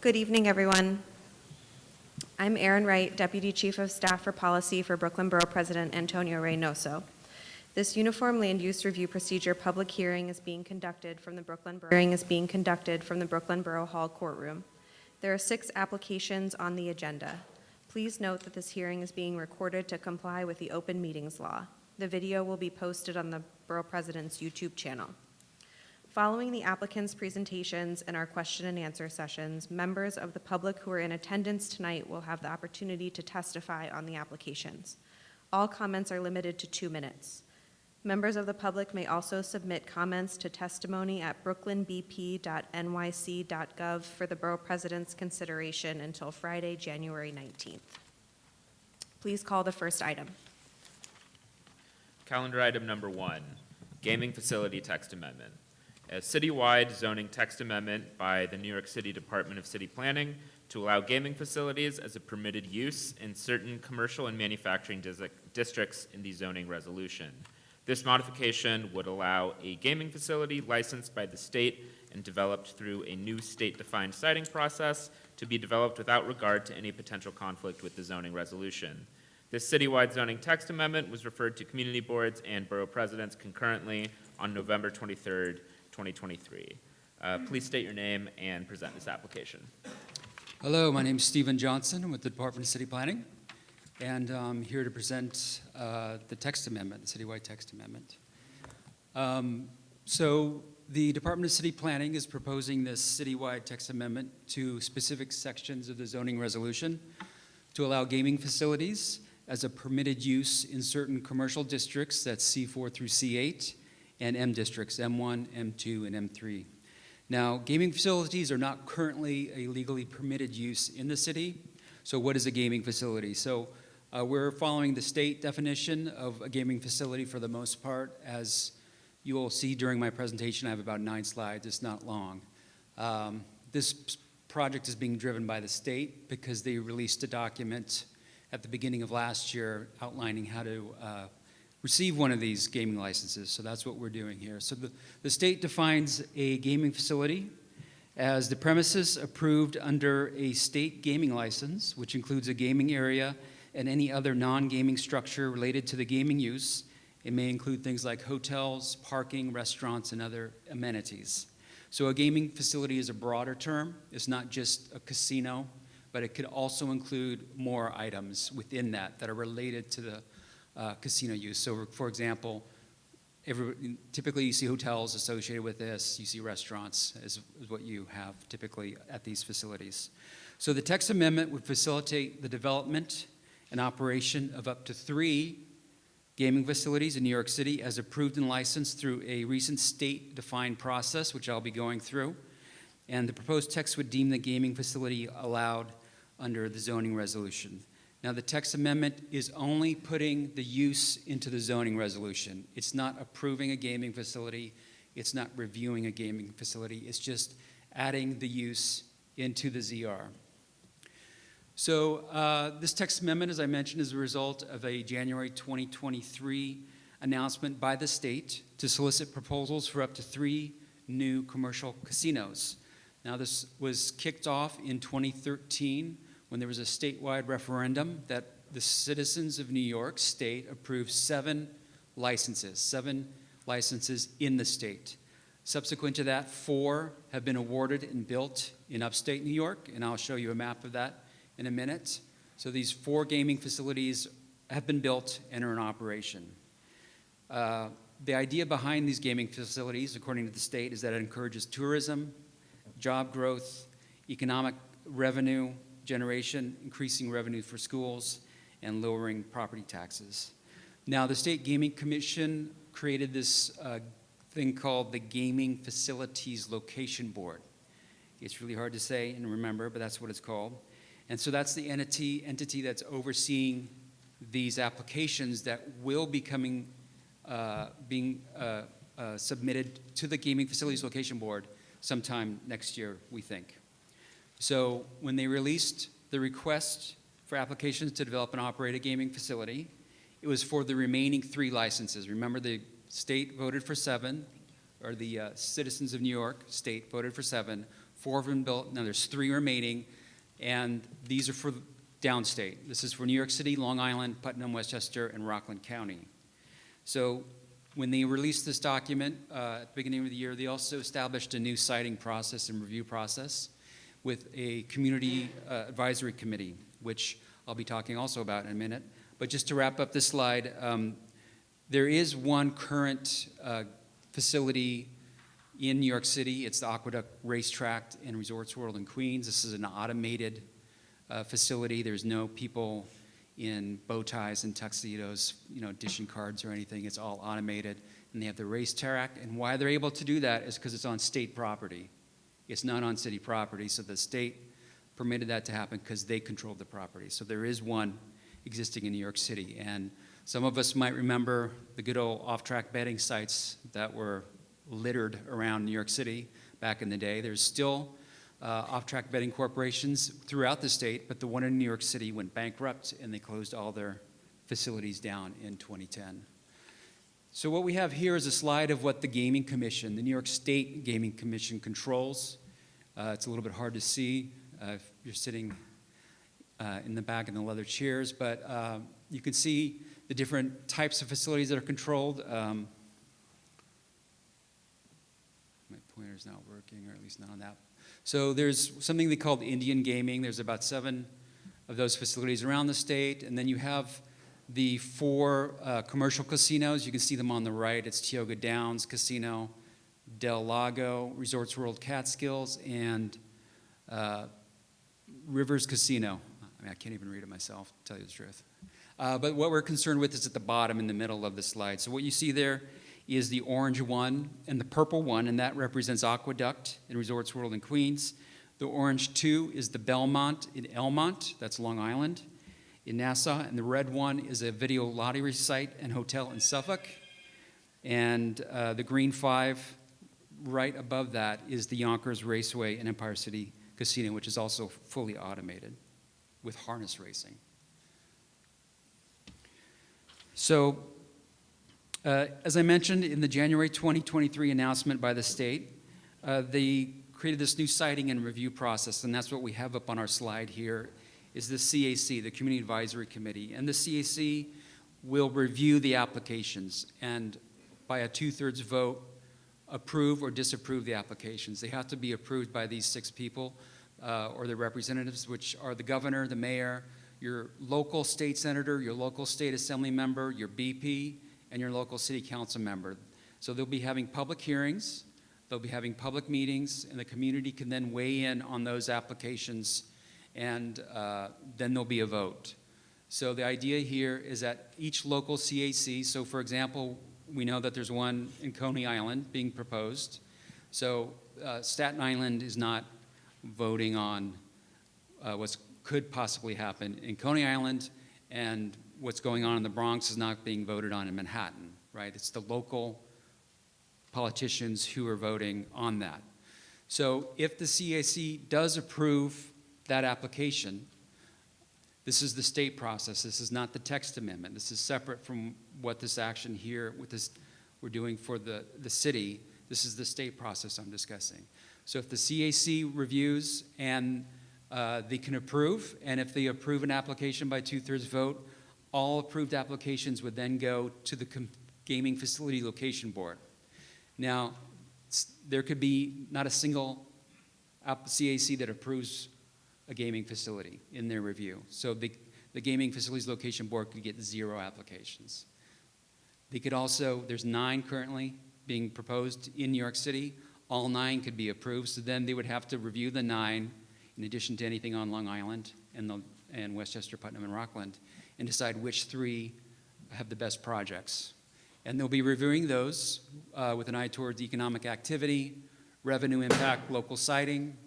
Good evening, everyone. I'm Erin Wright, Deputy Chief of Staff for Policy for Brooklyn Borough President Antonio Reynoso. This Uniform Land Use Review Procedure public hearing is being conducted from the Brooklyn Borough Hall courtroom. There are 6 applications on the agenda. Please note that this hearing is being recorded to comply with the Open Meetings Law. The video will be posted on the Borough Presidents YouTube channel. Following the applicants' presentations and our question and answer sessions, members of the public who are in attendance tonight will have the opportunity to testify on the applications. All comments are limited to 2 minutes. Members of the public may also submit comments to testimony@brooklynbp.nyc.gov for the Borough President's consideration until Friday, January 19th. Please call the first item. Calendar item number 1, Gaming Facility Text Amendment. A citywide zoning text amendment by the New York City Department of City Planning to allow gaming facilities as a permitted use in certain commercial and manufacturing districts in the zoning resolution. This modification would allow a gaming facility licensed by the state and developed through a new state-defined siting process to be developed without regard to any potential conflict with the zoning resolution. This citywide zoning text amendment was referred to community boards and borough presidents concurrently on November 23rd, 2023. Please state your name and present this application. Hello, my name is Stephen Johnson. I'm with the Department of City Planning, and I'm here to present the text amendment, the citywide text amendment. So the Department of City Planning is proposing this citywide text amendment to specific sections of the zoning resolution to allow gaming facilities as a permitted use in certain commercial districts, that's C4 through C8, and M districts, M1, M2, and M3. Now, gaming facilities are not currently a legally permitted use in the city. So what is a gaming facility? So we're following the state definition of a gaming facility for the most part. As you will see during my presentation, I have about 9 slides. It's not long. This project is being driven by the state because they released a document at the beginning of last year outlining how to receive one of these gaming licenses. So that's what we're doing here. So the state defines a gaming facility as the premises approved under a state gaming license, which includes a gaming area and any other non-gaming structure related to the gaming use. It may include things like hotels, parking, restaurants, and other amenities. So a gaming facility is a broader term. It's not just a casino, but it could also include more items within that are related to the casino use. So, for example, typically you see hotels associated with this. You see restaurants is what you have typically at these facilities. So the text amendment would facilitate the development and operation of up to 3 gaming facilities in New York City as approved and licensed through a recent state-defined process, which I'll be going through. And the proposed text would deem the gaming facility allowed under the zoning resolution. Now, the text amendment is only putting the use into the zoning resolution. It's not approving a gaming facility. It's not reviewing a gaming facility. It's just adding the use into the ZR. So this text amendment, as I mentioned, is a result of a January 2023 announcement by the state to solicit proposals for up to 3 new commercial casinos. Now, this was kicked off in 2013 when there was a statewide referendum that the citizens of New York State approved 7 licenses in the state. Subsequent to that, 4 have been awarded and built in upstate New York, and I'll show you a map of that in a minute. So these 4 gaming facilities have been built and are in operation. The idea behind these gaming facilities, according to the state, is that it encourages tourism, job growth, economic revenue generation, increasing revenue for schools, and lowering property taxes. Now, the State Gaming Commission created this thing called the Gaming Facilities Location Board. It's really hard to say and remember, but that's what it's called. And so that's the entity that's overseeing these applications that will be being submitted to the Gaming Facilities Location Board sometime next year, we think. So when they released the request for applications to develop and operate a gaming facility, it was for the remaining 3 licenses. Remember, the state voted for 7, or the citizens of New York State voted for 7. 4 of them built, now there's 3 remaining, and these are for downstate. This is for New York City, Long Island, Putnam, Westchester, and Rockland County. So when they released this document at the beginning of the year, they also established a new siting process and review process with a community advisory committee, which I'll be talking also about in a minute. But just to wrap up this slide, there is one current facility in New York City. It's the Aqueduct Racetrack and Resorts World in Queens. This is an automated facility. There's no people in bow ties and tuxedos, dishing cards or anything. It's all automated, and they have the racetrack. And why they're able to do that is because it's on state property. It's not on city property, so the state permitted that to happen because they controlled the property. So there is one existing in New York City. And some of us might remember the good old off-track betting sites that were littered around New York City back in the day. There's still off-track betting corporations throughout the state, but the one in New York City went bankrupt and they closed all their facilities down in 2010. So what we have here is a slide of what the Gaming Commission, the New York State Gaming Commission, controls. It's a little bit hard to see if you're sitting in the back in the leather chairs, but you can see the different types of facilities that are controlled. My pointer's not working, or at least not on that. So there's something they call Indian gaming. There's about 7 of those facilities around the state. And then you have the 4 commercial casinos. You can see them on the right. It's Tioga Downs Casino, Del Lago, Resorts World Catskills, and Rivers Casino. I can't even read it myself, to tell you the truth. But what we're concerned with is at the bottom in the middle of the slide. So what you see there is the orange one and the purple one, and that represents Aqueduct and Resorts World in Queens. The orange 2 is the Belmont in Elmont, that's Long Island, in Nassau, and the red one is a video lottery site and hotel in Suffolk. And the green 5 right above that is the Yonkers Raceway and Empire City Casino, which is also fully automated with harness racing. So, as I mentioned in the January 2023 announcement by the state, they created this new siting and review process, and that's what we have up on our slide here, is the CAC, the Community Advisory Committee. And the CAC will review the applications and by a 2/3 vote, approve or disapprove the applications. They have to be approved by these 6 people or their representatives, which are the governor, the mayor, your local state senator, your local state assembly member, your BP, and your local city council member. So they'll be having public hearings, they'll be having public meetings, and the community can then weigh in on those applications, and then there'll be a vote. So the idea here is that each local CAC, so for example, we know that there's one in Coney Island being proposed. So Staten Island is not voting on what could possibly happen in Coney Island, and what's going on in the Bronx is not being voted on in Manhattan, right? It's the local politicians who are voting on that. So if the CAC does approve that application, this is the state process. This is not the text amendment. This is separate from what this action here, with this we're doing for the city. This is the state process I'm discussing. So if the CAC reviews and they can approve, and if they approve an application by 2/3 vote, all approved applications would then go to the Gaming Facility Location Board. Now, there could be not a single CAC that approves a gaming facility in their review. So the Gaming Facilities Location Board could get 0 applications. They could also, there's 9 currently being proposed in New York City. All 9 could be approved, so then they would have to review the 9 in addition to anything on Long Island and Westchester, Putnam, and Rockland, and decide which 3 have the best projects. And they'll be reviewing those with an eye towards economic activity, revenue impact, local siting,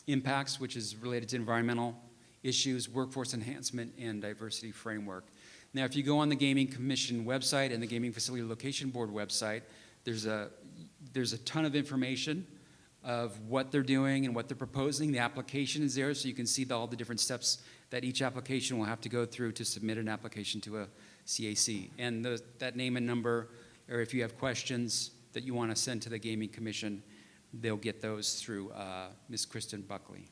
impacts, which is related to environmental issues, workforce enhancement, and diversity framework. Now, if you go on the Gaming Commission website and the Gaming Facility Location Board website, there's a ton of information of what they're doing and what they're proposing. The application is there, so you can see all the different steps that each application will have to go through to submit an application to a CAC. And that name and number, or if you have questions that you want to send to the Gaming Commission, they'll get those through Ms. Kristen Buckley.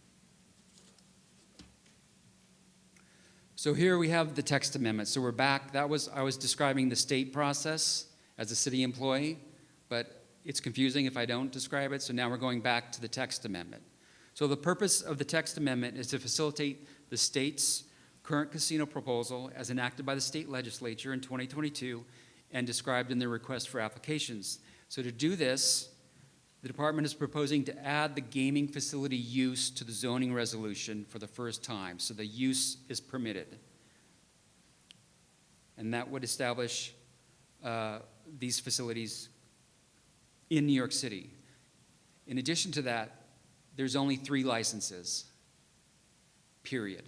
So here we have the text amendment. So we're back. I was describing the state process as a city employee, but it's confusing if I don't describe it. So now we're going back to the text amendment. So the purpose of the text amendment is to facilitate the state's current casino proposal as enacted by the state legislature in 2022 and described in their request for applications. So to do this, the department is proposing to add the gaming facility use to the zoning resolution for the first time. So the use is permitted. And that would establish these facilities in New York City. In addition to that, there's only 3 licenses, period.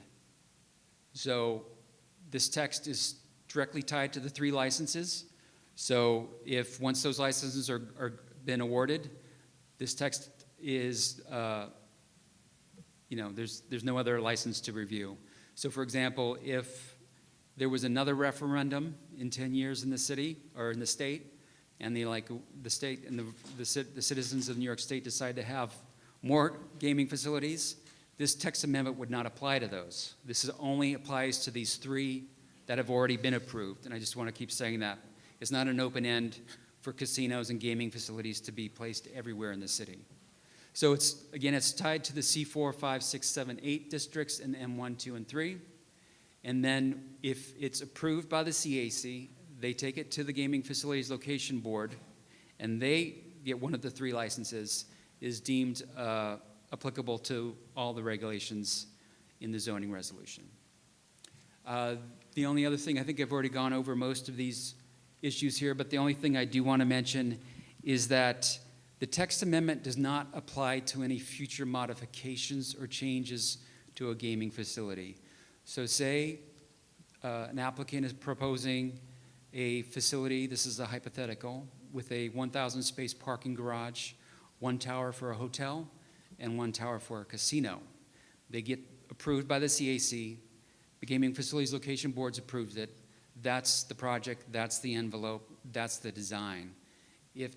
So this text is directly tied to the 3 licenses. So if once those licenses are been awarded, this text is, there's no other license to review. So for example, if there was another referendum in 10 years in the city or in the state, and the state and the citizens of New York State decide to have more gaming facilities, this text amendment would not apply to those. This only applies to these 3 that have already been approved, and I just want to keep saying that. It's not an open end for casinos and gaming facilities to be placed everywhere in the city. So it's tied to the C4, 5, 6, 7, 8 districts and M1, 2, and 3. And then if it's approved by the CAC, they take it to the Gaming Facilities Location Board, and they get one of the 3 licenses, is deemed applicable to all the regulations in the zoning resolution. The only other thing, I think I've already gone over most of these issues here, but the only thing I do want to mention is that the text amendment does not apply to any future modifications or changes to a gaming facility. So say an applicant is proposing a facility, this is a hypothetical, with a 1,000 space parking garage, 1 tower for a hotel, and 1 tower for a casino. They get approved by the CAC, the Gaming Facilities Location Board's approved it, that's the project, that's the envelope, that's the design. If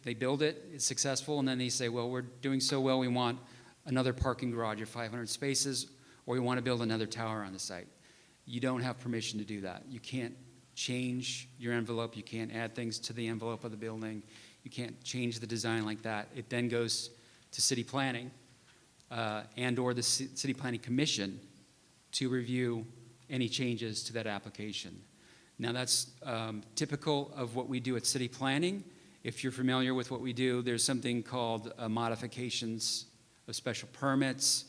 they build it, it's successful, and then they say, well, we're doing so well, we want another parking garage of 500 spaces, or we want to build another tower on the site. You don't have permission to do that. You can't change your envelope, you can't add things to the envelope of the building, you can't change the design like that. It then goes to city planning and or the City Planning Commission to review any changes to that application. Now that's typical of what we do at city planning. If you're familiar with what we do, there's something called modifications of special permits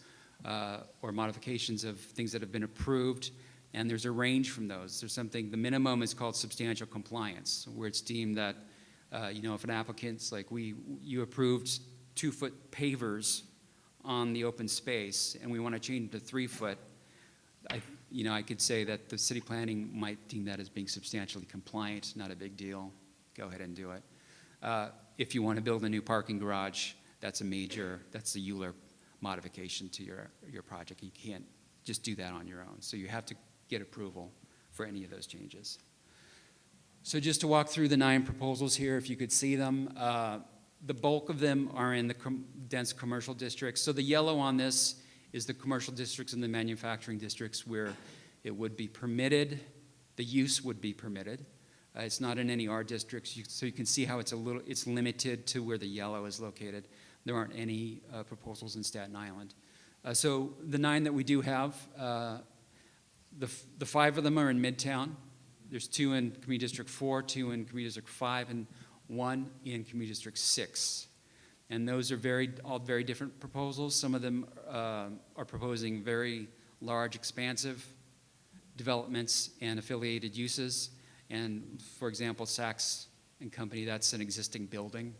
or modifications of things that have been approved, and there's a range from those. There's something, the minimum is called substantial compliance, where it's deemed that, if an applicant's like you approved 2-foot pavers on the open space, and we want to change it to 3-foot, I could say that the city planning might deem that as being substantially compliant, not a big deal. Go ahead and do it. If you want to build a new parking garage, that's the ULURP modification to your project. You can't just do that on your own. So you have to get approval for any of those changes. So just to walk through the 9 proposals here, if you could see them, the bulk of them are in the dense commercial districts. So the yellow on this is the commercial districts and the manufacturing districts where it would be permitted, the use would be permitted. It's not in any R districts, so you can see how it's limited to where the yellow is located. There aren't any proposals in Staten Island. So the 9 that we do have, the 5 of them are in Midtown. There's 2 in Community District 4, 2 in Community District 5, and 1 in Community District 6. And those are all very different proposals. Some of them are proposing very large, expansive developments and affiliated uses. And for example, Saks and Company, that's an existing building.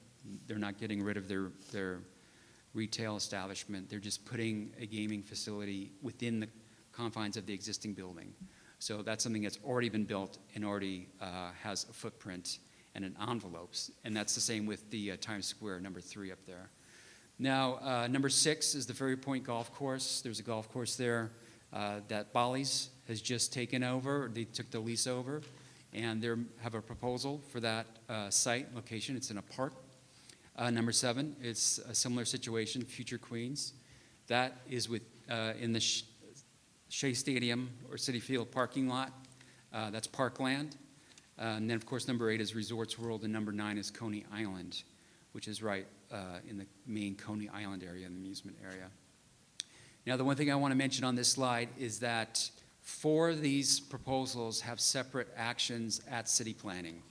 They're not getting rid of their retail establishment. They're just putting a gaming facility within the confines of the existing building. So that's something that's already been built and already has a footprint and an envelopes, and that's the same with the Times Square, number 3 up there. Now, number 6 is the Ferry Point Golf Course. There's a golf course there that Bolly's has just taken over. They took the lease over, and they have a proposal for that site location. It's in a park. Number 7, it's a similar situation, Future Queens. That is in the Shea Stadium or Citi Field parking lot. That's Parkland. And then, of course, number 8 is Resorts World, and number 9 is Coney Island, which is right in the main Coney Island area, the amusement area. Now, the one thing I want to mention on this slide is that 4 of these proposals have separate actions at city planning.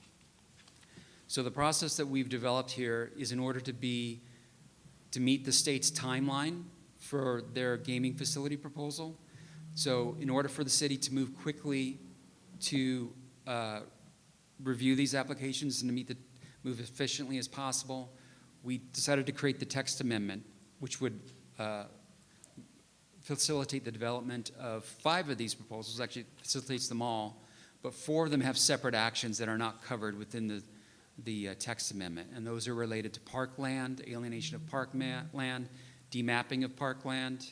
So the process that we've developed here is in order to meet the state's timeline for their gaming facility proposal. So in order for the city to move quickly to review these applications and to move efficiently as possible, we decided to create the text amendment, which would facilitate the development of 5 of these proposals. Actually, it facilitates them all, but 4 of them have separate actions that are not covered within the text amendment, and those are related to parkland, alienation of parkland, demapping of parkland,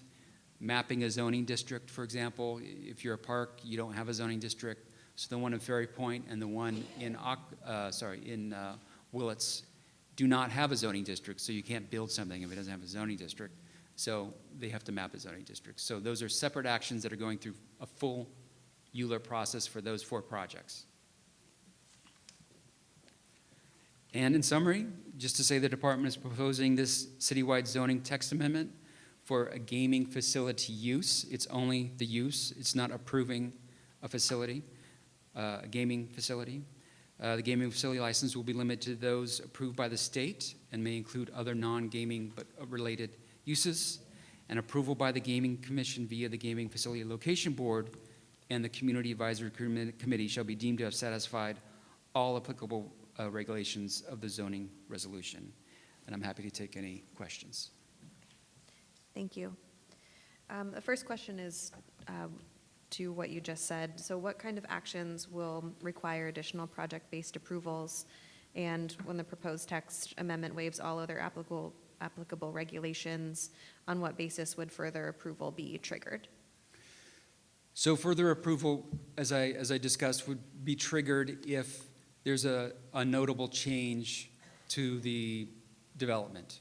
mapping a zoning district, for example. If you're a park, you don't have a zoning district. So the one in Ferry Point and the one in Willits do not have a zoning district, so you can't build something if it doesn't have a zoning district. So they have to map a zoning district. So those are separate actions that are going through a full ULURP process for those 4 projects. And in summary, just to say the department is proposing this citywide zoning text amendment for a gaming facility use. It's only the use. It's not approving a facility, a gaming facility. The gaming facility license will be limited to those approved by the state and may include other non-gaming but related uses. And approval by the Gaming Commission via the Gaming Facility Location Board and the Community Advisory Committee shall be deemed to have satisfied all applicable regulations of the zoning resolution. And I'm happy to take any questions. Thank you. The first question is to what you just said. So what kind of actions will require additional project-based approvals? And when the proposed text amendment waives all other applicable regulations, on what basis would further approval be triggered? So further approval, as I discussed, would be triggered if there's a notable change to the development.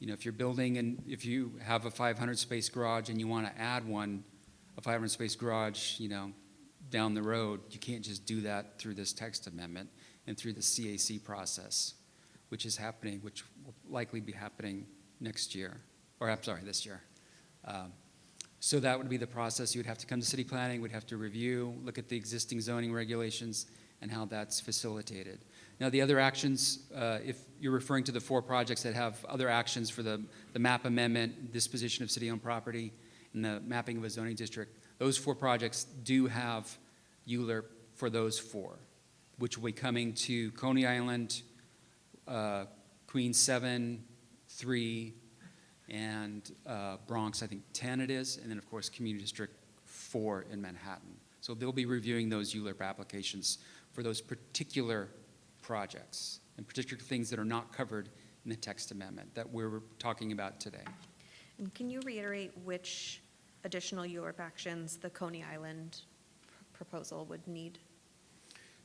You know, if you're building and if you have a 500 space garage and you want to add a 500 space garage, you know, down the road, you can't just do that through this text amendment and through the CAC process, which is happening, which will likely be happening next year, or I'm sorry, this year. So that would be the process. You would have to come to city planning, would have to review, look at the existing zoning regulations and how that's facilitated. Now, the other actions, if you're referring to the 4 projects that have other actions for the map amendment, disposition of city-owned property, and the mapping of a zoning district, those 4 projects do have ULURP for those 4, which will be coming to Coney Island, Queens 7, 3, and Bronx, I think 10 it is, and then of course Community District 4 in Manhattan. So they'll be reviewing those ULURP applications for those particular projects and particular things that are not covered in the text amendment that we're talking about today. And can you reiterate which additional ULURP actions the Coney Island proposal would need?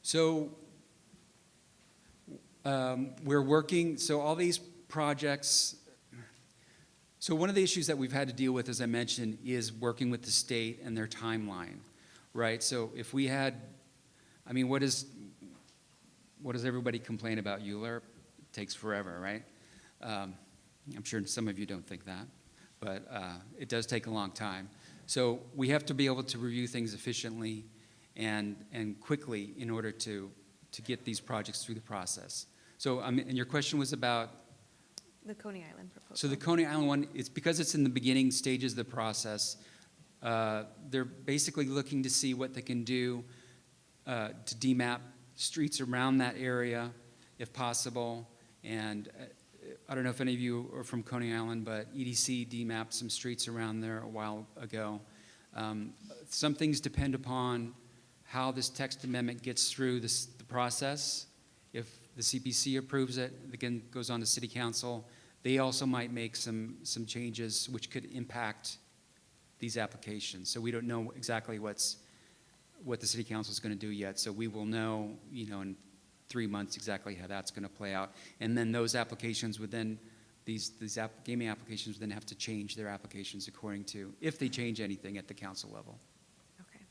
So we're working, so all these projects, so one of the issues that we've had to deal with, as I mentioned, is working with the state and their timeline, right? So if we had, I mean, what does everybody complain about ULURP? It takes forever, right? I'm sure some of you don't think that, but it does take a long time. So we have to be able to review things efficiently and quickly in order to get these projects through the process. So, and your question was about? The Coney Island proposal. So the Coney Island one, it's because it's in the beginning stages of the process. They're basically looking to see what they can do to demap streets around that area, if possible. And I don't know if any of you are from Coney Island, but EDC demapped some streets around there a while ago. Some things depend upon how this text amendment gets through the process. If the CPC approves it, again, goes on to City Council, they also might make some changes which could impact these applications. So we don't know exactly what the City Council is going to do yet. So we will know, you know, in 3 months exactly how that's going to play out. And then those applications would then, gaming applications would then have to change their applications according to, if they change anything at the council level. Okay.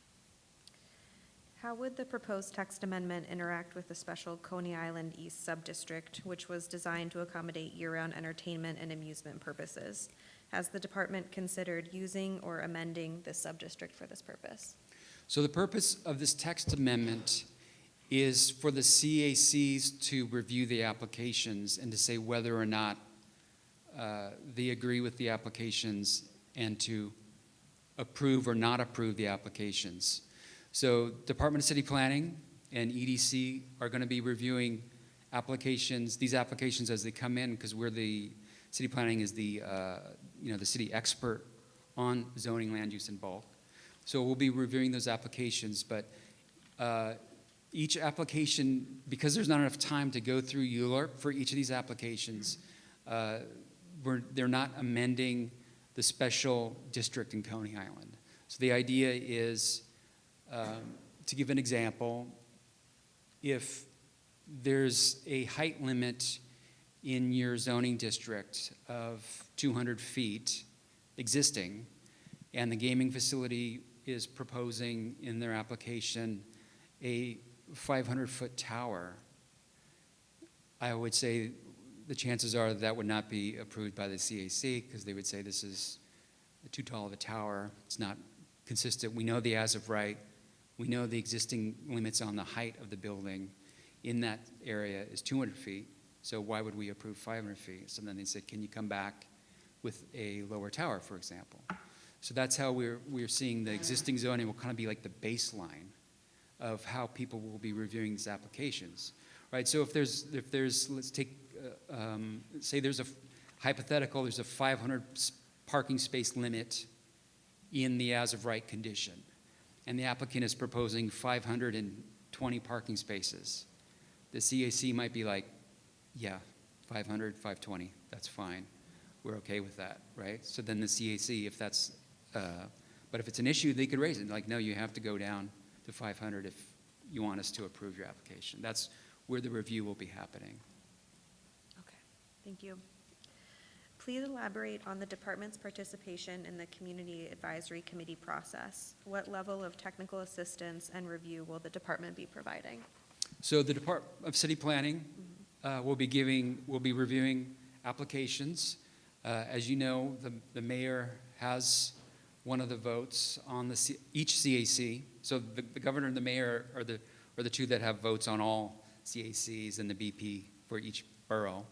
How would the proposed text amendment interact with the special Coney Island East Subdistrict, which was designed to accommodate year-round entertainment and amusement purposes? Has the department considered using or amending this subdistrict for this purpose? So the purpose of this text amendment is for the CACs to review the applications and to say whether or not they agree with the applications and to approve or not approve the applications. So Department of City Planning and EDC are going to be reviewing applications, these applications as they come in, because City Planning is the city expert on zoning, land use, and bulk. So we'll be reviewing those applications, but each application, because there's not enough time to go through ULURP for each of these applications, they're not amending the special district in Coney Island. So the idea is, to give an example, if there's a height limit in your zoning district of 200 feet existing, and the gaming facility is proposing in their application a 500-foot tower, I would say the chances are that would not be approved by the CAC, because they would say this is too tall of a tower, it's not consistent. We know the as of right, we know the existing limits on the height of the building in that area is 200 feet, so why would we approve 500 feet? So then they said, can you come back with a lower tower, for example? So that's how we're seeing the existing zoning will kind of be like the baseline of how people will be reviewing these applications, right? So if there's let's take, say there's a hypothetical, there's a 500 parking space limit in the as of right condition, and the applicant is proposing 520 parking spaces. The CAC might be like, yeah, 500, 520, that's fine. We're okay with that, right? So then the CAC, if that's, but if it's an issue, they could raise it. Like, no, you have to go down to 500 if you want us to approve your application. That's where the review will be happening. Okay, thank you. Please elaborate on the department's participation in the Community Advisory Committee process. What level of technical assistance and review will the department be providing? So the Department of City Planning will be reviewing applications. As you know, the mayor has one of the votes on each CAC. So the governor and the mayor are the two that have votes on all CACs and the BP for each borough.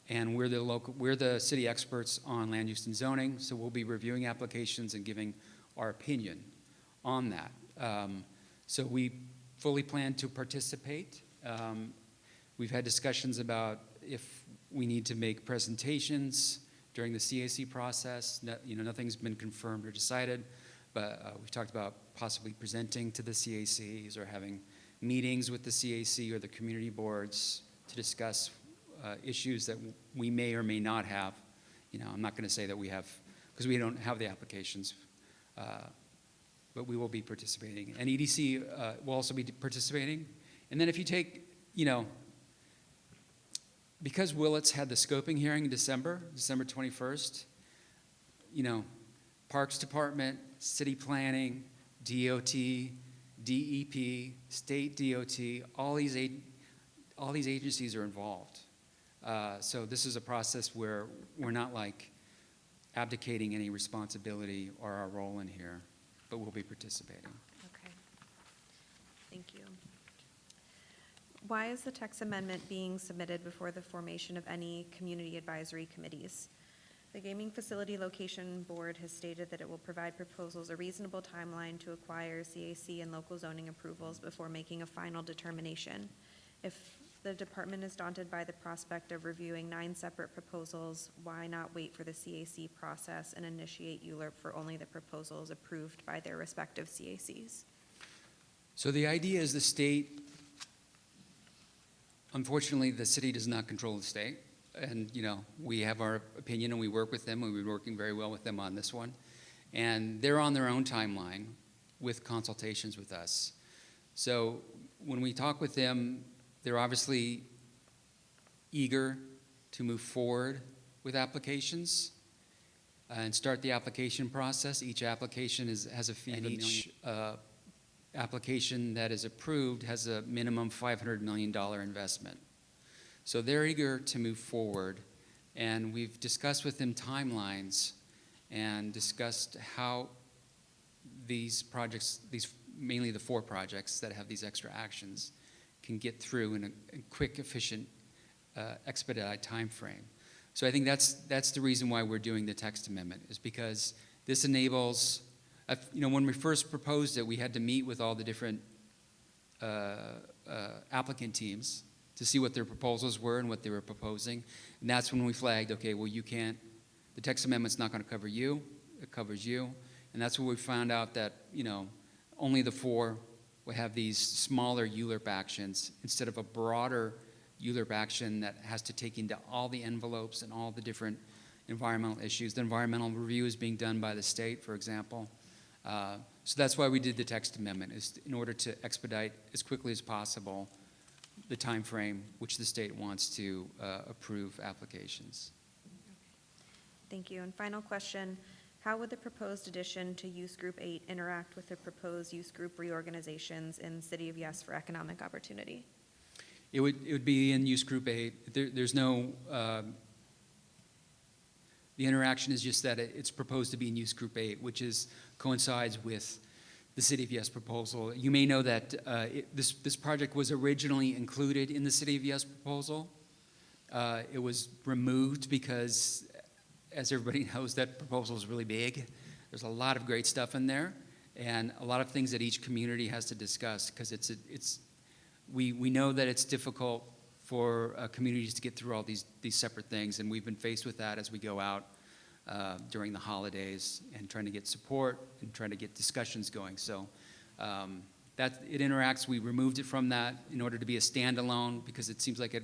And we're the city experts on land use and zoning, so we'll be reviewing applications and giving our opinion on that. So we fully plan to participate. We've had discussions about if we need to make presentations during the CAC process. Nothing's been confirmed or decided, but we've talked about possibly presenting to the CACs or having meetings with the CAC or the community boards to discuss issues that we may or may not have. I'm not going to say that we have, because we don't have the applications, but we will be participating. And EDC will also be participating. And then if you take, because Willits had the scoping hearing in December 21st, Parks Department, City Planning, DOT, DEP, State DOT, all these agencies are involved. So this is a process where we're not like abdicating any responsibility or our role in here, but we'll be participating. Okay, thank you. Why is the text amendment being submitted before the formation of any community advisory committees? The Gaming Facility Location Board has stated that it will provide proposals a reasonable timeline to acquire CAC and local zoning approvals before making a final determination. If the department is daunted by the prospect of reviewing 9 separate proposals, why not wait for the CAC process and initiate ULURP for only the proposals approved by their respective CACs? So the idea is the state, unfortunately, the city does not control the state. And, we have our opinion and we work with them, and we've been working very well with them on this one. And they're on their own timeline with consultations with us. So when we talk with them, They're obviously eager to move forward with applications and start the application process. Each application has a fee, and each application that is approved has a minimum $500 million investment. So they're eager to move forward, and we've discussed with them timelines and discussed how these projects, mainly the 4 projects that have these extra actions, can get through in a quick, efficient, expedited time frame. So I think that's the reason why we're doing the text amendment, is because this enables, when we first proposed it, we had to meet with all the different applicant teams to see what their proposals were and what they were proposing. And that's when we flagged, okay, well, the text amendment's not going to cover you, it covers you. And that's when we found out that, only the 4 would have these smaller ULURP actions instead of a broader ULURP action that has to take into all the envelopes and all the different environmental issues. The environmental review is being done by the state, for example. So that's why we did the text amendment, is in order to expedite as quickly as possible the time frame which the state wants to approve applications. Thank you. And final question, how would the proposed addition to Use Group 8 interact with the proposed use group reorganizations in City of Yes for Economic Opportunity? It would be in Use Group 8. There's no, the interaction is just that it's proposed to be in Use Group 8, which coincides with the City of Yes proposal. You may know that this project was originally included in the City of Yes proposal. It was removed because, as everybody knows, that proposal is really big. There's a lot of great stuff in there, and a lot of things that each community has to discuss, because we know that it's difficult for communities to get through all these separate things, and we've been faced with that as we go out during the holidays and trying to get support and trying to get discussions going. So that it interacts. We removed it from that in order to be a standalone, because it seems like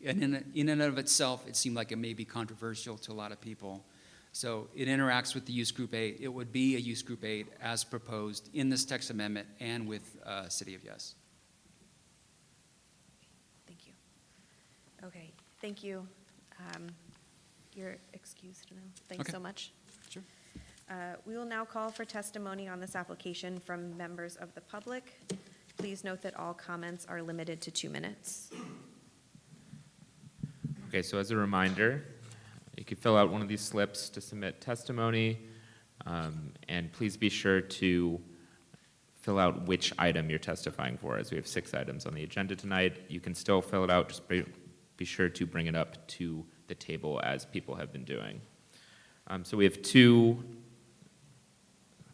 in and of itself, it seemed like it may be controversial to a lot of people. So it interacts with the Use Group 8. It would be a Use Group 8 as proposed in this text amendment and with City of Yes. Thank you. Okay, thank you. You're excused now. Thanks Okay. so much. Sure. We will now call for testimony on this application from members of the public. Please note that all comments are limited to 2 minutes. Okay, so as a reminder, you can fill out one of these slips to submit testimony, and please be sure to fill out which item you're testifying for, as we have 6 items on the agenda tonight. You can still fill it out, just be sure to bring it up to the table as people have been doing. So we have 2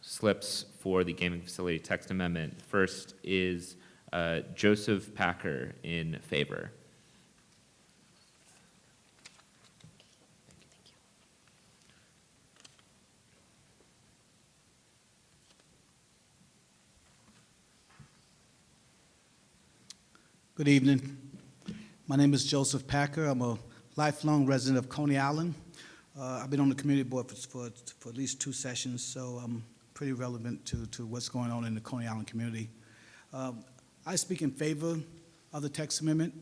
slips for the gaming facility text amendment. First is Joseph Packer in favor. Good evening. My name is Joseph Packer. I'm a lifelong resident of Coney Island. I've been on the community board for at least 2 sessions, so I'm pretty relevant to what's going on in the Coney Island community. I speak in favor of the text amendment,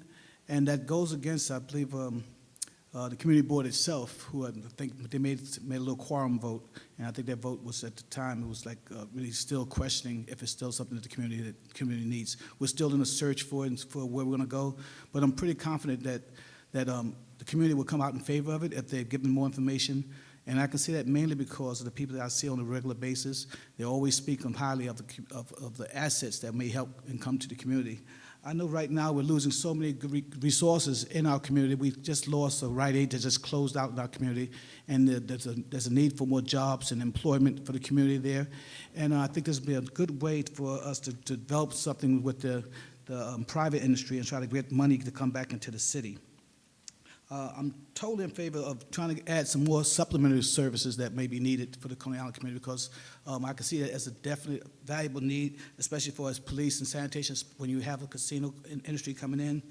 and that goes against, I believe, the community board itself, who I think they made a little quorum vote, and I think that vote was, at the time, it was like really still questioning if it's still something that the community needs. We're still in a search for where we're going to go, but I'm pretty confident that the community will come out in favor of it if they're given more information. And I can say that mainly because of the people that I see on a regular basis. They always speak highly of the assets that may help and come to the community. I know right now we're losing so many good resources in our community. We just lost a Rite Aid that just closed out in our community, and there's a need for more jobs and employment for the community there. And I think this would be a good way for us to develop something with the private industry and try to get money to come back into the city. I'm totally in favor of trying to add some more supplementary services that may be needed for the Coney Island community, because I can see that as a definite valuable need, especially for us police and sanitation when you have a casino industry coming in.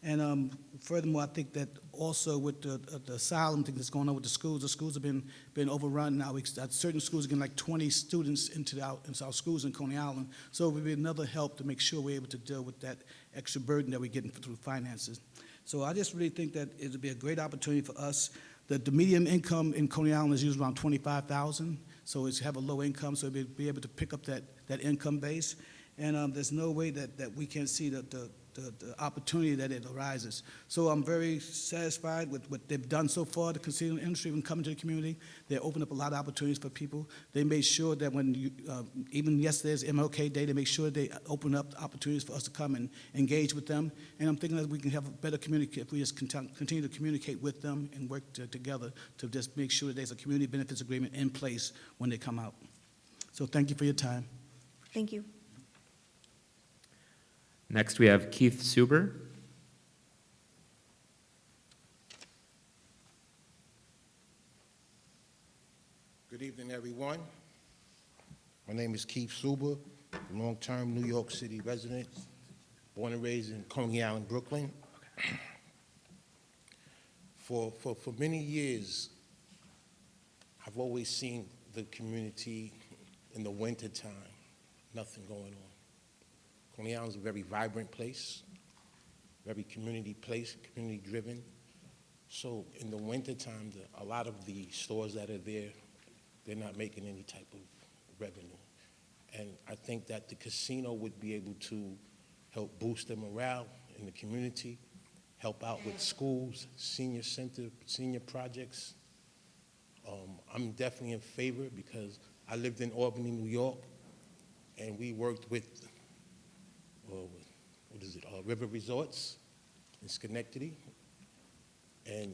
And furthermore, I think that also with the asylum thing that's going on with the schools have been overrun now. Certain schools are getting like 20 students into our schools in Coney Island. So it would be another help to make sure we're able to deal with that extra burden that we're getting through finances. So I just really think that it would be a great opportunity for us. The median income in Coney Island is usually around $25,000, so it's have a low income, so we'll be able to pick up that income base. And there's no way that we can't see the opportunity that it arises. So I'm very satisfied with what they've done so far, the casino industry, when coming to the community. They opened up a lot of opportunities for people. They made sure that when even yesterday's MLK Day, they make sure they open up opportunities for us to come and engage with them. And I'm thinking that we can have a better communicate if we just continue to communicate with them and work together to just make sure that there's a community benefits agreement in place when they come out. So thank you for your time. Thank you. Next, we have Keith Suber. Good evening, everyone. My name is Keith Suber, a long-term New York City resident, born and raised in Coney Island, Brooklyn. For many years, I've always seen the community in the wintertime, nothing going on. Coney Island is a very vibrant place, very community place, community-driven. So in the wintertime, a lot of the stores that are there, they're not making any type of revenue. And I think that the casino would be able to help boost the morale in the community, help out with schools, senior center, senior projects. I'm definitely in favor because I lived in Albany, New York, and we worked with River Resorts in Schenectady, and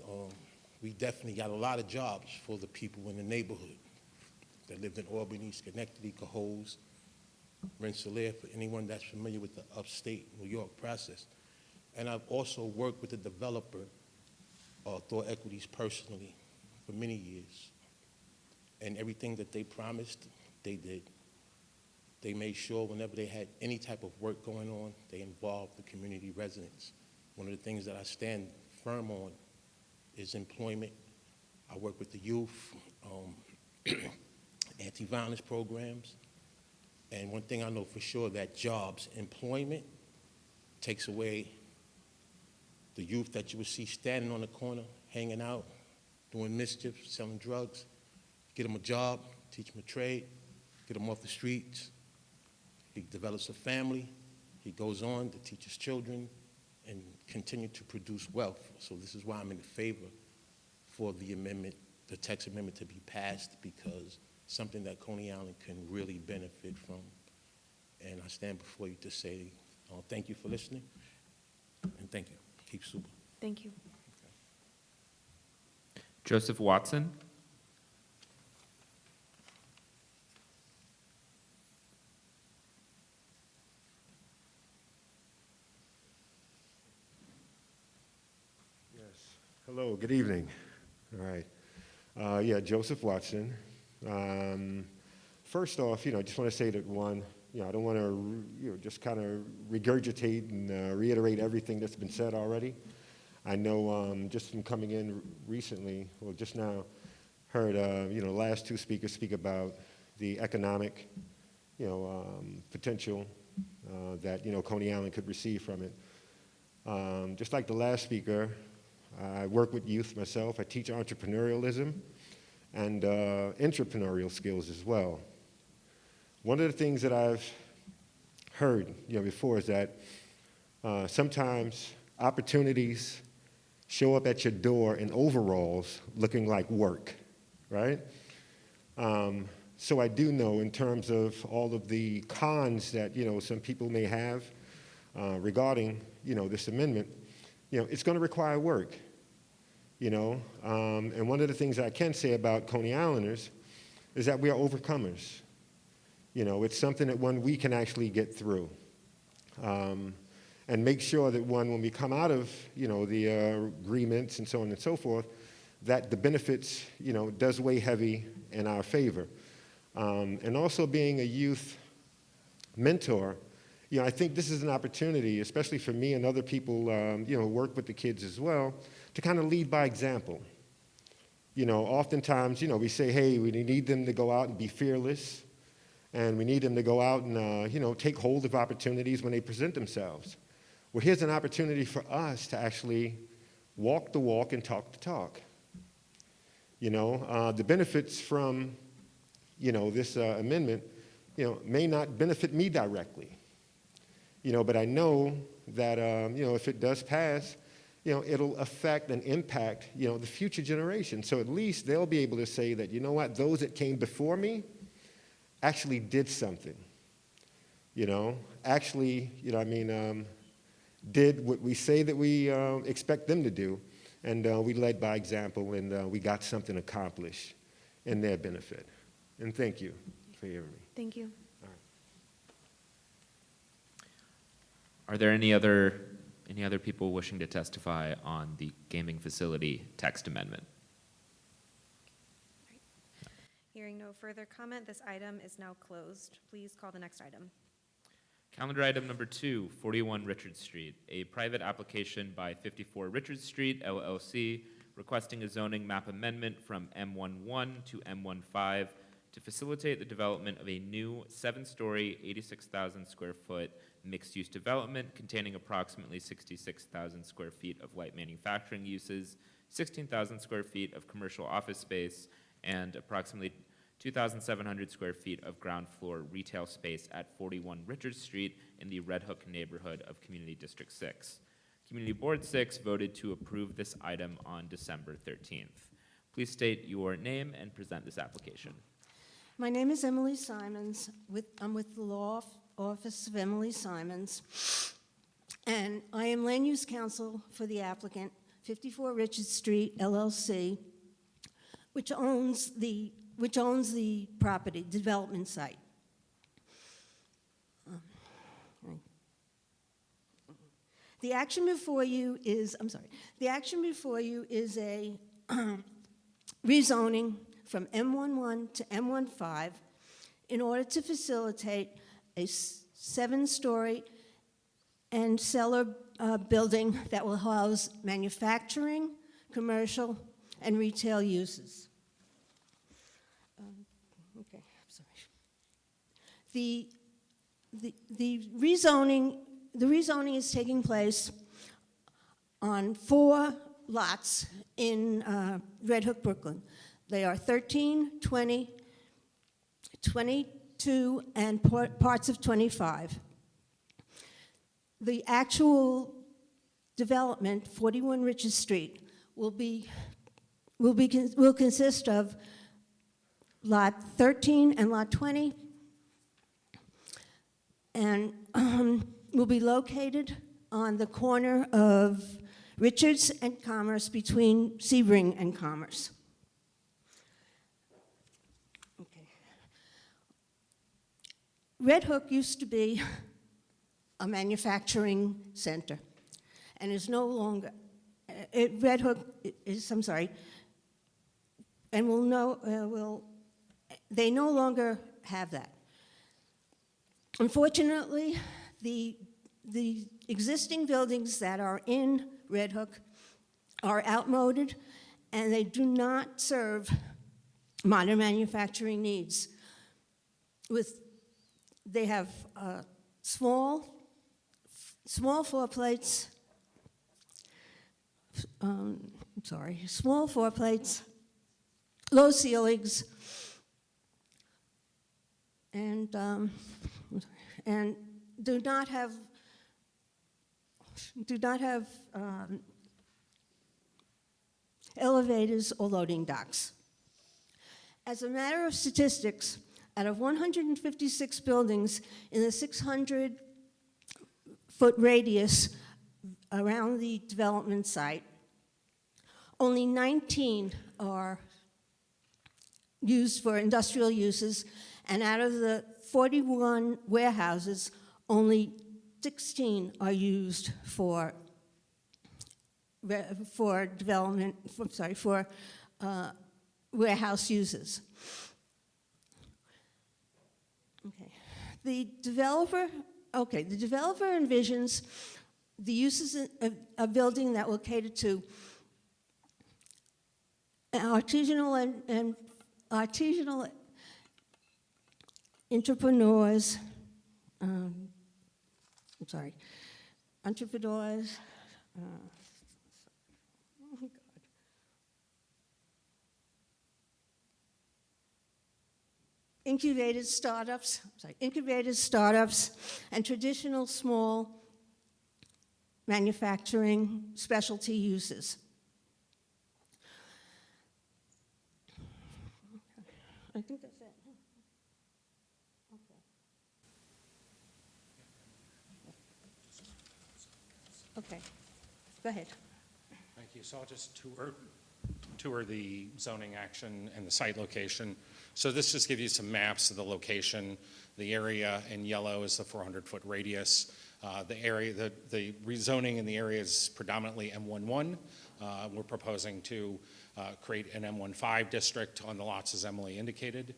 we definitely got a lot of jobs for the people in the neighborhood that lived in Albany, Schenectady, Cohoes, Rensselaer, for anyone that's familiar with the upstate New York process. And I've also worked with the developer, Thor Equities, personally for many years, and everything that they promised, they did. They made sure whenever they had any type of work going on, they involved the community residents. One of the things that I stand firm on is employment. I work with the youth, anti-violence programs. And one thing I know for sure, that jobs, employment, takes away the youth that you would see standing on the corner, hanging out, doing mischief, selling drugs. Get them a job, teach them a trade, get them off the streets. He develops a family. He goes on to teach his children and continue to produce wealth. So this is why I'm in favor for the amendment, the text amendment, to be passed, because something that Coney Island can really benefit from. And I stand before you to say thank you for listening, and thank you. Keep super. Thank you. Joseph Watson. Hello, good evening. All right. Yeah, Joseph Watson. First off, I just want to say that I don't want to, just kind of regurgitate and reiterate everything that's been said already. I know just from coming in recently, well, just now, heard, the last two speakers speak about the economic, potential that, Coney Island could receive from it. Just like the last speaker, I work with youth myself. I teach entrepreneurialism and entrepreneurial skills as well. One of the things that I've heard before is that sometimes opportunities show up at your door in overalls looking like work, right? So I do know, in terms of all of the cons that some people may have regarding this amendment, it's going to require work. And one of the things I can say about Coney Islanders is that we are overcomers. It's something that we can actually get through. And make sure that when we come out of, the agreements and so on and so forth, that the benefits, does weigh heavy in our favor. And also being a youth mentor, You know, I think this is an opportunity, especially for me and other people, you know, who work with the kids as well, to kind of lead by example. You know, oftentimes, you know, we say, hey, we need them to go out and be fearless, and we need them to go out and, you know, take hold of opportunities when they present themselves. Well, here's an opportunity for us to actually walk the walk and talk the talk. You know, the benefits from, you know, this amendment, you know, may not benefit me directly. You know, but I know that, you know, if it does pass, you know, it'll affect and impact, you know, the future generation. So at least they'll be able to say that, you know what, those that came before me actually did something. You know, actually, you know, I mean, did what we say that we expect them to do. And we led by example, and we got something accomplished in their benefit. And thank you for hearing me. Thank you. Are there any other people wishing to testify on the gaming facility text amendment? Hearing no further comment, this item is now closed. Please call the next item. Calendar item number 2, 41 Richard Street, a private application by 54 Richard Street, LLC, requesting a zoning map amendment from M11 to M15 to facilitate the development of a new 7-story, 86,000 square foot mixed-use development containing approximately 66,000 square feet of light manufacturing uses, 16,000 square feet of commercial office space, and approximately 2,700 square feet of ground floor retail space at 41 Richard Street in the Red Hook neighborhood of Community District 6. Community Board 6 voted to approve this item on December 13th. Please state your name and present this application. My name is Emily Simons. I'm with the Law Office of Emily Simons, and I am Land Use Counsel for the applicant, 54 Richard Street, LLC, which owns the property, development site. The action before you is, a rezoning from M11 to M15 in order to facilitate a 7-story and cellar building that will house manufacturing, commercial, and retail uses. Okay, I'm sorry. The rezoning is taking place on 4 lots in Red Hook, Brooklyn. They are 13, 20, 22, and parts of 25. The actual development, 41 Richard Street, will consist of Lot 13 and Lot 20, and will be located on the corner of Richards and Commerce between Sebring and Commerce. Okay. Red Hook used to be a manufacturing center and is no longer, Red Hook is, I'm sorry, and they no longer have that. Unfortunately, the existing buildings that are in Red Hook are outmoded, and they do not serve modern manufacturing needs. They have small floor plates. Small floor plates, low ceilings, and do not have elevators or loading docks. As a matter of statistics, out of 156 buildings in the 600-foot radius around the development site, only 19 are used for industrial uses, and out of the 41 warehouses, only 16 are used for warehouse uses. Okay. The developer Okay, the developer envisions the uses of a building that will cater to artisanal and artisanal entrepreneurs, entrepreneurs, oh my God. Incubated startups, and traditional small manufacturing specialty uses. I think that's it. Okay, go ahead. Thank you. So I'll just tour the zoning action and the site location. So this just gives you some maps of the location. The area in yellow is the 400-foot radius. The rezoning in the area is predominantly M11. We're proposing to create an M15 district on the lots as Emily indicated.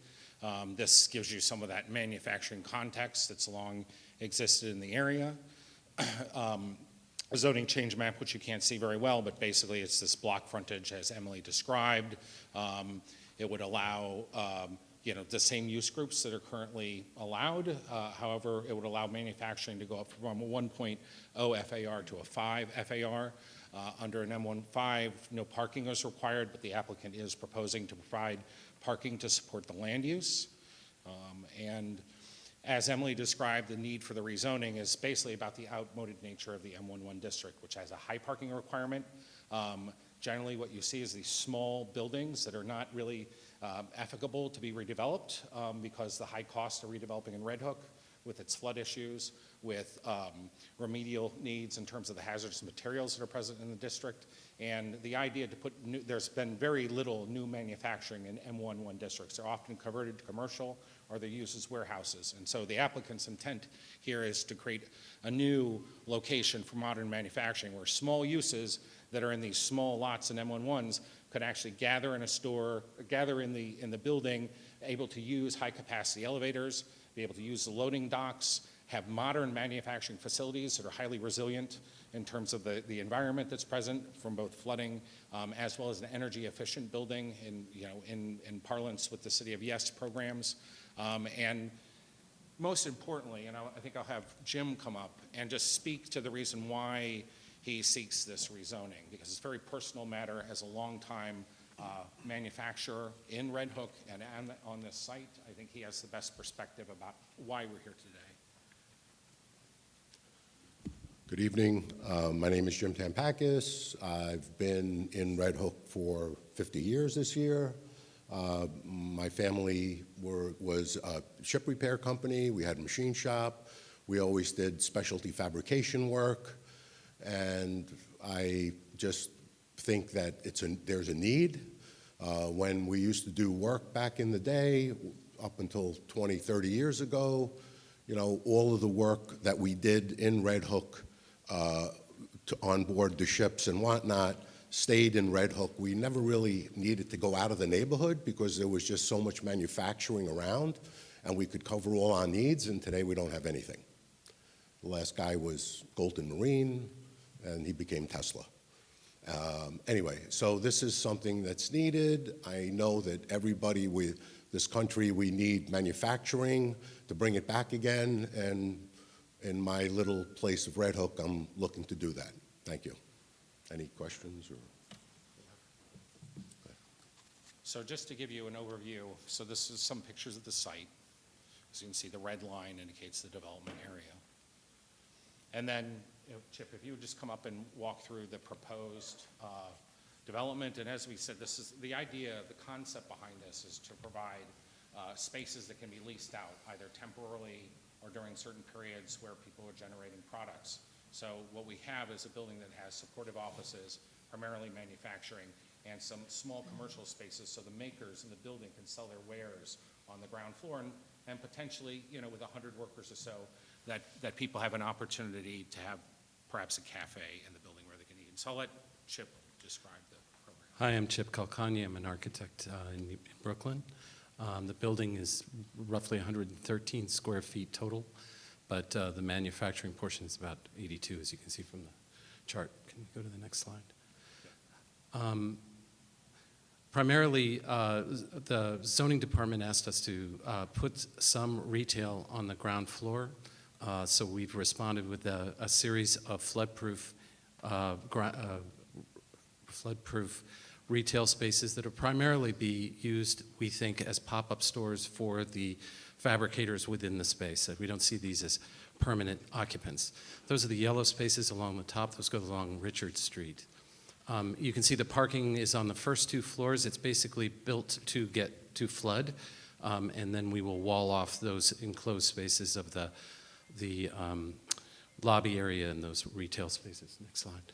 This gives you some of that manufacturing context that's long existed in the area. A zoning change map, which you can't see very well, but basically it's this block frontage as Emily described. It would allow the same use groups that are currently allowed. However, it would allow manufacturing to go up from a 1.0 FAR to a 5 FAR. Under an M15, no parking is required, but the applicant is proposing to provide parking to support the land use. And as Emily described, the need for the rezoning is basically about the outmoded nature of the M11 district, which has a high parking requirement. Generally, what you see is these small buildings that are not really applicable to be redeveloped because the high cost of redeveloping in Red Hook with its flood issues, with remedial needs in terms of the hazardous materials that are present in the district, and the idea to put there's been very little new manufacturing in M11 districts. They're often converted to commercial or they're used as warehouses. And so the applicant's intent here is to create a new location for modern manufacturing where small uses that are in these small lots in M11s could actually gather in a store, gather in the building, able to use high capacity elevators, be able to use the loading docks, have modern manufacturing facilities that are highly resilient in terms of the environment that's present from both flooding as well as an energy efficient building in parlance with the City of Yes programs. And most importantly, and I think I'll have Jim come up and just speak to the reason why he seeks this rezoning, because it's a very personal matter. As a longtime manufacturer in Red Hook and on this site, I think he has the best perspective about why we're here today. Good evening. My name is Jim Tampakis. I've been in Red Hook for 50 years this year. My family was a ship repair company. We had a machine shop. We always did specialty fabrication work. And I just think that there's a need. When we used to do work back in the day, up until 20, 30 years ago, all of the work that we did in Red Hook to onboard the ships and whatnot stayed in Red Hook. We never really needed to go out of the neighborhood because there was just so much manufacturing around and we could cover all our needs, and today we don't have anything. The last guy was Golden Marine, and he became Tesla. Anyway, so this is something that's needed. I know that everybody with this country, we need manufacturing to bring it back again, and in my little place of Red Hook, I'm looking to do that. Thank you. Any questions? So just to give you an overview, so this is some pictures of the site. As you can see, the red line indicates the development area. And then, Chip, if you would just come up and walk through the proposed development. And as we said, this is the idea, the concept behind this is to provide spaces that can be leased out, either temporarily or during certain periods where people are generating products. So what we have is a building that has supportive offices, primarily manufacturing, and some small commercial spaces so the makers in the building can sell their wares on the ground floor, and potentially, with 100 workers or so, that people have an opportunity to have perhaps a cafe in the building where they can eat. So I'll let Chip describe the program. Hi, I'm Chip Kalkani. I'm an architect in Brooklyn. The building is roughly 113 square feet total. but the manufacturing portion is about 82, as you can see from the chart. Can you go to the next slide? Primarily, the zoning department asked us to put some retail on the ground floor, so we've responded with a series of flood-proof retail spaces that will primarily be used, we think, as pop-up stores for the fabricators within the space. We don't see these as permanent occupants. Those are the yellow spaces along the top. Those go along Richard Street. You can see the parking is on the first 2 floors. It's basically built to get to flood, and then we will wall off those enclosed spaces of the lobby area and those retail spaces. Next slide.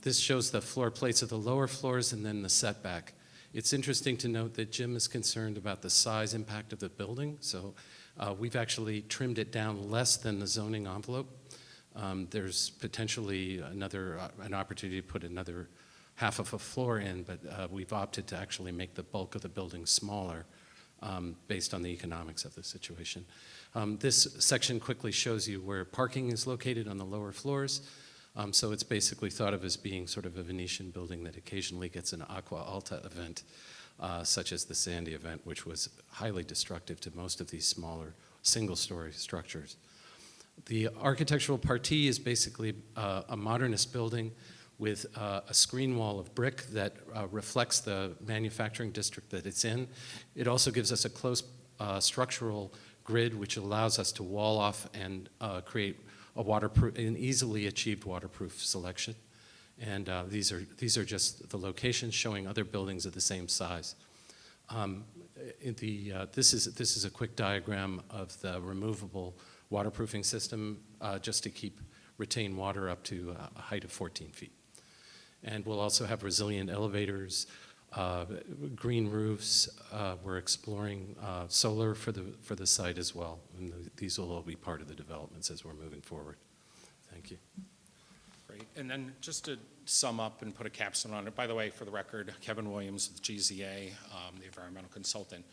This shows the floor plates of the lower floors and then the setback. It's interesting to note that Jim is concerned about the size impact of the building, so we've actually trimmed it down less than the zoning envelope. There's potentially an opportunity to put another half of a floor in, but we've opted to actually make the bulk of the building smaller based on the economics of the situation. This section quickly shows you where parking is located on the lower floors. So it's basically thought of as being sort of a Venetian building that occasionally gets an Aqua Alta event, such as the Sandy event, which was highly destructive to most of these smaller single-story structures. The architectural partie is basically a modernist building with a screen wall of brick that reflects the manufacturing district that it's in. It also gives us a close structural grid, which allows us to wall off and create an easily achieved waterproof selection. And these are just the locations showing other buildings of the same size. This is a quick diagram of the removable waterproofing system just to retain water up to a height of 14 feet. And we'll also have resilient elevators, green roofs. We're exploring solar for the site as well. And these will all be part of the developments as we're moving forward. Thank you. Great. And then just to sum up and put a capstone on it, by the way, for the record, Kevin Williams with GZA, the environmental consultant.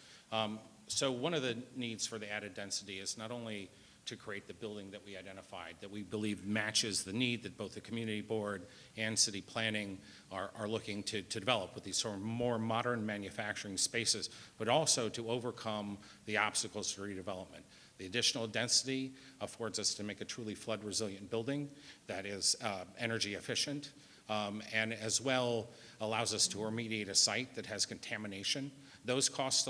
So one of the needs for the added density is not only to create the building that we identified, that we believe matches the need that both the community board and city planning are looking to develop with these sort of more modern manufacturing spaces, but also to overcome the obstacles to redevelopment. The additional density affords us to make a truly flood resilient building that is energy efficient, and as well allows us to remediate a site that has contamination. Those costs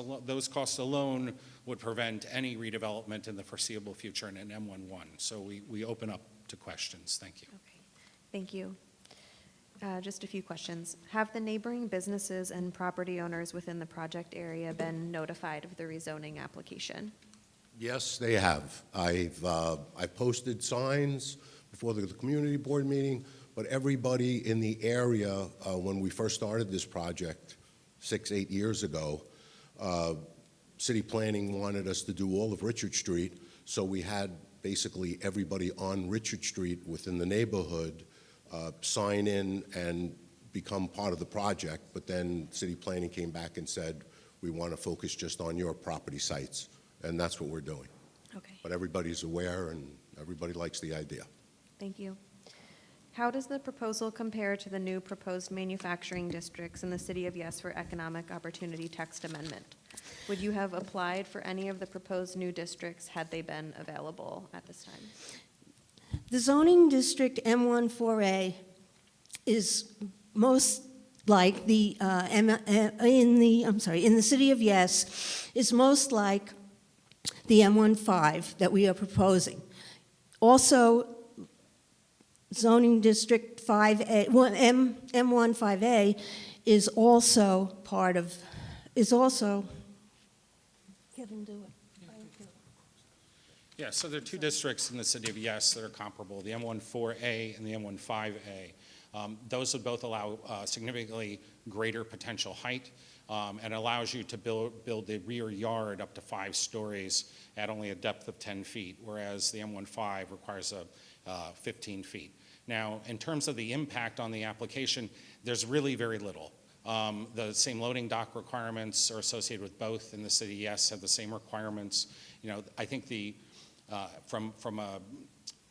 alone would prevent any redevelopment in the foreseeable future in an M11. So we open up to questions. Thank you. Okay, thank you. Just a few questions. Have the neighboring businesses and property owners within the project area been notified of the rezoning application? Yes, they have. I posted signs before the community board meeting, but everybody in the area, when we first started this project 6-8 years ago, city planning wanted us to do all of Richard Street, so we had basically everybody on Richard Street within the neighborhood sign in and become part of the project, but then city planning came back and said, we want to focus just on your property sites, and that's what we're doing. Okay, But everybody's aware and everybody likes the idea. thank you. How does the proposal compare to the new proposed manufacturing districts in the city of Yes for Economic Opportunity text amendment? Would you have applied for any of the proposed new districts had they been available at this time? The zoning district M14A is most like in the city of Yes, is most like the M15 that we are proposing. Also, zoning district 5A, M15A is also Kevin, do it. Yeah, so there are two districts in the city of Yes that are comparable, the M14A and the M15A. Those would both allow significantly greater potential height and allows you to build the rear yard up to 5 stories at only a depth of 10 feet, whereas the M15 requires 15 feet. Now, in terms of the impact on the application, there's really very little. The same loading dock requirements are associated with both, and the city, Yes, have the same requirements. You know, I think the From a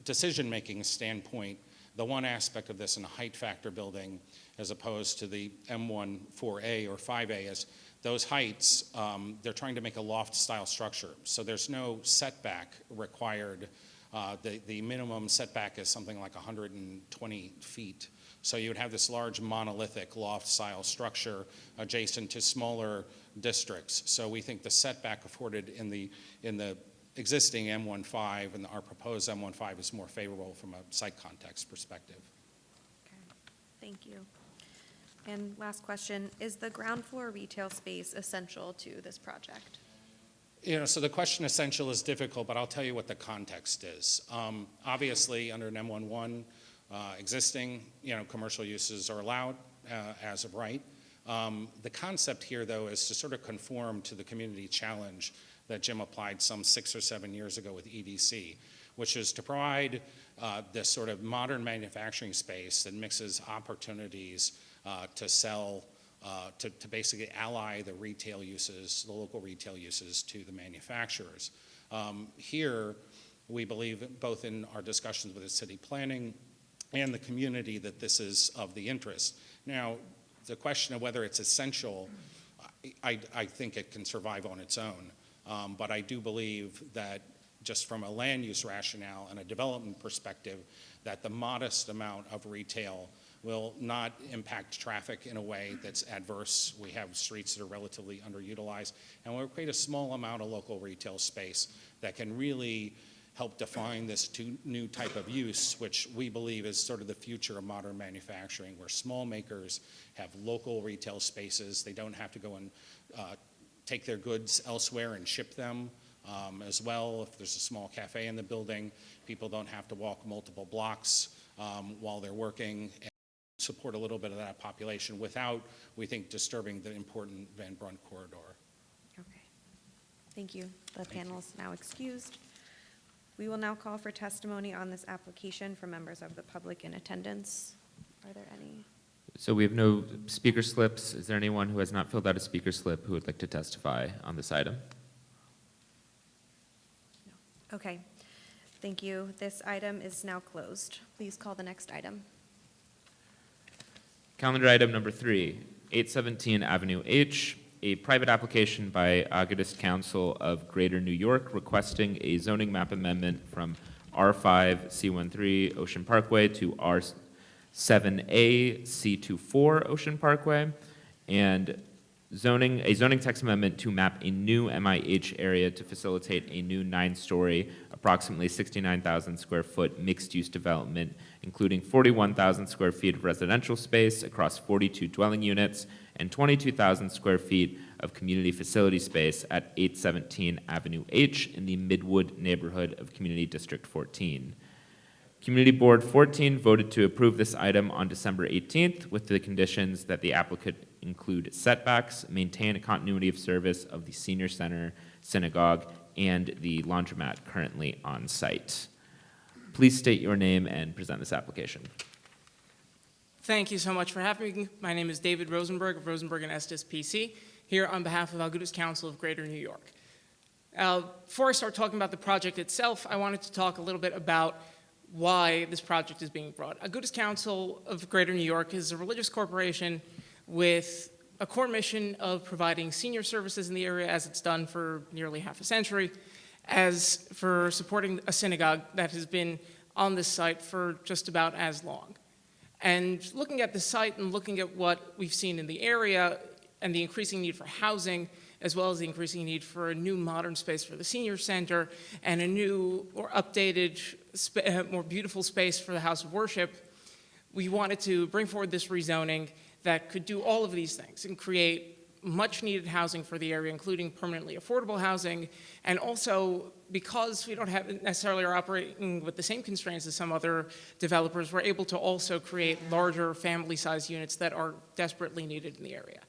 decision-making standpoint, the one aspect of this in a height factor building as opposed to the M1 4A or 5A is those heights, they're trying to make a loft-style structure. So there's no setback required. The minimum setback is something like 120 feet. So you would have this large monolithic loft-style structure adjacent to smaller districts. So we think the setback afforded in the existing M15 and our proposed M15 is more favorable from a site context perspective. Okay, thank you. And last question, is the ground floor retail space essential to this project? So the question essential is difficult, but I'll tell you what the context is. Obviously, under an M11 existing, commercial uses are allowed as of right. The concept here, though, is to sort of conform to the community challenge that Jim applied some 6 or 7 years ago with EDC, which is to provide this sort of modern manufacturing space that mixes opportunities to sell, to basically ally the retail uses, the local retail uses to the manufacturers. Here, we believe both in our discussions with the city planning and the community that this is of the interest. Now, the question of whether it's essential, I think it can survive on its own. But I do believe that just from a land use rationale and a development perspective, that the modest amount of retail will not impact traffic in a way that's adverse. We have streets that are relatively underutilized, and we'll create a small amount of local retail space that can really help define this new type of use, which we believe is sort of the future of modern manufacturing, where small makers have local retail spaces. They don't have to go and take their goods elsewhere and ship them as well. If there's a small cafe in the building, people don't have to walk multiple blocks while they're working, and support a little bit of that population without, we think, disturbing the important Van Brunt corridor. Okay, thank you. The panel is now excused. We will now call for testimony on this application from members of the public in attendance. Are there any? So we have no speaker slips. Is there anyone who has not filled out a speaker slip who would like to testify on this item? No. Okay, thank you. This item is now closed. Please call the next item. Calendar item number 3, 817 Avenue H, a private application by August Council of Greater New York requesting a zoning map amendment from R5 C13 Ocean Parkway to R7A C24 Ocean Parkway, and a zoning text amendment to map a new MIH area to facilitate a new 9-story, approximately 69,000 square foot mixed-use development, including 41,000 square feet of residential space across 42 dwelling units and 22,000 square feet of community facility space at 817 Avenue H in the Midwood neighborhood of Community District 14. Community Board 14 voted to approve this item on December 18th with the conditions that the applicant include setbacks, maintain a continuity of service of the senior center, synagogue, and the laundromat currently on site. Please state your name and present this application. Thank you so much for having me. My name is David Rosenberg of Rosenberg & Estes PC, here on behalf of August Council of Greater New York. Before I start talking about the project itself, I wanted to talk a little bit about why this project is being brought. August Council of Greater New York is a religious corporation with a core mission of providing senior services in the area, as it's done for nearly half a century, as for supporting a synagogue that has been on this site for just about as long. And looking at the site and looking at what we've seen in the area and the increasing need for housing, as well as the increasing need for a new modern space for the senior center and a new or updated, more beautiful space for the house of worship, we wanted to bring forward this rezoning that could do all of these things and create much needed housing for the area, including permanently affordable housing, and also because we don't have necessarily are operating with the same constraints as some other developers, we're able to also create larger family-sized units that are desperately needed in the area.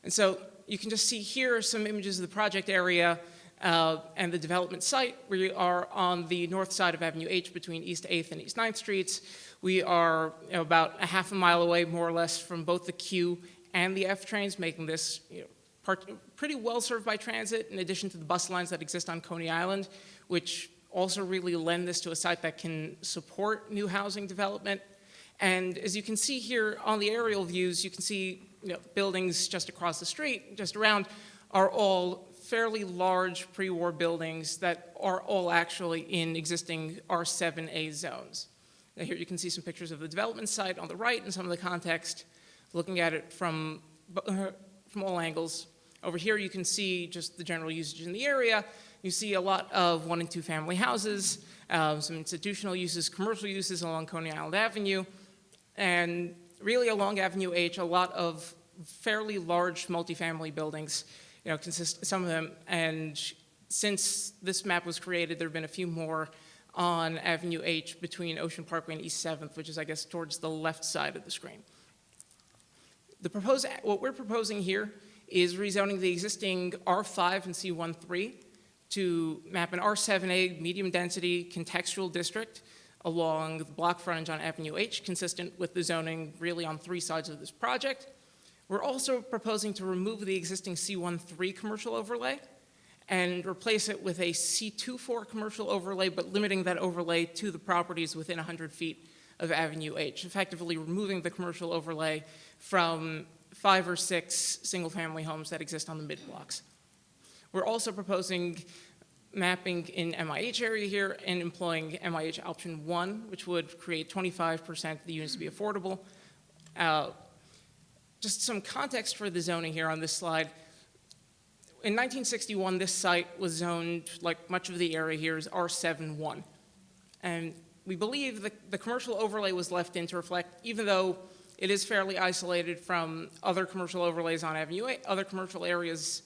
And so you can just see here some images of the project area and the development site. We are on the north side of Avenue H between East 8th and East 9th Streets. We are about a half a mile away, more or less, from both the Q and the F trains, making this pretty well served by transit, in addition to the bus lines that exist on Coney Island, which also really lend this to a site that can support new housing development. And as you can see here on the aerial views, you can see buildings just across the street, just around, are all fairly large pre-war buildings that are all actually in existing R7A zones. Now here you can see some pictures of the development site on the right and some of the context, looking at it from all angles. Over here you can see just the general usage in the area. You see a lot of 1- and 2-family houses, some institutional uses, commercial uses along Coney Island Avenue, and really along Avenue H, a lot of fairly large multifamily buildings, some of them, and since this map was created, there have been a few more on Avenue H between Ocean Parkway and East 7th, which is, I guess, towards the left side of the screen. What we're proposing here is rezoning the existing R5 and C13 to map an R7A medium-density contextual district along the block frontage on Avenue H, consistent with the zoning really on 3 sides of this project. We're also proposing to remove the existing C13 commercial overlay and replace it with a C24 commercial overlay, but limiting that overlay to the properties within 100 feet of Avenue H, effectively removing the commercial overlay from 5 or 6 single-family homes that exist on the mid-blocks. We're also proposing mapping in MIH area here and employing MIH option 1, which would create 25% of the units to be affordable. Just some context for the zoning here on this slide. In 1961, this site was zoned, like much of the area here, is R7-1. And we believe that the commercial overlay was left in to reflect, even though it is fairly isolated from other commercial overlays on Avenue H, other commercial areas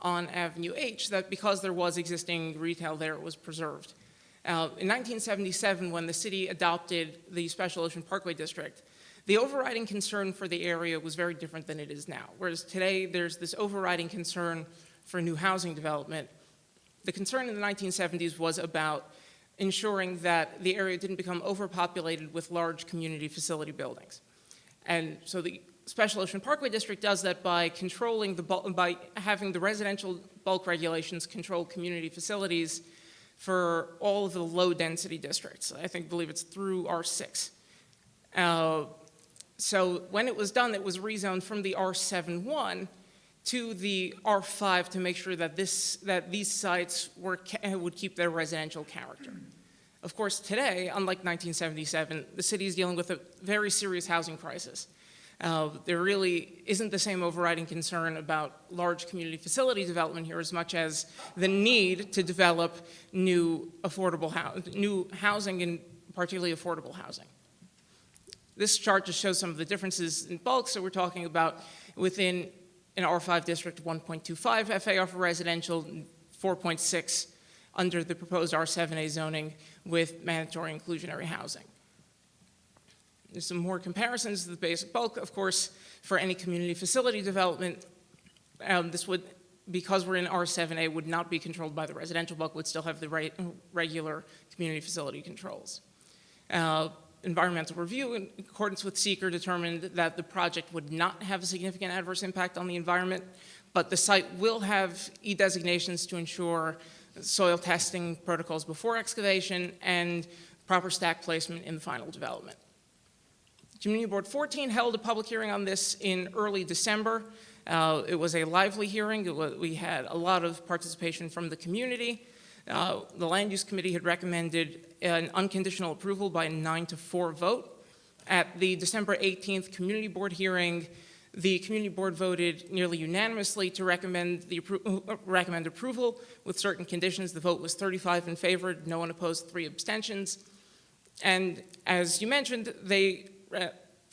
on Avenue H, that because there was existing retail there, it was preserved. In 1977, when the city adopted the Special Ocean Parkway District, the overriding concern for the area was very different than it is now. Whereas today, there's this overriding concern for new housing development. The concern in the 1970s was about ensuring that the area didn't become overpopulated with large community facility buildings. And so the Special Ocean Parkway District does that by controlling by having the residential bulk regulations control community facilities for all of the low-density districts. Believe it's through R6. So when it was done, it was rezoned from the R7-1 to the R5 to make sure that these sites would keep their residential character. Of course, today, unlike 1977, the city is dealing with a very serious housing crisis. There really isn't the same overriding concern about large community facility development here as much as the need to develop new housing and particularly affordable housing. This chart just shows some of the differences in bulk. So we're talking about within an R5 district, 1.25 FAR for residential, 4.6 under the proposed R7A zoning with mandatory inclusionary housing. There's some more comparisons to the basic bulk. Of course, for any community facility development, this would, because we're in R7A, would not be controlled by the residential bulk, would still have the regular community facility controls. Environmental review, in accordance with seeker, determined that the project would not have a significant adverse impact on the environment, but the site will have E-designations to ensure soil testing protocols before excavation and proper stack placement in the final development. Community Board 14 held a public hearing on this in early December. It was a lively hearing. We had a lot of participation from the community. The Land Use Committee had recommended an unconditional approval by a 9-4 vote. At the December 18th Community Board hearing, the Community Board voted nearly unanimously to recommend approval with certain conditions. The vote was 35 in favor, no one opposed, 3 abstentions. And as you mentioned, they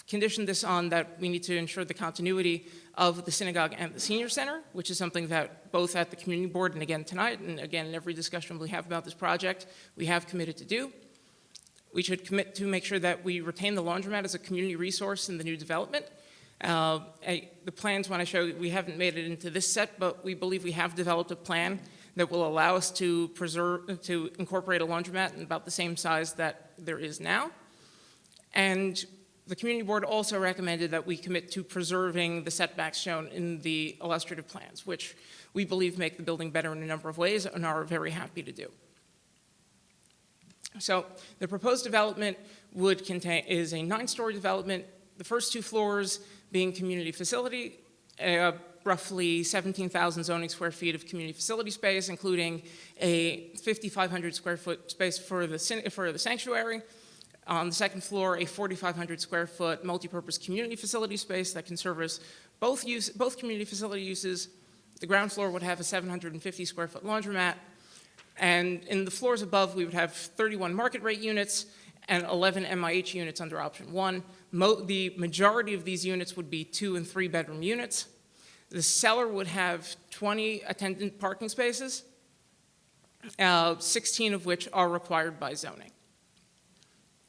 conditioned this on that we need to ensure the continuity of the synagogue and the senior center, which is something that both at the community board and again tonight, and again in every discussion we have about this project, we have committed to do. We should commit to make sure that we retain the laundromat as a community resource in the new development. The plans, when I show, we haven't made it into this set, but we believe we have developed a plan that will allow us to incorporate a laundromat in about the same size that there is now. And the community board also recommended that we commit to preserving the setbacks shown in the illustrative plans, which we believe make the building better in a number of ways and are very happy to do. So the proposed development is a 9-story development, the first 2 floors being community facility, roughly 17,000 zoning square feet of community facility space, including a 5,500 square foot space for the sanctuary. On the second floor, a 4,500 square foot multipurpose community facility space that can service both community facility uses. The ground floor would have a 750 square foot laundromat. And in the floors above, we would have 31 market rate units and 11 MIH units under option 1. The majority of these units would be 2 and 3 bedroom units. The cellar would have 20 attendant parking spaces, 16 of which are required by zoning.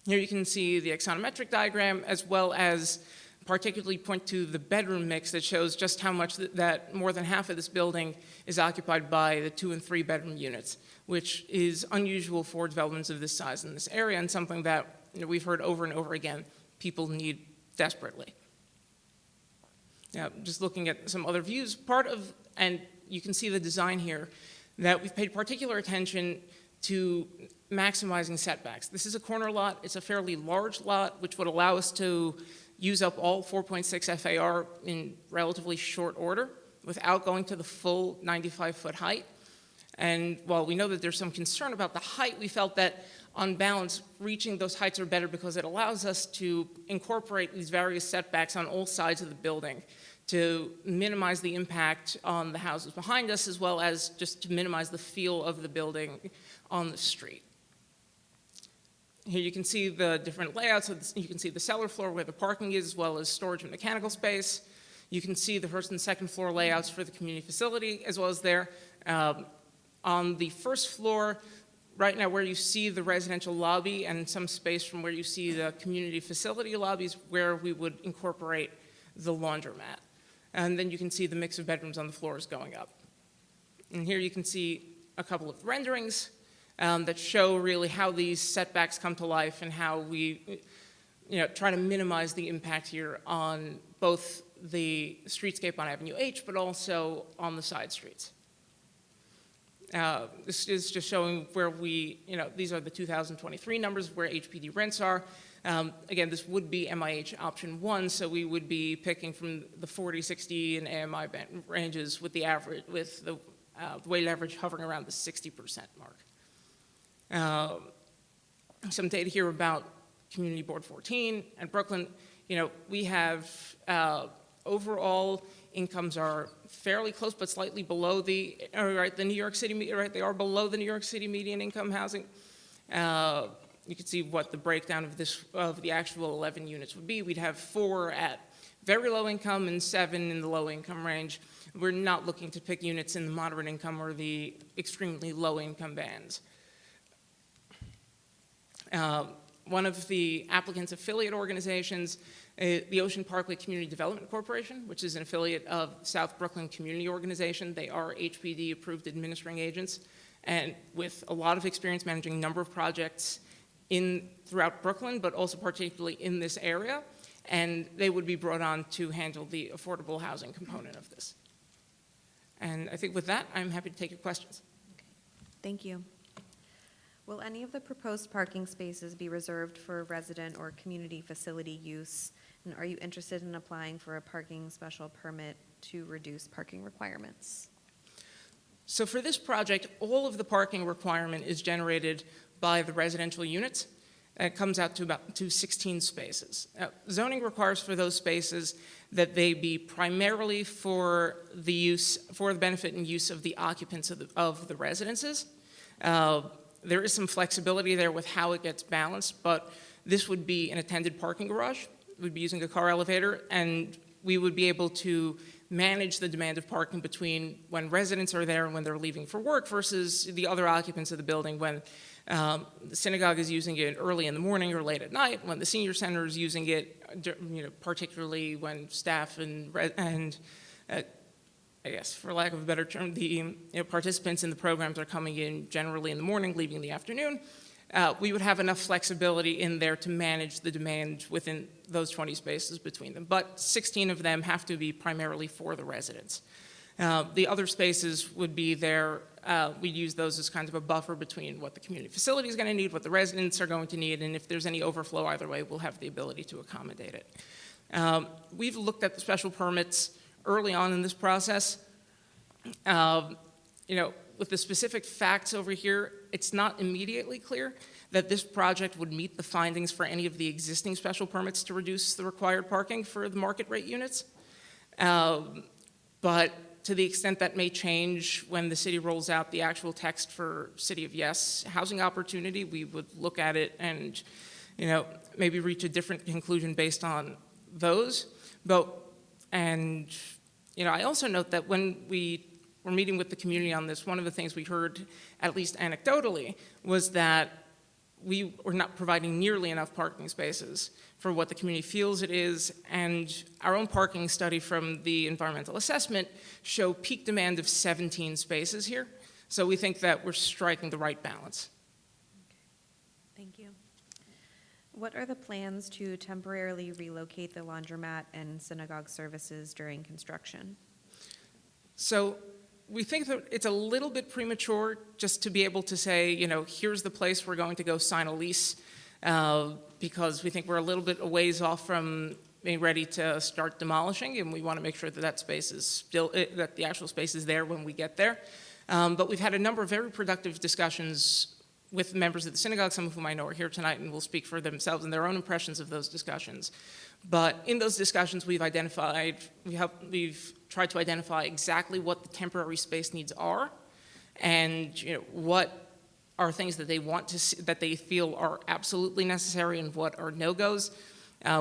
Here you can see the axonometric diagram, as well as particularly point to the bedroom mix that shows just how much that more than half of this building is occupied by the 2 and 3 bedroom units, which is unusual for developments of this size in this area, and something that we've heard over and over again people need desperately. Now, just looking at some other views, and you can see the design here, that we've paid particular attention to maximizing setbacks. This is a corner lot. It's a fairly large lot, which would allow us to use up all 4.6 FAR in relatively short order without going to the full 95-foot height. And while we know that there's some concern about the height, we felt that on balance, reaching those heights are better because it allows us to incorporate these various setbacks on all sides of the building to minimize the impact on the houses behind us, as well as just to minimize the feel of the building on the street. Here you can see the different layouts. You can see the cellar floor where the parking is, as well as storage and mechanical space. You can see the first and second floor layouts for the community facility, as well as there. On the first floor, right now where you see the residential lobby and some space from where you see the community facility lobbies, where we would incorporate the laundromat. And then you can see the mix of bedrooms on the floors going up. And here you can see a couple of renderings that show really how these setbacks come to life and how we try to minimize the impact here on both the streetscape on Avenue H, but also on the side streets. This is just showing where these are the 2023 numbers where HPD rents are. Again, this would be MIH option 1, so we would be picking from the 40, 60, and AMI ranges with the average, with the weighted average hovering around the 60% mark. Some data here about Community Board 14 and Brooklyn. We have overall incomes are fairly close, but slightly below the New York City, they are below the New York City median income housing. You can see what the breakdown of the actual 11 units would be. We'd have 4 at very low income and 7 in the low income range. We're not looking to pick units in the moderate income or the extremely low income bands. One of the applicant's affiliate organizations, the Ocean Parkway Community Development Corporation, which is an affiliate of South Brooklyn Community Organization. They are HPD approved administering agents, and with a lot of experience managing a number of projects throughout Brooklyn, but also particularly in this area, and they would be brought on to handle the affordable housing component of this. And I think with that, I'm happy to take your questions. Okay. Thank you. Will any of the proposed parking spaces be reserved for resident or community facility use? And are you interested in applying for a parking special permit to reduce parking requirements? So for this project, all of the parking requirement is generated by the residential units. It comes out to 16 spaces. Zoning requires for those spaces that they be primarily for the benefit and use of the occupants of the residences. There is some flexibility there with how it gets balanced, but this would be an attended parking garage. We'd be using a car elevator, and we would be able to manage the demand of parking between when residents are there and when they're leaving for work versus the other occupants of the building when the synagogue is using it early in the morning or late at night, when the senior center is using it, particularly when staff and I guess, for lack of a better term, the participants in the programs are coming in generally in the morning, leaving in the afternoon. We would have enough flexibility in there to manage the demand within those 20 spaces between them. But 16 of them have to be primarily for the residents. The other spaces would be there we use those as kind of a buffer between what the community facility is going to need, what the residents are going to need, and if there's any overflow either way, we'll have the ability to accommodate it. We've looked at the special permits early on in this process. With the specific facts over here, it's not immediately clear that this project would meet the findings for any of the existing special permits to reduce the required parking for the market rate units. But to the extent that may change when the city rolls out the actual text for City of Yes housing opportunity, we would look at it and, maybe reach a different conclusion based on those. I also note that when we were meeting with the community on this, one of the things we heard, at least anecdotally, was that we were not providing nearly enough parking spaces for what the community feels it is, and our own parking study from the environmental assessment show peak demand of 17 spaces here. So we think that we're striking the right balance. Thank you. What are the plans to temporarily relocate the laundromat and synagogue services during construction? So we think that it's a little bit premature just to be able to say, here's the place we're going to go sign a lease, because we think we're a little bit a ways off from being ready to start demolishing, and we want to make sure that that space is still, that the actual space is there when we get there. But we've had a number of very productive discussions with members of the synagogue, some of whom I know are here tonight and will speak for themselves and their own impressions of those discussions. But in those discussions, we've tried to identify exactly what the temporary space needs are, and what are things that they want to see, that they feel are absolutely necessary, and what are no-goes.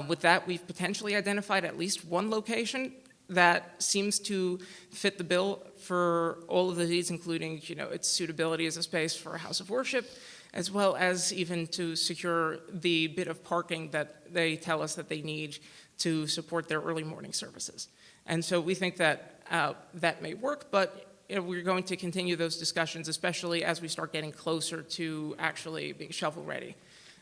With that, we've potentially identified at least one location that seems to fit the bill for all of the needs, including its suitability as a space for a house of worship, as well as even to secure the bit of parking that they tell us that they need to support their early morning services. And so we think that that may work, but we're going to continue those discussions, especially as we start getting closer to actually being shovel-ready,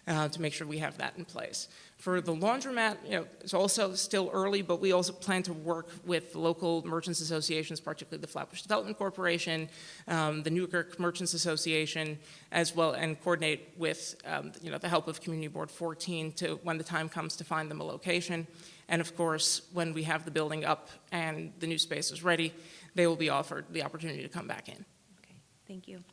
to make sure we have that in place. For the laundromat, it's also still early, but we also plan to work with local merchants associations, particularly the Flatbush Development Corporation, the Newkirk Merchants Association, as well, and coordinate with the help of Community Board 14 to when the time comes to find them a location. And of course, when we have the building up and the new space is ready, they will be offered the opportunity to come back in. Okay, thank you.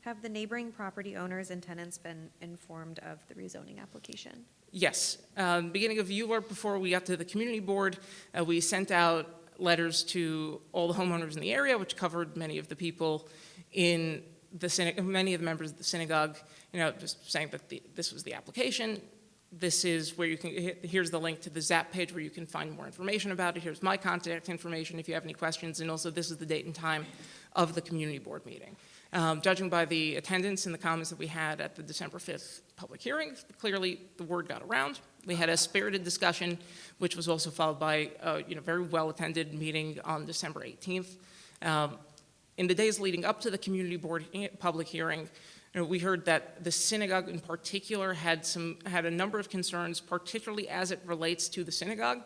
Have the neighboring property owners and tenants been informed of the rezoning application? Yes. Beginning of ULURP, before we got to the community board, we sent out letters to all the homeowners in the area, which covered many of the people in the many of the members of the synagogue, just saying that this was the application. This is where you can, here's the link to the Zap page where you can find more information about it. Here's my contact information if you have any questions, and also this is the date and time of the community board meeting. Judging by the attendance and the comments that we had at the December 5th public hearing, clearly the word got around. We had a spirited discussion, which was also followed by a very well-attended meeting on December 18th. In the days leading up to the community board public hearing, we heard that the synagogue in particular had a number of concerns, particularly as it relates to the synagogue.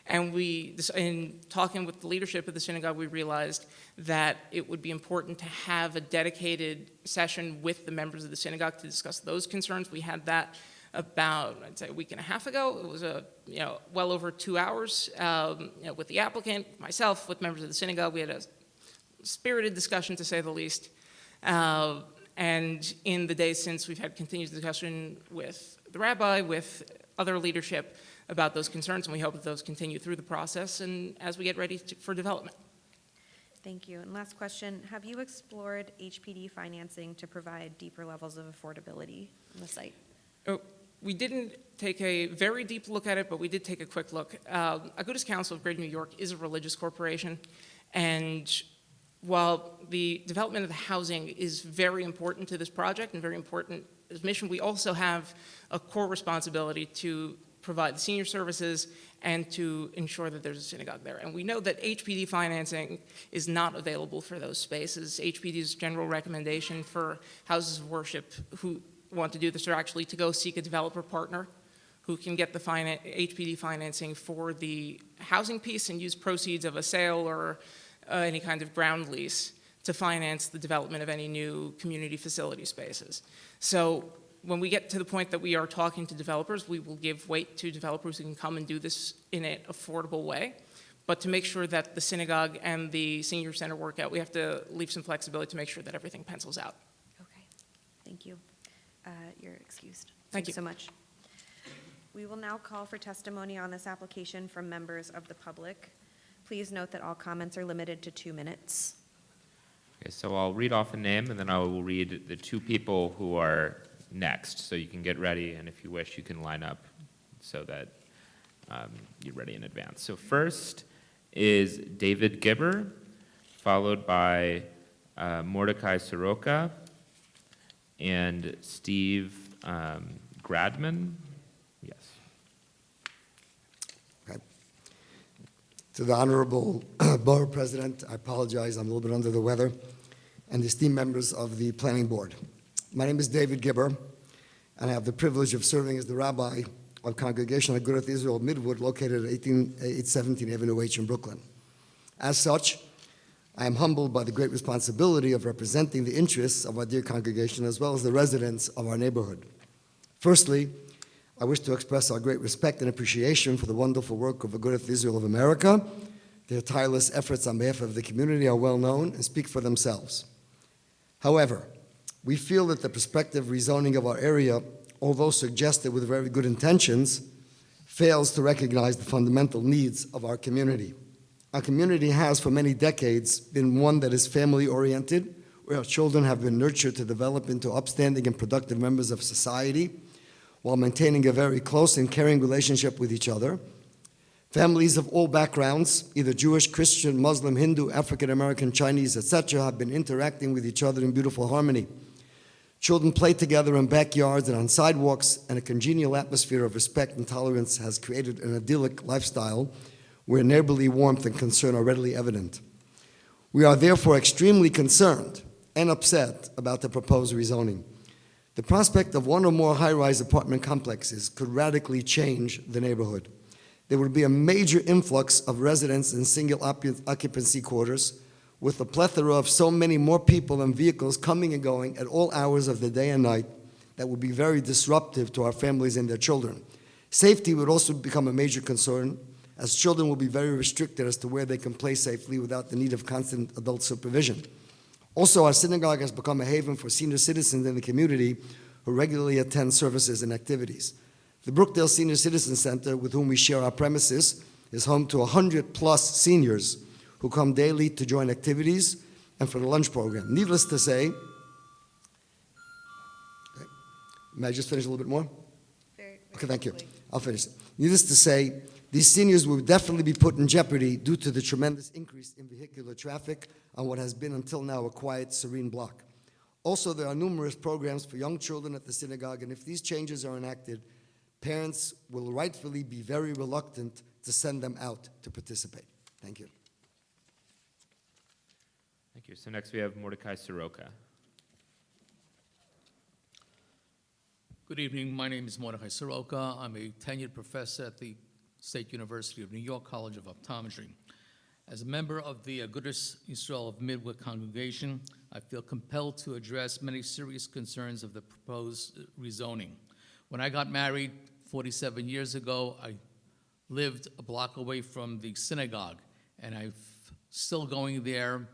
And in talking with the leadership of the synagogue, we realized that it would be important to have a dedicated session with the members of the synagogue to discuss those concerns. We had that about, I'd say, a week and a half ago. It was well over 2 hours with the applicant, myself, with members of the synagogue. We had a spirited discussion, to say the least. And in the days since, we've had continued discussion with the rabbi, with other leadership about those concerns, and we hope that those continue through the process and as we get ready for development. Thank you. And last question, have you explored HPD financing to provide deeper levels of affordability on the site? We didn't take a very deep look at it, but we did take a quick look. Agudas Council of Greater New York is a religious corporation, and while the development of the housing is very important to this project and very important to this mission, we also have a core responsibility to provide the senior services and to ensure that there's a synagogue there. And we know that HPD financing is not available for those spaces. HPD's general recommendation for houses of worship who want to do this are actually to go seek a developer partner who can get the HPD financing for the housing piece and use proceeds of a sale or any kind of ground lease to finance the development of any new community facility spaces. So when we get to the point that we are talking to developers, we will give weight to developers who can come and do this in an affordable way. But to make sure that the synagogue and the senior center work out, we have to leave some flexibility to make sure that everything pencils out. Okay, thank you. You're excused. Thank you so much. We will now call for testimony on this application from members of the public. Please note that all comments are limited to 2 minutes. Okay, so I'll read off a name, and then I will read the 2 people who are next. So you can get ready, and if you wish, you can line up so that you're ready in advance. So first is David Gibber, followed by Mordecai Soroka and Steve Gradman. Yes. Okay. To the Honorable Borough President, I apologize, I'm a little bit under the weather, and the esteemed members of the Planning Board. My name is David Gibber, and I have the privilege of serving as the Rabbi of Congregation Agudath Israel Midwood, located at 817 Avenue H in Brooklyn. As such, I am humbled by the great responsibility of representing the interests of our dear congregation as well as the residents of our neighborhood. Firstly, I wish to express our great respect and appreciation for the wonderful work of Agudath Israel of America. Their tireless efforts on behalf of the community are well known and speak for themselves. However, we feel that the prospective rezoning of our area, although suggested with very good intentions, fails to recognize the fundamental needs of our community. Our community has for many decades been one that is family-oriented, where our children have been nurtured to develop into upstanding and productive members of society while maintaining a very close and caring relationship with each other. Families of all backgrounds, either Jewish, Christian, Muslim, Hindu, African American, Chinese, etc., have been interacting with each other in beautiful harmony. Children play together in backyards and on sidewalks, and a congenial atmosphere of respect and tolerance has created an idyllic lifestyle where neighborly warmth and concern are readily evident. We are therefore extremely concerned and upset about the proposed rezoning. The prospect of one or more high-rise apartment complexes could radically change the neighborhood. There would be a major influx of residents in single occupancy quarters, with a plethora of so many more people and vehicles coming and going at all hours of the day and night that would be very disruptive to our families and their children. Safety would also become a major concern, as children will be very restricted as to where they can play safely without the need of constant adult supervision. Also, our synagogue has become a haven for senior citizens in the community who regularly attend services and activities. The Brookdale Senior Citizen Center, with whom we share our premises, is home to 100+ seniors who come daily to join activities and for the lunch program. Needless to say, okay, may I just finish a little bit more? Very Okay, thank you. quickly. I'll finish. Needless to say, these seniors will definitely be put in jeopardy due to the tremendous increase in vehicular traffic on what has been until now a quiet, serene block. Also, there are numerous programs for young children at the synagogue, and if these changes are enacted, parents will rightfully be very reluctant to send them out to participate. Thank you. Thank you. So next we have Mordecai Soroka. Good evening. My name is Mordecai Soroka. I'm a tenured professor at the State University of New York College of Optometry. As a member of the Agudath Israel of Midwood congregation, I feel compelled to address many serious concerns of the proposed rezoning. When I got married 47 years ago, I lived a block away from the synagogue, and I'm still going there.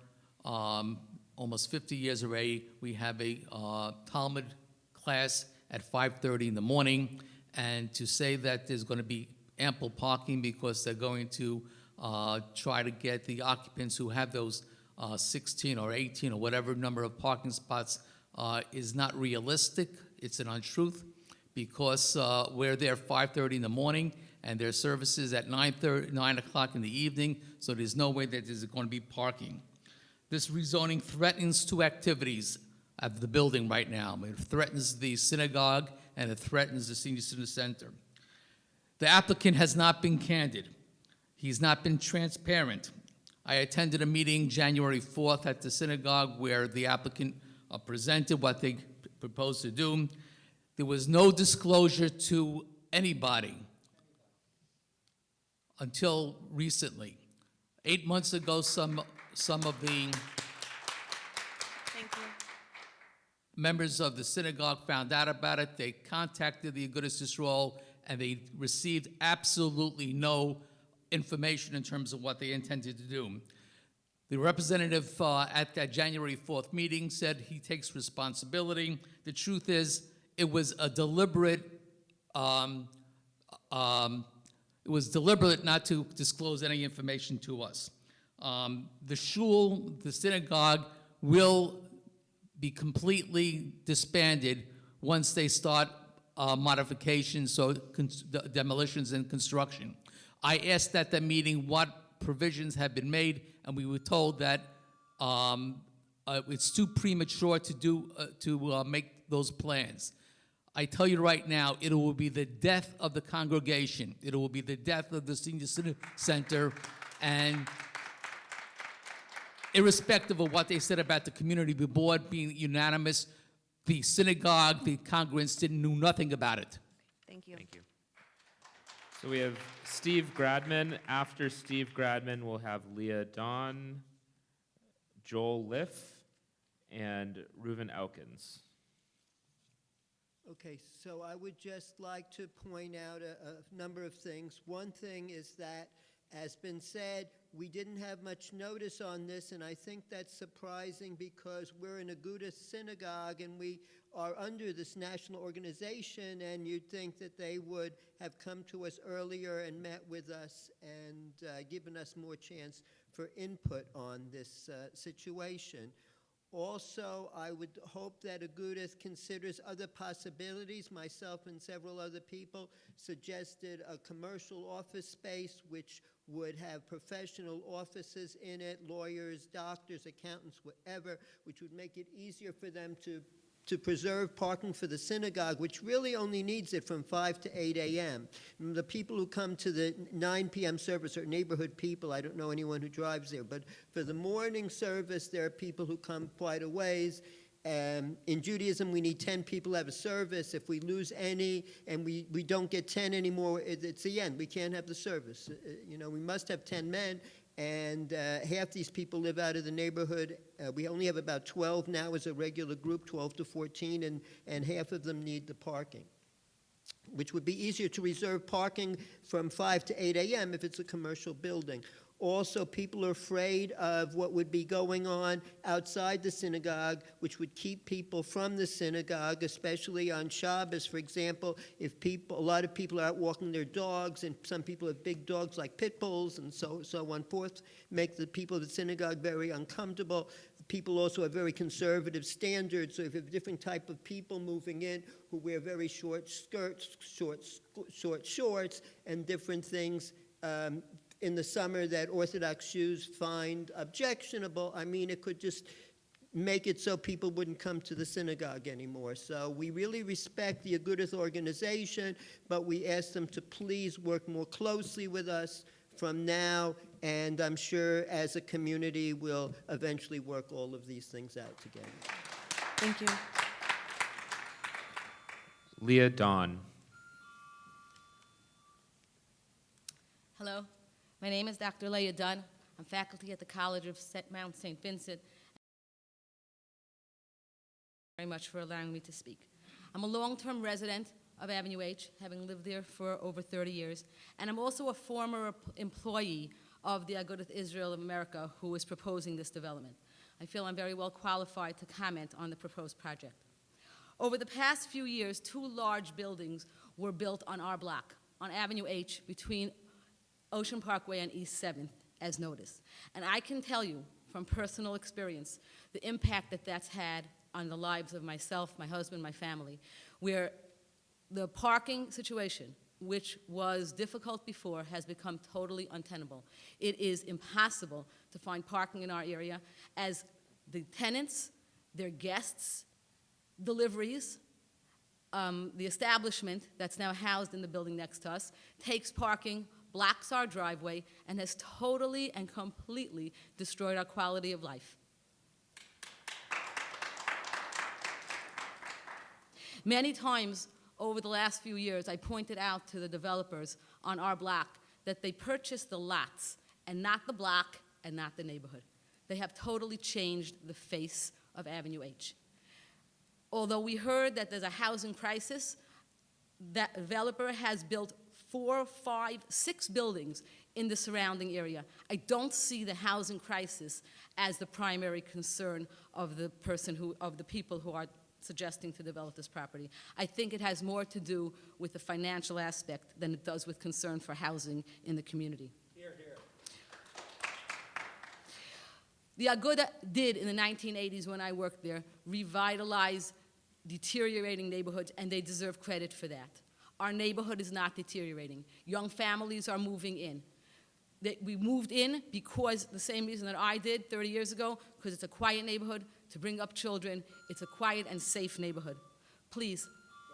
Almost 50 years already. We have a Talmud class at 5:30 in the morning, and to say that there's going to be ample parking because they're going to try to get the occupants who have those 16 or 18 or whatever number of parking spots is not realistic. It's an untruth, because we're there 5:30 in the morning and their services at 9 o'clock in the evening, so there's no way that there's going to be parking. This rezoning threatens two activities of the building right now. It threatens the synagogue and it threatens the senior citizen center. The applicant has not been candid. He's not been transparent. I attended a meeting January 4th at the synagogue where the applicant presented what they proposed to do. There was no disclosure to anybody until recently. 8 months ago, some of the members of the synagogue found out about it. They contacted the Agudas Yisrael, and they received absolutely no information in terms of what they intended to do. The representative at that January 4th meeting said he takes responsibility. The truth is, it was a deliberate, not to disclose any information to us. The shul, the synagogue, will be completely disbanded once they start modifications, so demolitions and construction. I asked at the meeting what provisions have been made, and we were told that it's too premature to make those plans. I tell you right now, it will be the death of the congregation. It will be the death of the senior center, and irrespective of what they said about the community board being unanimous, the synagogue, the congregants knew nothing about it. Thank you. Thank you. So we have Steve Gradman. After Steve Gradman, we'll have Leah Dawn, Joel Liff, and Reuven Elkins. Okay, so I would just like to point out a number of things. One thing is that, as been said, we didn't have much notice on this, and I think that's surprising because we're an Agudas synagogue and we are under this national organization, and you'd think that they would have come to us earlier and met with us and given us more chance for input on this situation. Also, I would hope that Agudas considers other possibilities. Myself and several other people suggested a commercial office space which would have professional offices in it, lawyers, doctors, accountants, whatever, which would make it easier for them to preserve parking for the synagogue, which really only needs it from 5 to 8 a.m. The people who come to the 9 p.m. service are neighborhood people. I don't know anyone who drives there. But for the morning service, there are people who come quite a ways. In Judaism, we need 10 people to have a service. If we lose any and we don't get 10 anymore, it's the end. We can't have the service. We must have 10 men. And half these people live out of the neighborhood. We only have about 12 now as a regular group, 12 to 14, and half of them need the parking, which would be easier to reserve parking from 5 to 8 a.m. if it's a commercial building. Also, people are afraid of what would be going on outside the synagogue, which would keep people from the synagogue, especially on Shabbos, for example. If a lot of people are out walking their dogs, and some people have big dogs like pit bulls and so on forth, make the people of the synagogue very uncomfortable. People also have very conservative standards, so if you have different type of people moving in who wear very short skirts, short shorts, and different things, in the summer that Orthodox Jews find objectionable, it could just make it so people wouldn't come to the synagogue anymore. So we really respect the Agudas organization, but we ask them to please work more closely with us from now, and I'm sure as a community we'll eventually work all of these things out together. Thank you. Leah Dawn. Hello, my name is Dr. Leah Dunn. I'm faculty at the College of Mount St. Vincent. Thank you very much for allowing me to speak. I'm a long-term resident of Avenue H, having lived there for over 30 years, and I'm also a former employee of the Agudath Israel of America who is proposing this development. I feel I'm very well qualified to comment on the proposed project. Over the past few years, 2 large buildings were built on our block, on Avenue H, between Ocean Parkway and East 7th, as noticed. And I can tell you from personal experience the impact that that's had on the lives of myself, my husband, my family, where the parking situation, which was difficult before, has become totally untenable. It is impossible to find parking in our area as the tenants, their guests, deliveries, the establishment that's now housed in the building next to us takes parking, blocks our driveway, and has totally and completely destroyed our quality of life. Many times over the last few years, I pointed out to the developers on our block that they purchased the lots and not the block and not the neighborhood. They have totally changed the face of Avenue H. Although we heard that there's a housing crisis, that developer has built 4, 5, 6 buildings in the surrounding area. I don't see the housing crisis as the primary concern of the people who are suggesting to develop this property. I think it has more to do with the financial aspect than it does with concern for housing in the community. Here, here. The Aguda did in the 1980s when I worked there revitalize deteriorating neighborhoods, and they deserve credit for that. Our neighborhood is not deteriorating. Young families are moving in. We moved in because the same reason that I did 30 years ago, because it's a quiet neighborhood to bring up children. It's a quiet and safe neighborhood. Please,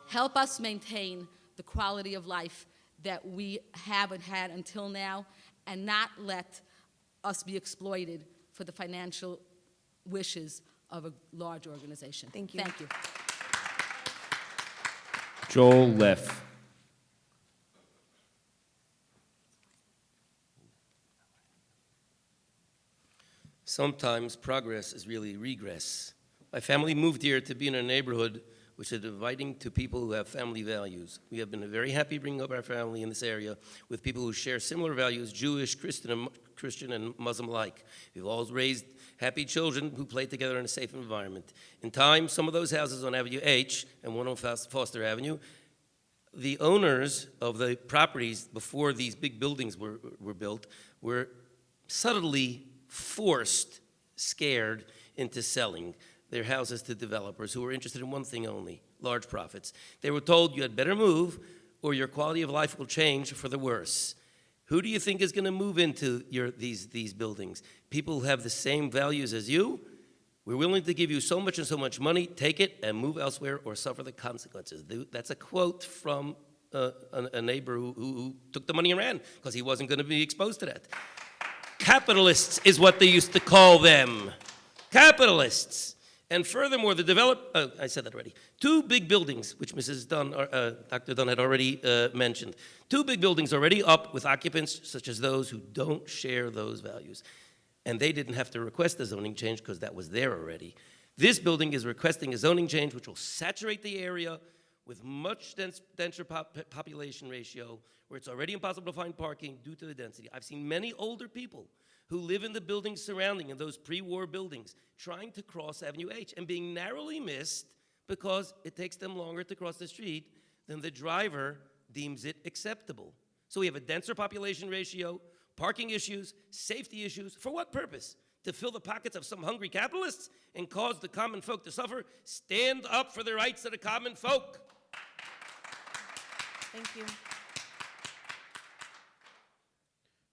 help us maintain the quality of life that we haven't had until now, and not let us be exploited for the financial wishes of a large organization. Thank you. Thank you. Joel Liff. Sometimes progress is really regress. My family moved here to be in a neighborhood which is inviting to people who have family values. We have been very happy bringing up our family in this area with people who share similar values, Jewish, Christian, and Muslim alike. We've always raised happy children who play together in a safe environment. In time, some of those houses on Avenue H and one on Foster Avenue, the owners of the properties before these big buildings were built were subtly forced, scared into selling their houses to developers who were interested in one thing only, large profits. They were told you had better move or your quality of life will change for the worse. Who do you think is going to move into these buildings? People who have the same values as you? We're willing to give you so much and so much money, take it and move elsewhere or suffer the consequences. That's a quote from a neighbor who took the money and ran because he wasn't going to be exposed to that. Capitalists is what they used to call them. Capitalists. And furthermore, I said that already. 2 big buildings, which Dr. Dunn had already mentioned. 2 big buildings already up with occupants such as those who don't share those values. And they didn't have to request a zoning change because that was there already. This building is requesting a zoning change which will saturate the area with much denser population ratio, where it's already impossible to find parking due to the density. I've seen many older people who live in the buildings surrounding, in those pre-war buildings, trying to cross Avenue H and being narrowly missed because it takes them longer to cross the street than the driver deems it acceptable. So we have a denser population ratio, parking issues, safety issues. For what purpose? To fill the pockets of some hungry capitalists and cause the common folk to suffer? Stand up for the rights of the common folk. Thank you.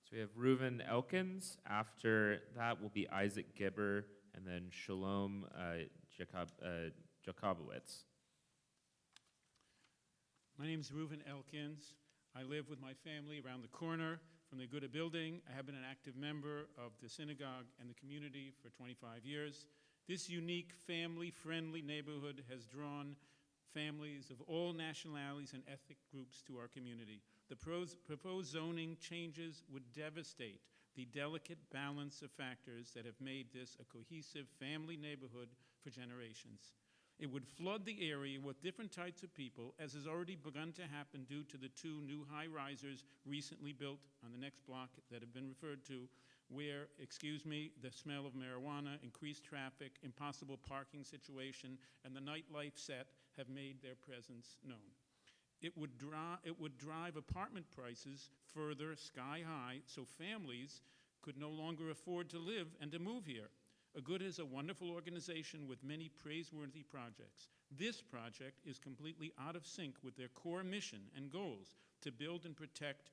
So we have Reuven Elkins. After that will be Isaac Gibber, and then Shalom Jakobowitz. My name is Reuven Elkins. I live with my family around the corner from the Aguda building. I have been an active member of the synagogue and the community for 25 years. This unique family-friendly neighborhood has drawn families of all nationalities and ethnic groups to our community. The proposed zoning changes would devastate the delicate balance of factors that have made this a cohesive family neighborhood for generations. It would flood the area with different types of people, as has already begun to happen due to the 2 new high-risers recently built on the next block that have been referred to, where, the smell of marijuana, increased traffic, impossible parking situation, and the nightlife set have made their presence known. It would drive apartment prices further sky high, so families could no longer afford to live and to move here. Aguda is a wonderful organization with many praiseworthy projects. This project is completely out of sync with their core mission and goals to build and protect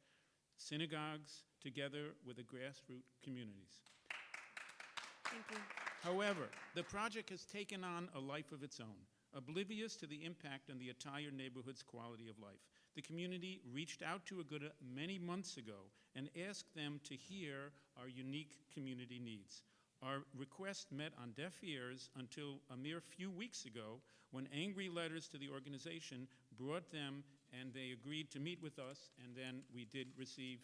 synagogues together with the grassroots communities. Thank you. However, the project has taken on a life of its own, oblivious to the impact on the entire neighborhood's quality of life. The community reached out to Aguda many months ago and asked them to hear our unique community needs. Our request met on deaf ears until a mere few weeks ago, when angry letters to the organization brought them, and they agreed to meet with us, and then we did receive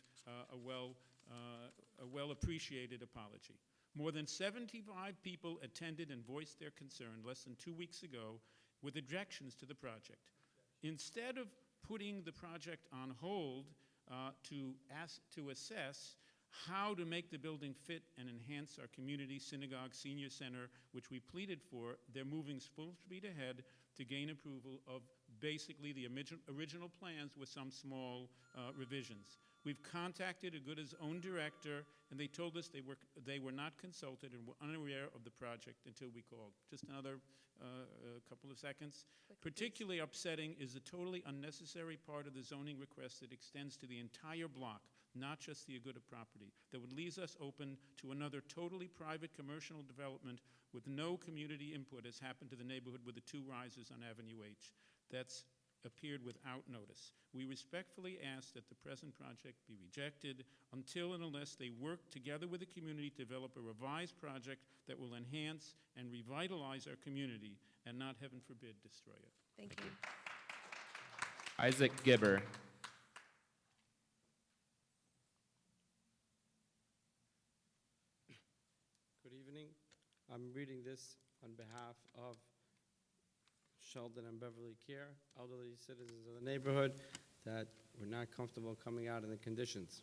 a well-appreciated apology. More than 75 people attended and voiced their concern less than 2 weeks ago, with objections to the project. Instead of putting the project on hold to assess how to make the building fit and enhance our community synagogue senior center, which we pleaded for, they're moving full speed ahead to gain approval of basically the original plans with some small revisions. We've contacted Aguda's own director, and they told us they were not consulted and were unaware of the project until we called. Just another couple of seconds. Particularly upsetting is the totally unnecessary part of the zoning request that extends to the entire block, not just the Aguda property, that would leave us open to another totally private commercial development with no community input, as happened to the neighborhood with the 2 rises on Avenue H. That's appeared without notice. We respectfully ask that the present project be rejected until and unless they work together with the community to develop a revised project that will enhance and revitalize our community and not, heaven forbid, destroy it. Thank you. Isaac Gibber. Good evening. I'm reading this on behalf of Sheldon and Beverly Care, elderly citizens of the neighborhood that were not comfortable coming out in the conditions.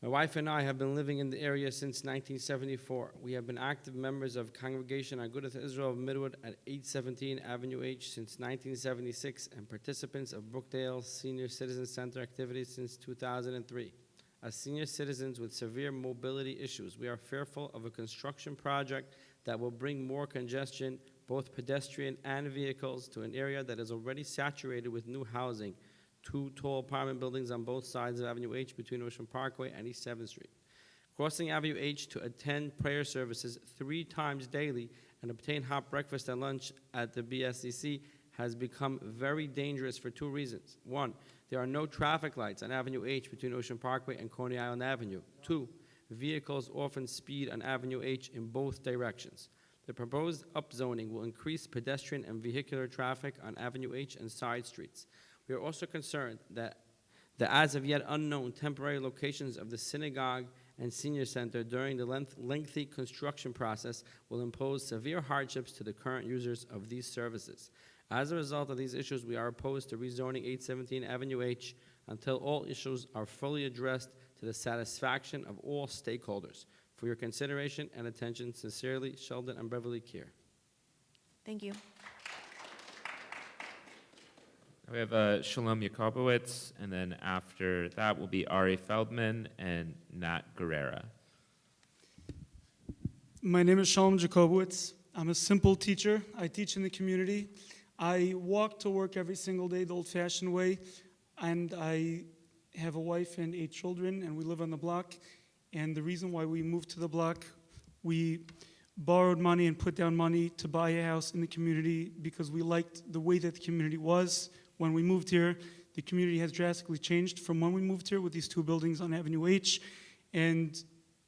My wife and I have been living in the area since 1974. We have been active members of Congregation Agudath Israel of Midwood at 817 Avenue H since 1976 and participants of Brookdale Senior Citizen Center activities since 2003. As senior citizens with severe mobility issues, we are fearful of a construction project that will bring more congestion, both pedestrian and vehicles, to an area that is already saturated with new housing, 2 tall apartment buildings on both sides of Avenue H between Ocean Parkway and East 7th Street. Crossing Avenue H to attend prayer services 3 times daily and obtain hot breakfast and lunch at the BSCC has become very dangerous for 2 reasons. 1, there are no traffic lights on Avenue H between Ocean Parkway and Coney Island Avenue. 2, vehicles often speed on Avenue H in both directions. The proposed upzoning will increase pedestrian and vehicular traffic on Avenue H and side streets. We are also concerned that the as of yet unknown temporary locations of the synagogue and senior center during the lengthy construction process will impose severe hardships to the current users of these services. As a result of these issues, we are opposed to rezoning 817 Avenue H until all issues are fully addressed to the satisfaction of all stakeholders. For your consideration and attention, sincerely, Sheldon and Beverly Keir. Thank you. We have Shalom Yakobowitz, and then after that will be Ari Feldman and Nat Guerrera. My name is Shalom Jakobowitz. I'm a simple teacher. I teach in the community. I walk to work every single day the old-fashioned way, and I have a wife and 8 children, and we live on the block. And the reason why we moved to the block, we borrowed money and put down money to buy a house in the community because we liked the way that the community was. When we moved here, the community has drastically changed from when we moved here with these 2 buildings on Avenue H, and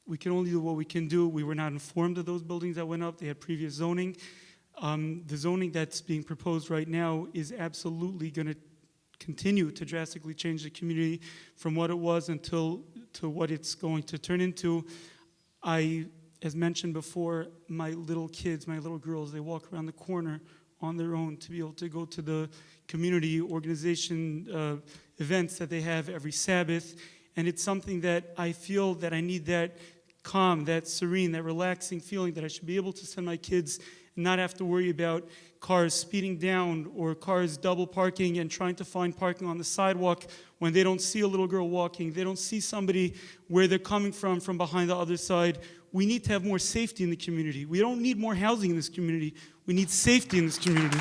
we can only do what we can do. We were not informed of those buildings that went up. They had previous zoning. The zoning that's being proposed right now is absolutely going to continue to drastically change the community from what it was to what it's going to turn into. As mentioned before, my little kids, my little girls, they walk around the corner on their own to be able to go to the community organization events that they have every Sabbath. And it's something that I feel that I need that calm, that serene, that relaxing feeling that I should be able to send my kids and not have to worry about cars speeding down or cars double parking and trying to find parking on the sidewalk when they don't see a little girl walking. They don't see somebody where they're coming from behind the other side. We need to have more safety in the community. We don't need more housing in this community. We need safety in this community.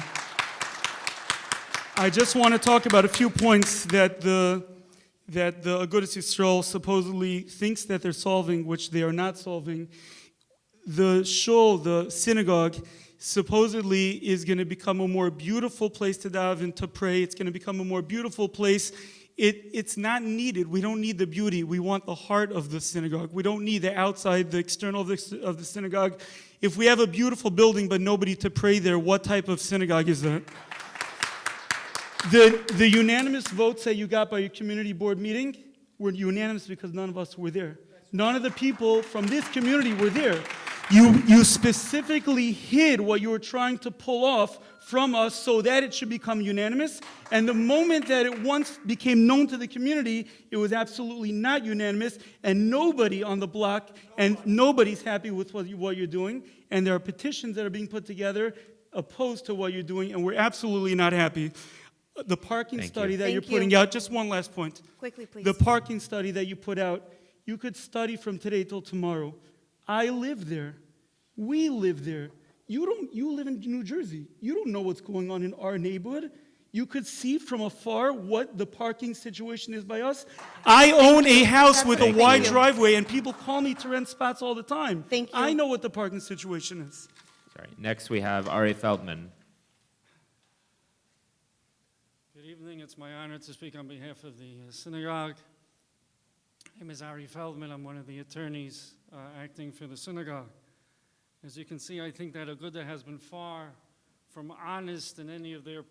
I just want to talk about a few points that the Agudath Yisrael supposedly thinks that they're solving, which they are not solving. The shul, the synagogue, supposedly is going to become a more beautiful place to daven, to pray. It's going to become a more beautiful place. It's not needed. We don't need the beauty. We want the heart of the synagogue. We don't need the outside, the external of the synagogue. If we have a beautiful building but nobody to pray there, what type of synagogue is that? The unanimous votes that you got by your community board meeting were unanimous because none of us were there. None of the people from this community were there. You specifically hid what you were trying to pull off from us so that it should become unanimous. And the moment that it once became known to the community, it was absolutely not unanimous, and nobody on the block, and nobody's happy with what you're doing. And there are petitions that are being put together opposed to what you're doing, and we're absolutely not happy. The parking study that you're putting out, just one last point. Quickly, please. The parking study that you put out, you could study from today till tomorrow. I live there. We live there. You live in New Jersey. You don't know what's going on in our neighborhood. You could see from afar what the parking situation is by us. I own a house with a wide driveway, and people call me to rent spots all the time. Thank you. I know what the parking situation is. Sorry. Next, we have Ari Feldman. Good evening. It's my honor to speak on behalf of the synagogue. My name is Ari Feldman. I'm one of the attorneys acting for the synagogue. As you can see, I think that Aguda has been far from honest in any of their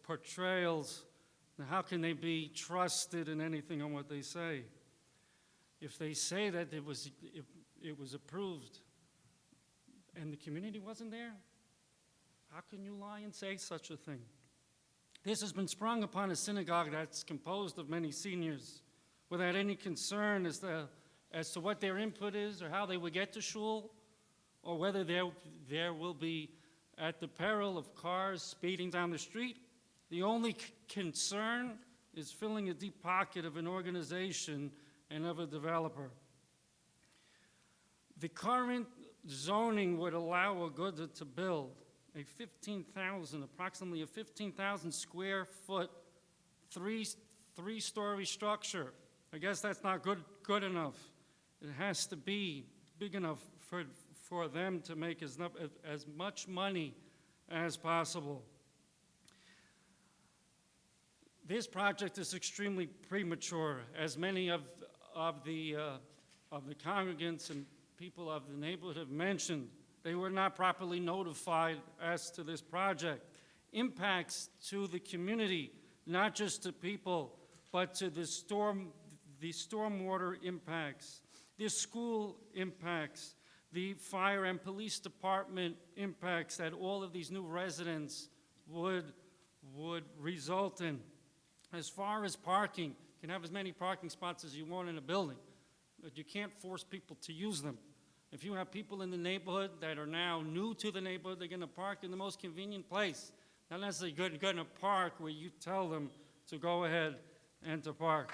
portrayals. Now, how can they be trusted in anything on what they say? If they say that it was approved and the community wasn't there, how can you lie and say such a thing? This has been sprung upon a synagogue that's composed of many seniors without any concern as to what their input is or how they would get to shul, or whether there will be at the peril of cars speeding down the street. The only concern is filling a deep pocket of an organization and of a developer. The current zoning would allow Aguda to build approximately a 15,000 square foot, three-story structure. I guess that's not good enough. It has to be big enough for them to make as much money as possible. This project is extremely premature, as many of the congregants and people of the neighborhood have mentioned. They were not properly notified as to this project. Impacts to the community, not just to people, but to the stormwater impacts, the school impacts, the fire and police department impacts that all of these new residents would result in. As far as parking, you can have as many parking spots as you want in a building, but you can't force people to use them. If you have people in the neighborhood that are now new to the neighborhood, they're going to park in the most convenient place. Not necessarily going to park where you tell them to go ahead and to park.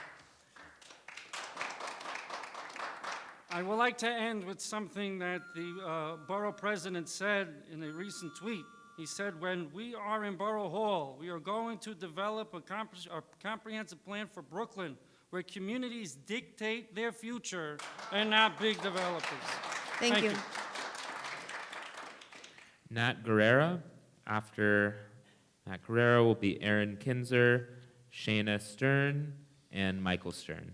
I would like to end with something that the Borough President said in a recent tweet. He said, when we are in Borough Hall, we are going to develop a comprehensive plan for Brooklyn where communities dictate their future and not big developers. Thank you. Nat Guerrera. After Nat Guerrera will be Aaron Kinzer, Shayna Stern, and Michael Stern.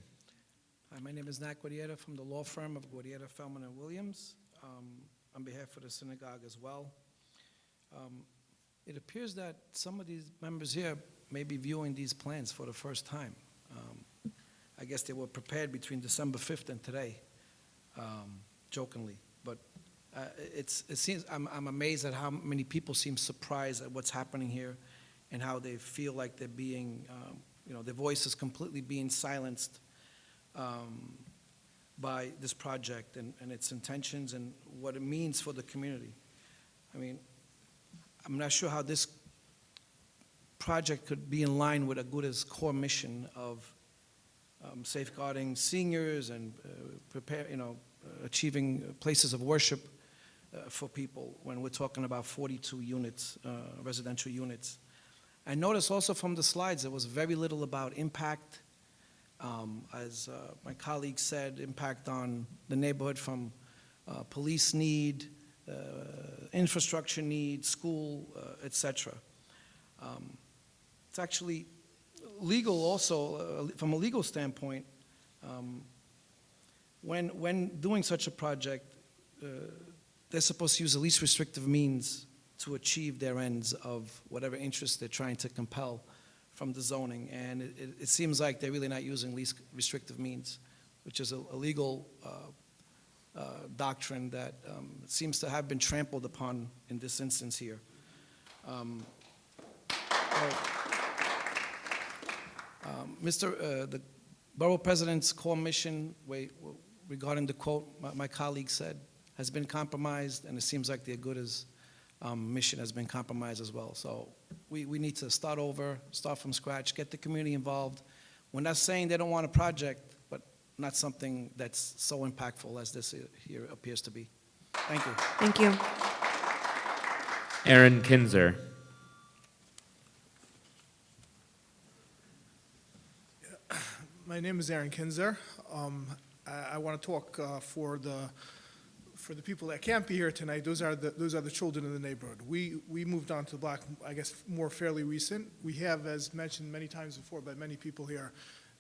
Hi, my name is Nat Guerrera from the law firm of Guerrera, Feldman, and Williams, on behalf of the synagogue as well. It appears that some of these members here may be viewing these plans for the first time. I guess they were prepared between December 5th and today, jokingly. But it seems I'm amazed at how many people seem surprised at what's happening here and how they feel like they're being, their voice is completely being silenced by this project and its intentions and what it means for the community. I mean, I'm not sure how this project could be in line with Aguda's core mission of safeguarding seniors and achieving places of worship for people when we're talking about 42 units, residential units. I noticed also from the slides there was very little about impact. As my colleague said, impact on the neighborhood from police need, infrastructure need, school, etc. It's actually legal also, from a legal standpoint, when doing such a project, they're supposed to use the least restrictive means to achieve their ends of whatever interest they're trying to compel from the zoning. And it seems like they're really not using least restrictive means, which is a legal doctrine that seems to have been trampled upon in this instance here. The Borough President's core mission regarding the quote my colleague said has been compromised, and it seems like the Aguda's mission has been compromised as well. So we need to start over, start from scratch, get the community involved. We're not saying they don't want a project, but not something that's so impactful as this here appears to be. Thank you. Thank you. Aaron Kinzer. My name is Aaron Kinzer. I want to talk for the people that can't be here tonight. Those are the children in the neighborhood. We moved onto the block, I guess, more fairly recent. We have, as mentioned many times before by many people here,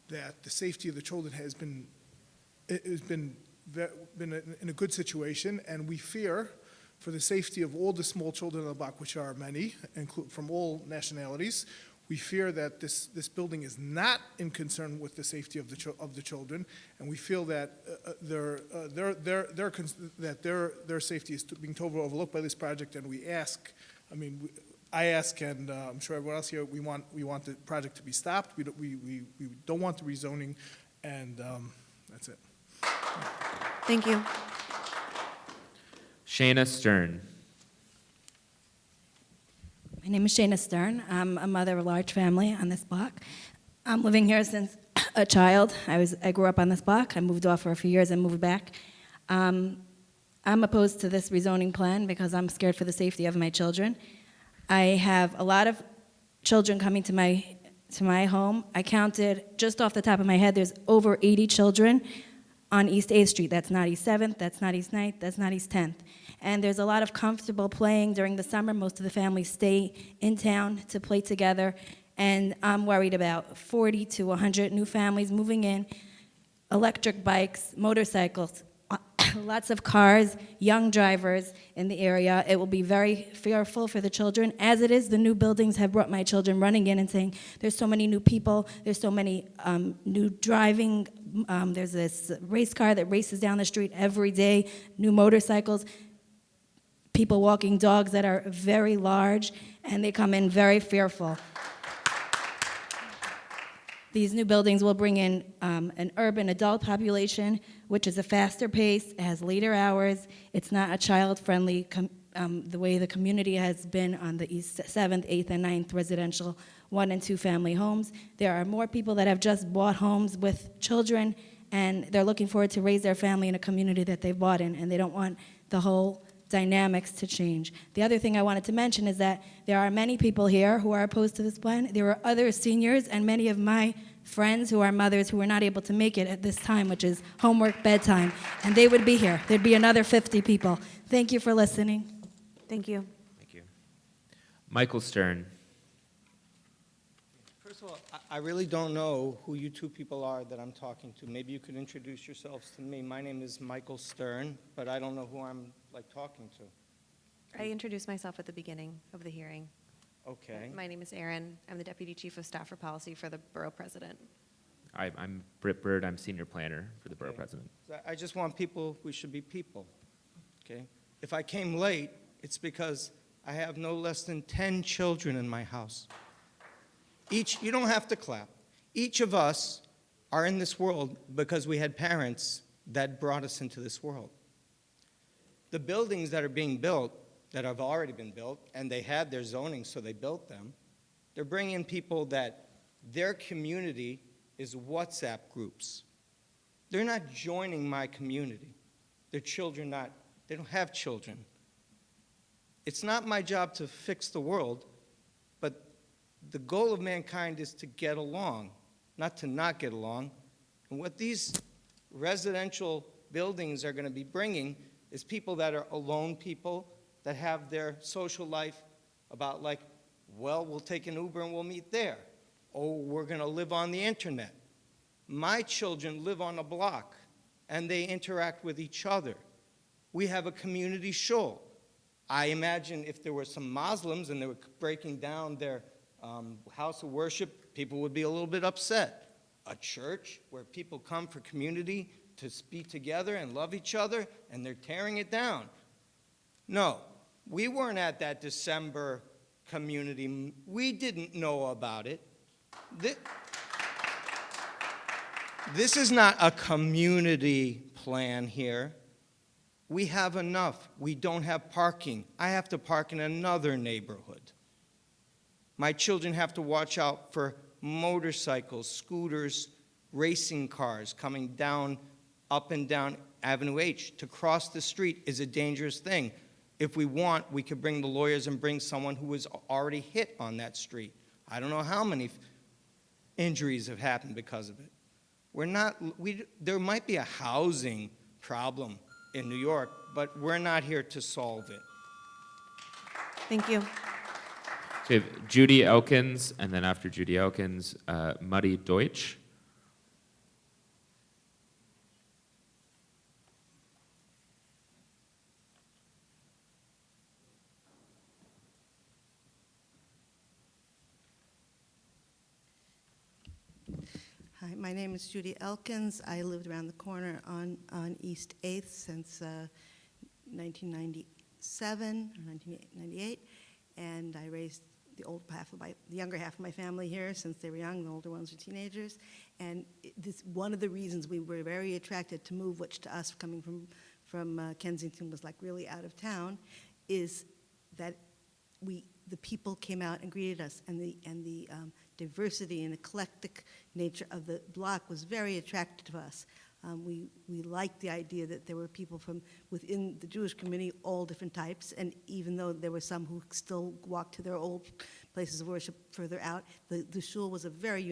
that the safety of the children has been in a good situation, and we fear for the safety of all the small children on the block, which are many, from all nationalities. We fear that this building is not in concern with the safety of the children, and we feel that their safety is being totally overlooked by this project. And we ask, I ask, and I'm sure everyone else here, we want the project to be stopped. We don't want the rezoning, and that's it. Thank you. Shayna Stern. My name is Shayna Stern. I'm a mother of a large family on this block. I'm living here since a child. I grew up on this block. I moved off for a few years and moved back. I'm opposed to this rezoning plan because I'm scared for the safety of my children. I have a lot of children coming to my home. I counted just off the top of my head, there's over 80 children on East 8th Street. That's not East 7th, that's not East 9th, that's not East 10th. And there's a lot of comfortable playing during the summer. Most of the families stay in town to play together. And I'm worried about 40 to 100 new families moving in, electric bikes, motorcycles, lots of cars, young drivers in the area. It will be very fearful for the children. As it is, the new buildings have brought my children running in and saying, there's so many new people, there's so many new driving, there's this race car that races down the street every day, new motorcycles, people walking dogs that are very large, and they come in very fearful. These new buildings will bring in an urban adult population, which is a faster pace, it has later hours, it's not a child-friendly, the way the community has been on the East 7th, 8th, and 9th residential 1- and 2-family homes. There are more people that have just bought homes with children, and they're looking forward to raise their family in a community that they've bought in, and they don't want the whole dynamics to change. The other thing I wanted to mention is that there are many people here who are opposed to this plan. There are other seniors and many of my friends who are mothers who were not able to make it at this time, which is homework bedtime, and they would be here. There'd be another 50 people. Thank you for listening. Thank you. Thank you. Michael Stern. First of all, I really don't know who you two people are that I'm talking to. Maybe you could introduce yourselves to me. My name is Michael Stern, but I don't know who I'm talking to. I introduced myself at the beginning of the hearing. Okay. My name is Erin. I'm the Deputy Chief of Staff for Policy for the Borough President. I'm Britt Bird. I'm Senior Planner for the Borough President. I just want people, we should be people, okay? If I came late, it's because I have no less than 10 children in my house. You don't have to clap. Each of us are in this world because we had parents that brought us into this world. The buildings that are being built, that have already been built, and they had their zoning, so they built them, they're bringing in people that their community is WhatsApp groups. They're not joining my community. Their children they don't have children. It's not my job to fix the world, but the goal of mankind is to get along, not to not get along. And what these residential buildings are going to be bringing is people that are alone people that have their social life about well, we'll take an Uber and we'll meet there. Oh, we're going to live on the internet. My children live on a block and they interact with each other. We have a community shul. I imagine if there were some Muslims and they were breaking down their house of worship, people would be a little bit upset. A church where people come for community to be together and love each other, and they're tearing it down. No, we weren't at that December community. We didn't know about it. This is not a community plan here. We have enough. We don't have parking. I have to park in another neighborhood. My children have to watch out for motorcycles, scooters, racing cars coming down, up and down Avenue H. To cross the street is a dangerous thing. If we want, we could bring the lawyers and bring someone who was already hit on that street. I don't know how many injuries have happened because of it. There might be a housing problem in New York, but we're not here to solve it. Thank you. So we have Judy Elkins, and then after Judy Elkins, Muddy Deutsch. Hi, my name is Judy Elkins. I lived around the corner on East 8th since 1997 or 1998, and I raised the younger half of my family here since they were young. The older ones were teenagers, and one of the reasons we were very attracted to move, which to us coming from Kensington was like really out of town, is that the people came out and greeted us, and the diversity and eclectic nature of the block was very attractive to us. We liked the idea that there were people from within the Jewish community, all different types, and even though there were some who still walked to their old places of worship further out, the shul was a very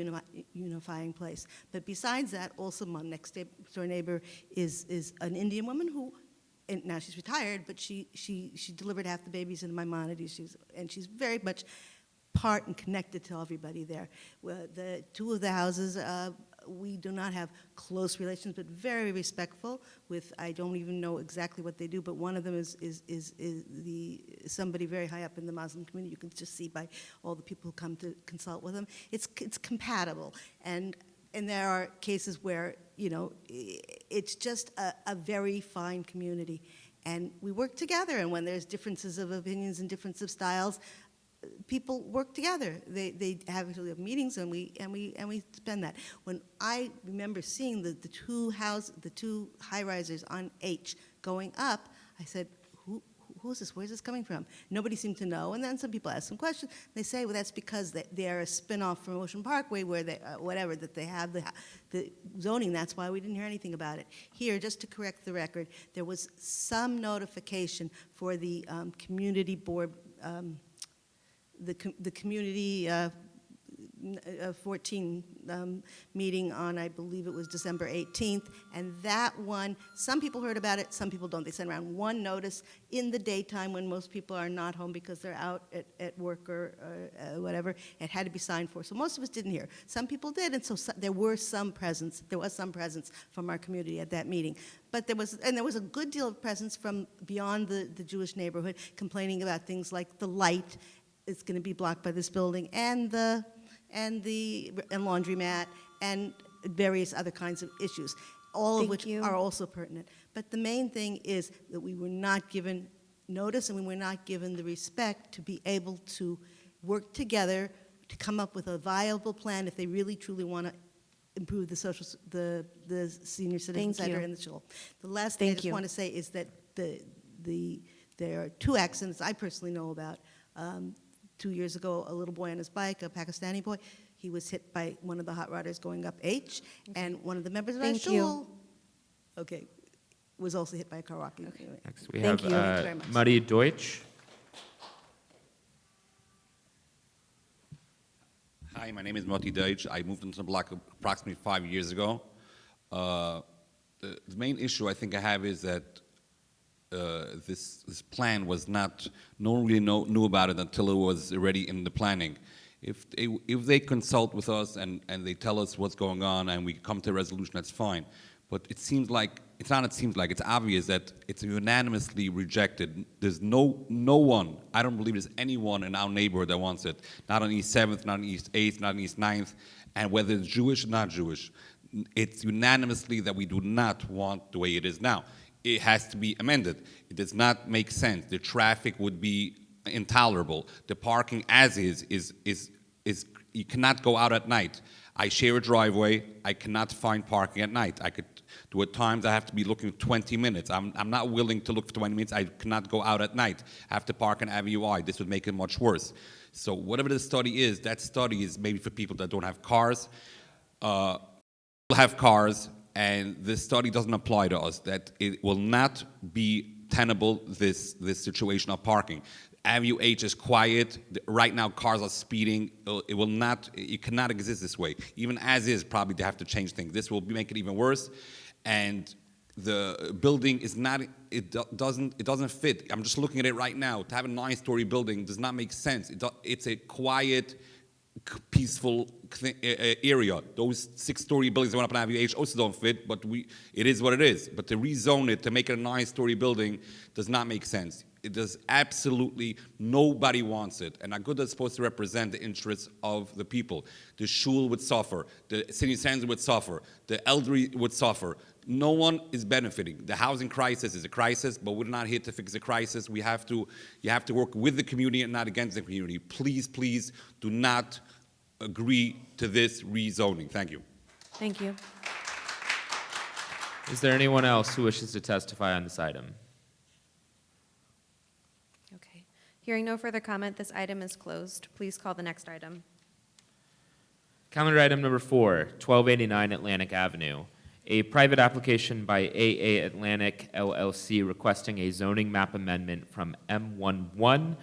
unifying place. But besides that, also my next door neighbor is an Indian woman who, and now she's retired, but she delivered half the babies in Maimonides, and she's very much part and connected to everybody there. The two of the houses, we do not have close relations, but very respectful with, I don't even know exactly what they do, but one of them is somebody very high up in the Muslim community. You can just see by all the people who come to consult with them. It's compatible, and there are cases where, it's just a very fine community. And we work together, and when there's differences of opinions and differences of styles, people work together. They have meetings, and we spend that. When I remember seeing the two high-risers on H going up, I said, who's this? Where's this coming from? Nobody seemed to know. And then some people ask some questions. They say, well, that's because they're a spin-off from Ocean Parkway, where they that they have the zoning. That's why we didn't hear anything about it. Here, just to correct the record, there was some notification for the community board. The community 14 meeting on, I believe it was December 18th, and that one, some people heard about it, some people don't. They sent around one notice in the daytime when most people are not home because they're out at work or whatever. It had to be signed for, so most of us didn't hear. Some people did, and so there was some presence from our community at that meeting. But there was a good deal of presence from beyond the Jewish neighborhood, complaining about things like the light is going to be blocked by this building, and laundromat, and various other kinds of issues, all of which are also pertinent. But the main thing is that we were not given notice, and we were not given the respect to be able to work together to come up with a viable plan if they really truly want to improve the senior citizen center and the shul. The last thing I just want to say is that there are two accidents I personally know about. 2 years ago, a little boy on his bike, a Pakistani boy, he was hit by one of the hot rodders going up H, and one of the members of our shul, was also hit by a car walking. Anyway. Next, we have Muddy Deutsch. Hi, my name is Moti Deutsch. I moved into the block approximately 5 years ago. The main issue I think I have is that this plan was not, no one really knew about it until it was already in the planning. If they consult with us and they tell us what's going on and we come to a resolution, that's fine. But it seems like, it's obvious that it's unanimously rejected. There's no one, I don't believe there's anyone in our neighborhood that wants it. Not on East 7th, not on East 8th, not on East 9th, and whether it's Jewish or not Jewish. It's unanimously that we do not want the way it is now. It has to be amended. It does not make sense. The traffic would be intolerable. The parking as is you cannot go out at night. I share a driveway. I cannot find parking at night. There are times I have to be looking 20 minutes. I'm not willing to look for 20 minutes. I cannot go out at night. I have to park on Avenue I. This would make it much worse. So whatever the study is, that study is maybe for people that don't have cars. Have cars, and this study doesn't apply to us. That it will not be tenable, this situation of parking. Avenue H is quiet. Right now, cars are speeding. It cannot exist this way. Even as is, probably they have to change things. This will make it even worse. And the building is not, it doesn't fit. I'm just looking at it right now. To have a 9-story building does not make sense. It's a quiet, peaceful area. Those 6-story buildings that went up on Avenue H also don't fit, but it is what it is. But to rezone it, to make it a 9-story building does not make sense. It does absolutely, nobody wants it. And Aguda is supposed to represent the interests of the people. The shul would suffer. The city center would suffer. The elderly would suffer. No one is benefiting. The housing crisis is a crisis, but we're not here to fix the crisis. You have to work with the community and not against the community. Please, please do not agree to this rezoning. Thank you. Thank you. Is there anyone else who wishes to testify on this item? Okay. Hearing no further comment, this item is closed. Please call the next item. Calendar item number 4, 1289 Atlantic Avenue. A private application by AA Atlantic LLC requesting a zoning map amendment from M11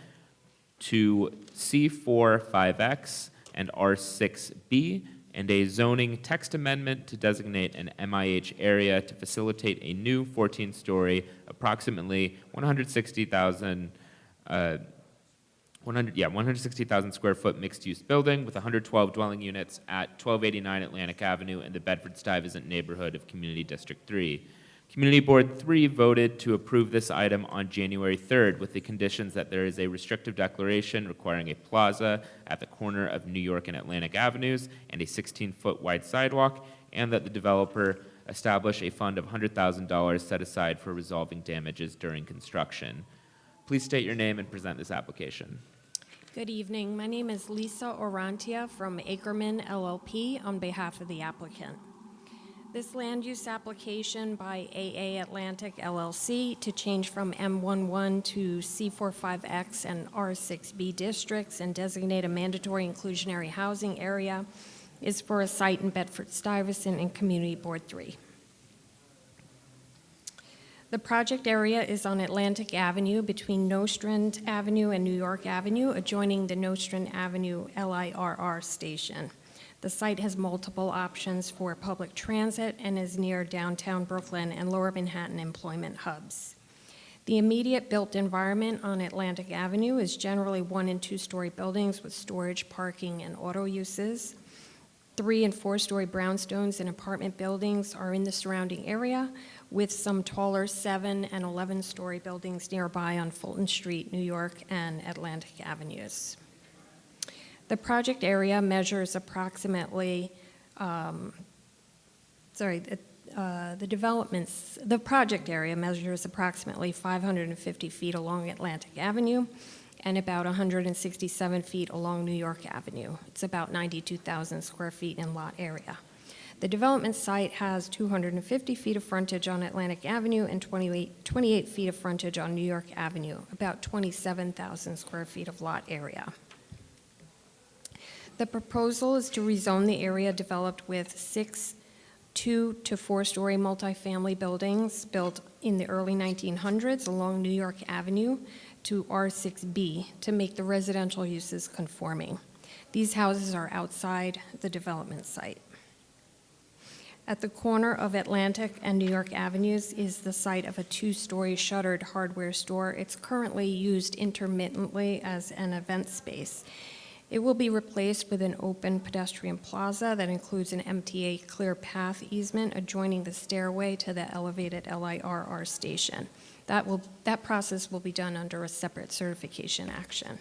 to C45X and R6B, and a zoning text amendment to designate an MIH area to facilitate a new 14-story, approximately 160,000 square foot mixed-use building with 112 dwelling units at 1289 Atlantic Avenue in the Bedford-Stuyvesant neighborhood of Community District 3. Community Board 3 voted to approve this item on January 3rd with the conditions that there is a restrictive declaration requiring a plaza at the corner of New York and Atlantic Avenues and a 16-foot wide sidewalk, and that the developer establish a fund of $100,000 set aside for resolving damages during construction. Please state your name and present this application. Good evening. My name is Lisa Orantia from Ackerman LLP on behalf of the applicant. This land use application by AA Atlantic LLC to change from M11 to C45X and R6B districts and designate a mandatory inclusionary housing area is for a site in Bedford-Stuyvesant and Community Board 3. The project area is on Atlantic Avenue between Nostrand Avenue and New York Avenue, adjoining the Nostrand Avenue LIRR station. The site has multiple options for public transit and is near downtown Brooklyn and Lower Manhattan employment hubs. The immediate built environment on Atlantic Avenue is generally 1- and 2-story buildings with storage, parking, and auto uses. 3- and 4-story brownstones and apartment buildings are in the surrounding area, with some taller 7- and 11-story buildings nearby on Fulton Street, New York, and Atlantic Avenues. The project area measures approximately, the project area measures approximately 550 feet along Atlantic Avenue and about 167 feet along New York Avenue. It's about 92,000 square feet in lot area. The development site has 250 feet of frontage on Atlantic Avenue and 28 feet of frontage on New York Avenue, about 27,000 square feet of lot area. The proposal is to rezone the area developed with 6 2- to 4-story multifamily buildings built in the early 1900s along New York Avenue to R6B to make the residential uses conforming. These houses are outside the development site. At the corner of Atlantic and New York Avenues is the site of a 2-story shuttered hardware store. It's currently used intermittently as an event space. It will be replaced with an open pedestrian plaza that includes an MTA clear path easement adjoining the stairway to the elevated LIRR station. That process will be done under a separate certification action.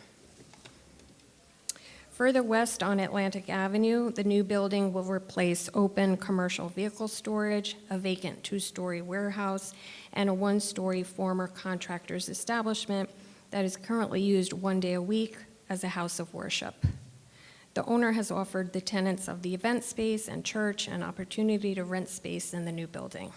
Further west on Atlantic Avenue, the new building will replace open commercial vehicle storage, a vacant two-story warehouse, and a one-story former contractor's establishment that is currently used one day a week as a house of worship. The owner has offered the tenants of the event space and church an opportunity to rent space in the new building.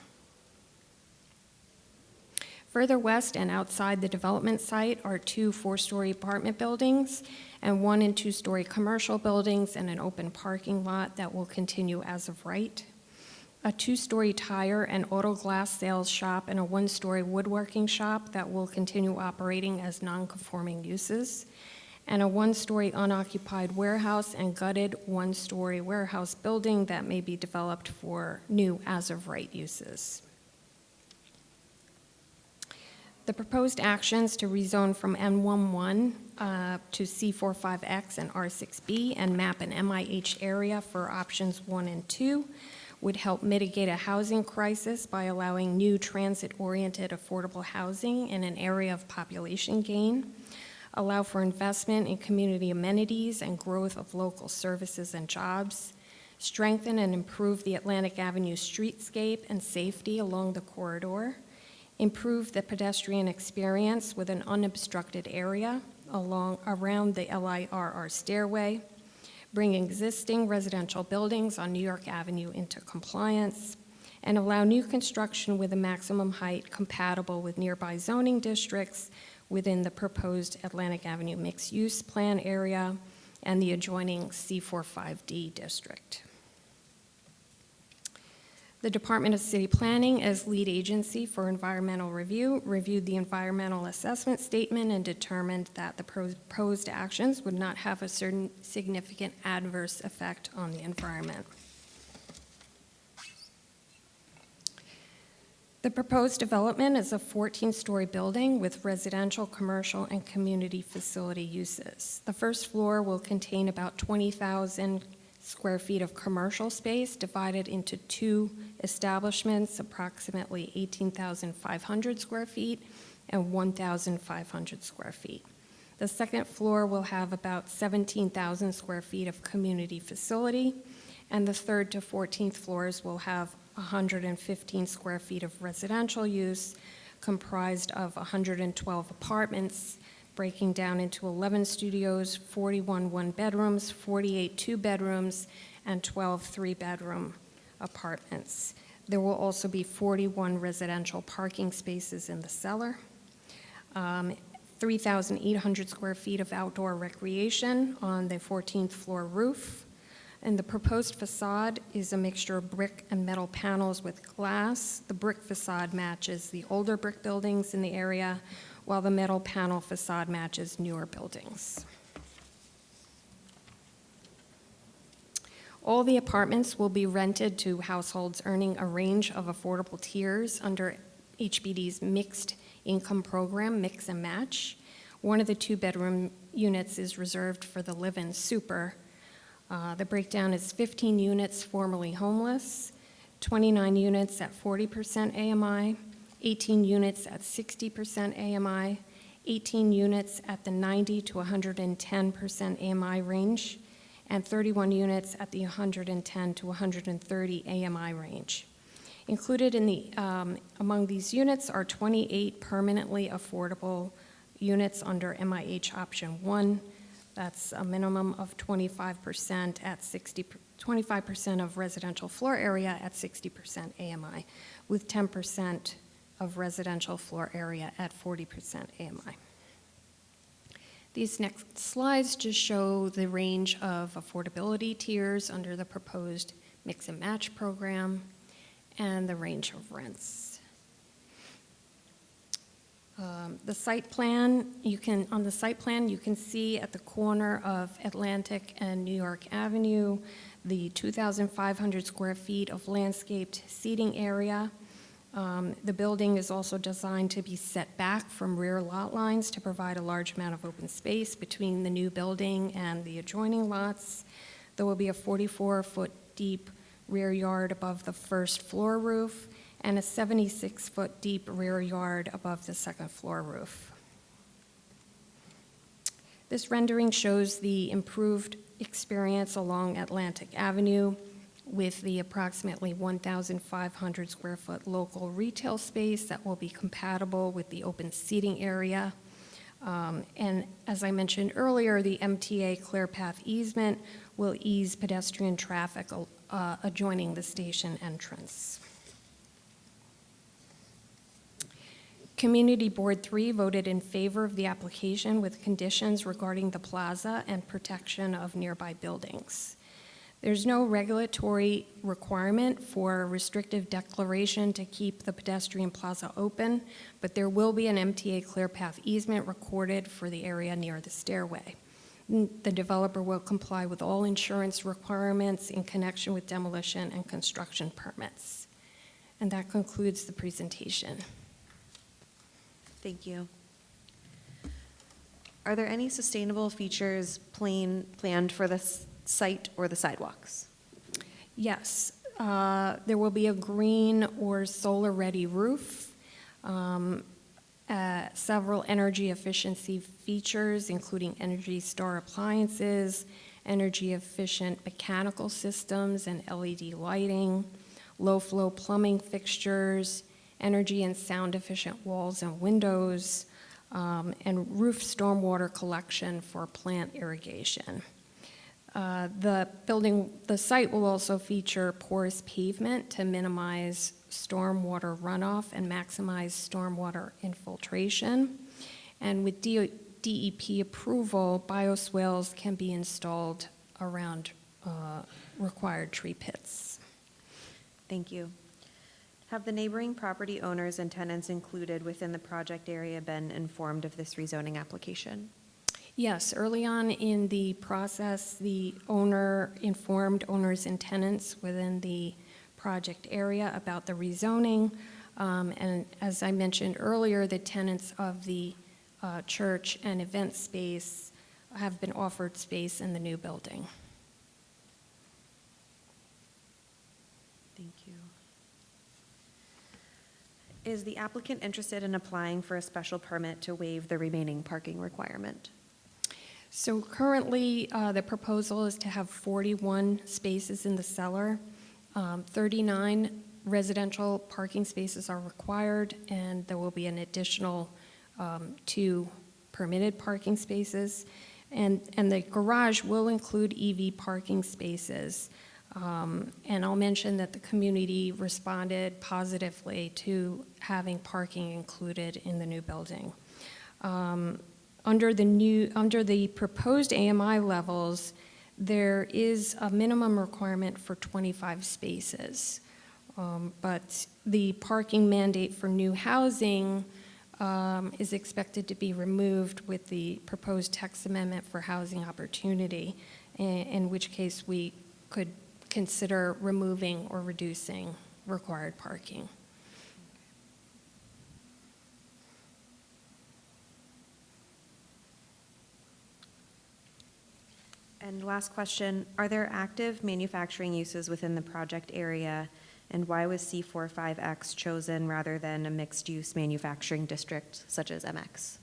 Further west and outside the development site are two four-story apartment buildings and one and two-story commercial buildings and an open parking lot that will continue as of right. A two-story tire and auto glass sales shop and a one-story woodworking shop that will continue operating as non-conforming uses, and a one-story unoccupied warehouse and gutted one-story warehouse building that may be developed for new as-of-right uses. The proposed actions to rezone from N11 to C45X and R6B and map an MIH area for options 1 and 2 would help mitigate a housing crisis by allowing new transit-oriented affordable housing in an area of population gain, allow for investment in community amenities and growth of local services and jobs, strengthen and improve the Atlantic Avenue streetscape and safety along the corridor, improve the pedestrian experience with an unobstructed area around the LIRR stairway, bring existing residential buildings on New York Avenue into compliance, and allow new construction with a maximum height compatible with nearby zoning districts within the proposed Atlantic Avenue mixed-use plan area and the adjoining C45D district. The Department of City Planning, as lead agency for environmental review, reviewed the environmental assessment statement and determined that the proposed actions would not have a certain significant adverse effect on the environment. The proposed development is a 14-story building with residential, commercial, and community facility uses. The first floor will contain about 20,000 square feet of commercial space divided into two establishments, approximately 18,500 square feet and 1,500 square feet. The second floor will have about 17,000 square feet of community facility, and the third to 14th floors will have 115 square feet of residential use, comprised of 112 apartments, breaking down into 11 studios, 41 one-bedrooms, 48 two-bedrooms, and 12 three-bedroom apartments. There will also be 41 residential parking spaces in the cellar, 3,800 square feet of outdoor recreation on the 14th floor roof. And the proposed facade is a mixture of brick and metal panels with glass. The brick facade matches the older brick buildings in the area, while the metal panel facade matches newer buildings. All the apartments will be rented to households earning a range of affordable tiers under HBD's mixed income program, Mix and Match. One of the two-bedroom units is reserved for the live-in super. The breakdown is 15 units formerly homeless, 29 units at 40% AMI, 18 units at 60% AMI, 18 units at the 90 to 110% AMI range, and 31 units at the 110 to 130 AMI range. Included in the, among these units are 28 permanently affordable units under MIH option 1. That's a minimum of 25% at 25% of residential floor area at 60% AMI, with 10% of residential floor area at 40% AMI. These next slides just show the range of affordability tiers under the proposed Mix and Match program and the range of rents. The site plan, on the site plan, you can see at the corner of Atlantic and New York Avenue, the 2,500 square feet of landscaped seating area. The building is also designed to be set back from rear lot lines to provide a large amount of open space between the new building and the adjoining lots. There will be a 44-foot deep rear yard above the first floor roof and a 76-foot deep rear yard above the second floor roof. This rendering shows the improved experience along Atlantic Avenue with the approximately 1,500 square foot local retail space that will be compatible with the open seating area. And as I mentioned earlier, the MTA ClearPath easement will ease pedestrian traffic adjoining the station entrance. Community Board 3 voted in favor of the application with conditions regarding the plaza and protection of nearby buildings. There's no regulatory requirement for a restrictive declaration to keep the pedestrian plaza open, but there will be an MTA ClearPath easement recorded for the area near the stairway. The developer will comply with all insurance requirements in connection with demolition and construction permits. And that concludes the presentation. Thank you. Are there any sustainable features planned for the site or the sidewalks? Yes, there will be a green or solar-ready roof, several energy efficiency features, including Energy Star appliances, energy-efficient mechanical systems and LED lighting, low-flow plumbing fixtures, energy and sound-efficient walls and windows, and roof stormwater collection for plant irrigation. The site will also feature porous pavement to minimize stormwater runoff and maximize stormwater infiltration. And with DEP approval, bioswales can be installed around required tree pits. Thank you. Have the neighboring property owners and tenants included within the project area been informed of this rezoning application? Yes, early on in the process, the owner informed owners and tenants within the project area about the rezoning. And as I mentioned earlier, the tenants of the church and event space have been offered space in the new building. Thank you. Is the applicant interested in applying for a special permit to waive the remaining parking requirement? So currently, the proposal is to have 41 spaces in the cellar. 39 residential parking spaces are required, and there will be an additional 2 permitted parking spaces. And the garage will include EV parking spaces. And I'll mention that the community responded positively to having parking included in the new building. Under the proposed AMI levels, there is a minimum requirement for 25 spaces. But the parking mandate for new housing is expected to be removed with the proposed text amendment for housing opportunity, in which case we could consider removing or reducing required parking. And last question, are there active manufacturing uses within the project area, and why was C45X chosen rather than a mixed-use manufacturing district such as MX?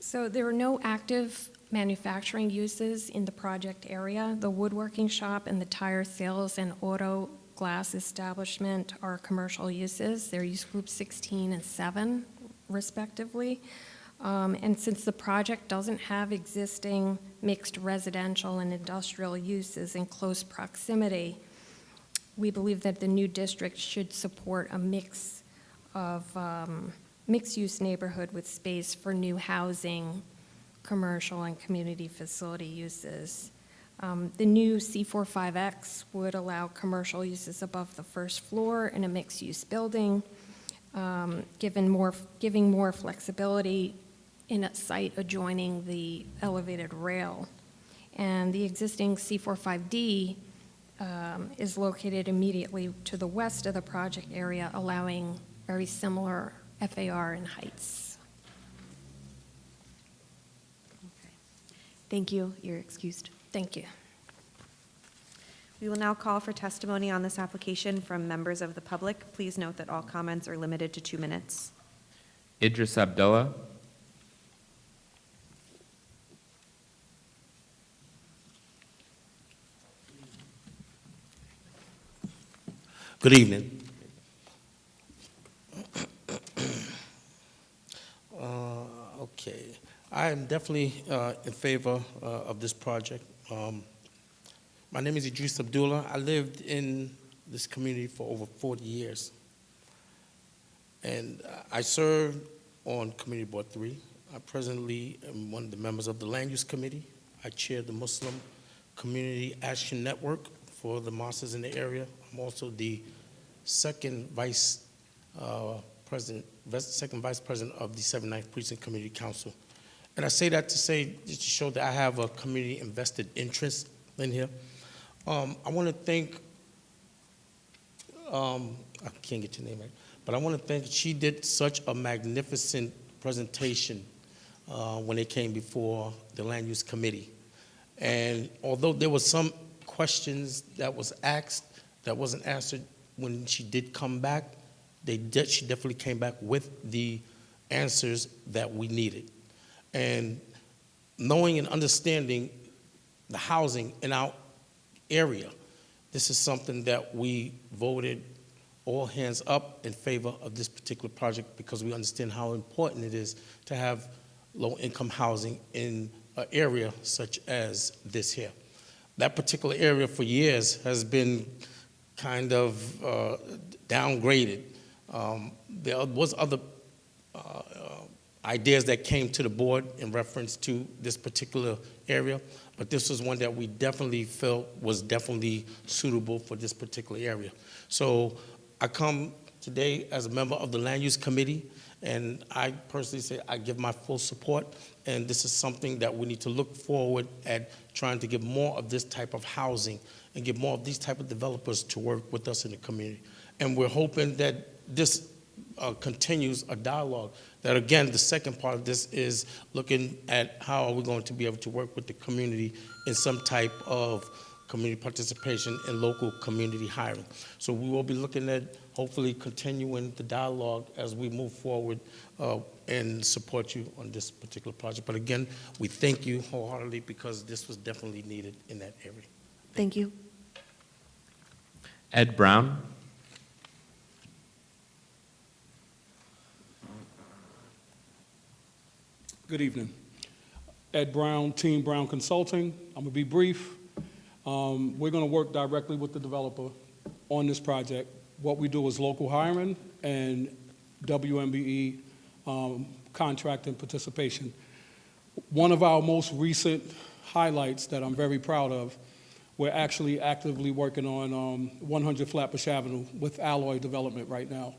So there are no active manufacturing uses in the project area. The woodworking shop and the tire sales and auto glass establishment are commercial uses. They're use group 16 and 7, respectively. And since the project doesn't have existing mixed residential and industrial uses in close proximity, we believe that the new district should support a mix of mixed-use neighborhood with space for new housing, commercial, and community facility uses. The new C45X would allow commercial uses above the first floor in a mixed-use building, giving more flexibility in a site adjoining the elevated rail. And the existing C45D is located immediately to the west of the project area, allowing very similar FAR and heights. Okay. Thank you. You're excused. Thank you. We will now call for testimony on this application from members of the public. Please note that all comments are limited to 2 minutes. Idris Abdullah. Good evening. Okay, I am definitely in favor of this project. My name is Idris Abdullah. I lived in this community for over 40 years. And I served on Community Board 3. I presently am one of the members of the Land Use Committee. I chair the Muslim Community Action Network for the mosques in the area. I'm also the second vice president of the 79th Precinct Community Council. And I say that to say, just to show that I have a community invested interest in here. I want to thank, I can't get your name right, but I want to thank, she did such a magnificent presentation when it came before the Land Use Committee. And although there was some questions that was asked that wasn't answered when she did come back, she definitely came back with the answers that we needed. And knowing and understanding the housing in our area, this is something that we voted all hands up in favor of this particular project because we understand how important it is to have low-income housing in an area such as this here. That particular area for years has been kind of downgraded. There was other ideas that came to the board in reference to this particular area, but this was one that we definitely felt was definitely suitable for this particular area. So I come today as a member of the Land Use Committee, and I personally say I give my full support, and this is something that we need to look forward at trying to get more of this type of housing and get more of these type of developers to work with us in the community. And we're hoping that this continues a dialogue. That again, the second part of this is looking at how are we going to be able to work with the community in some type of community participation and local community hiring. So we will be looking at hopefully continuing the dialogue as we move forward and support you on this particular project. But again, we thank you wholeheartedly because this was definitely needed in that area. Thank you. Ed Brown. Good evening. Ed Brown, Team Brown Consulting. I'm gonna be brief. We're gonna work directly with the developer on this project. What we do is local hiring and WMBE contract and participation. One of our most recent highlights that I'm very proud of, we're actually actively working on 100 Flatbush Avenue with Alloy Development right now.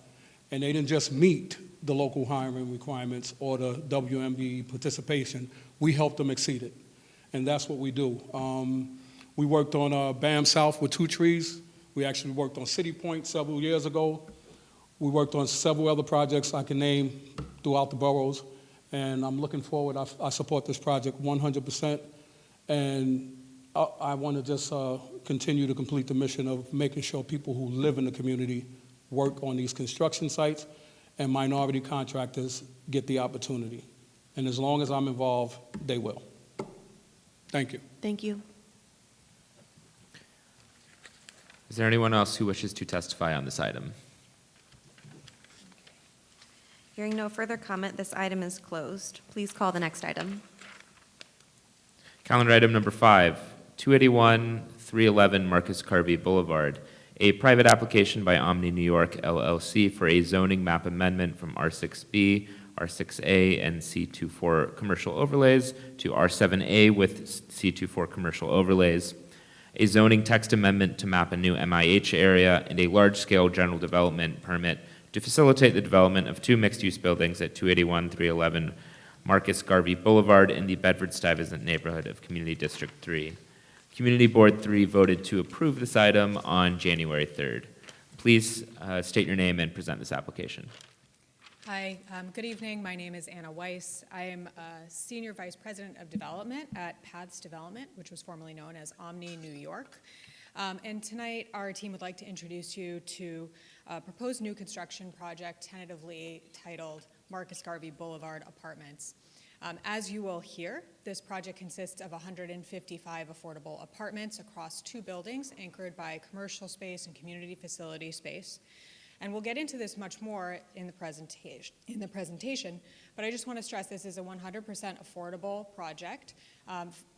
And they didn't just meet the local hiring requirements or the WMBE participation, we helped them exceed it. And that's what we do. We worked on BAM South with 2 trees. We actually worked on City Point several years ago. We worked on several other projects I can name throughout the boroughs. And I'm looking forward, I support this project 100%. And I want to just continue to complete the mission of making sure people who live in the community work on these construction sites and minority contractors get the opportunity. And as long as I'm involved, they will. Thank you. Thank you. Is there anyone else who wishes to testify on this item? Hearing no further comment, this item is closed. Please call the next item. Calendar item number 5, 281-311 Marcus Garvey Boulevard, a private application by Omni New York LLC for a zoning map amendment from R6B, R6A, and C24 commercial overlays to R7A with C24 commercial overlays, a zoning text amendment to map a new MIH area, and a large-scale general development permit to facilitate the development of 2 mixed-use buildings at 281-311 Marcus Garvey Boulevard in the Bedford-Stuyvesant neighborhood of Community District 3. Community Board 3 voted to approve this item on January 3rd. Please state your name and present this application. Hi, good evening. My name is Anna Weiss. I am a Senior Vice President of Development at Paths Development, which was formerly known as Omni New York. And tonight, our team would like to introduce you to a proposed new construction project tentatively titled Marcus Garvey Boulevard Apartments. As you will hear, this project consists of 155 affordable apartments across 2 buildings anchored by commercial space and community facility space. And we'll get into this much more in the presentation, but I just want to stress this is a 100% affordable project,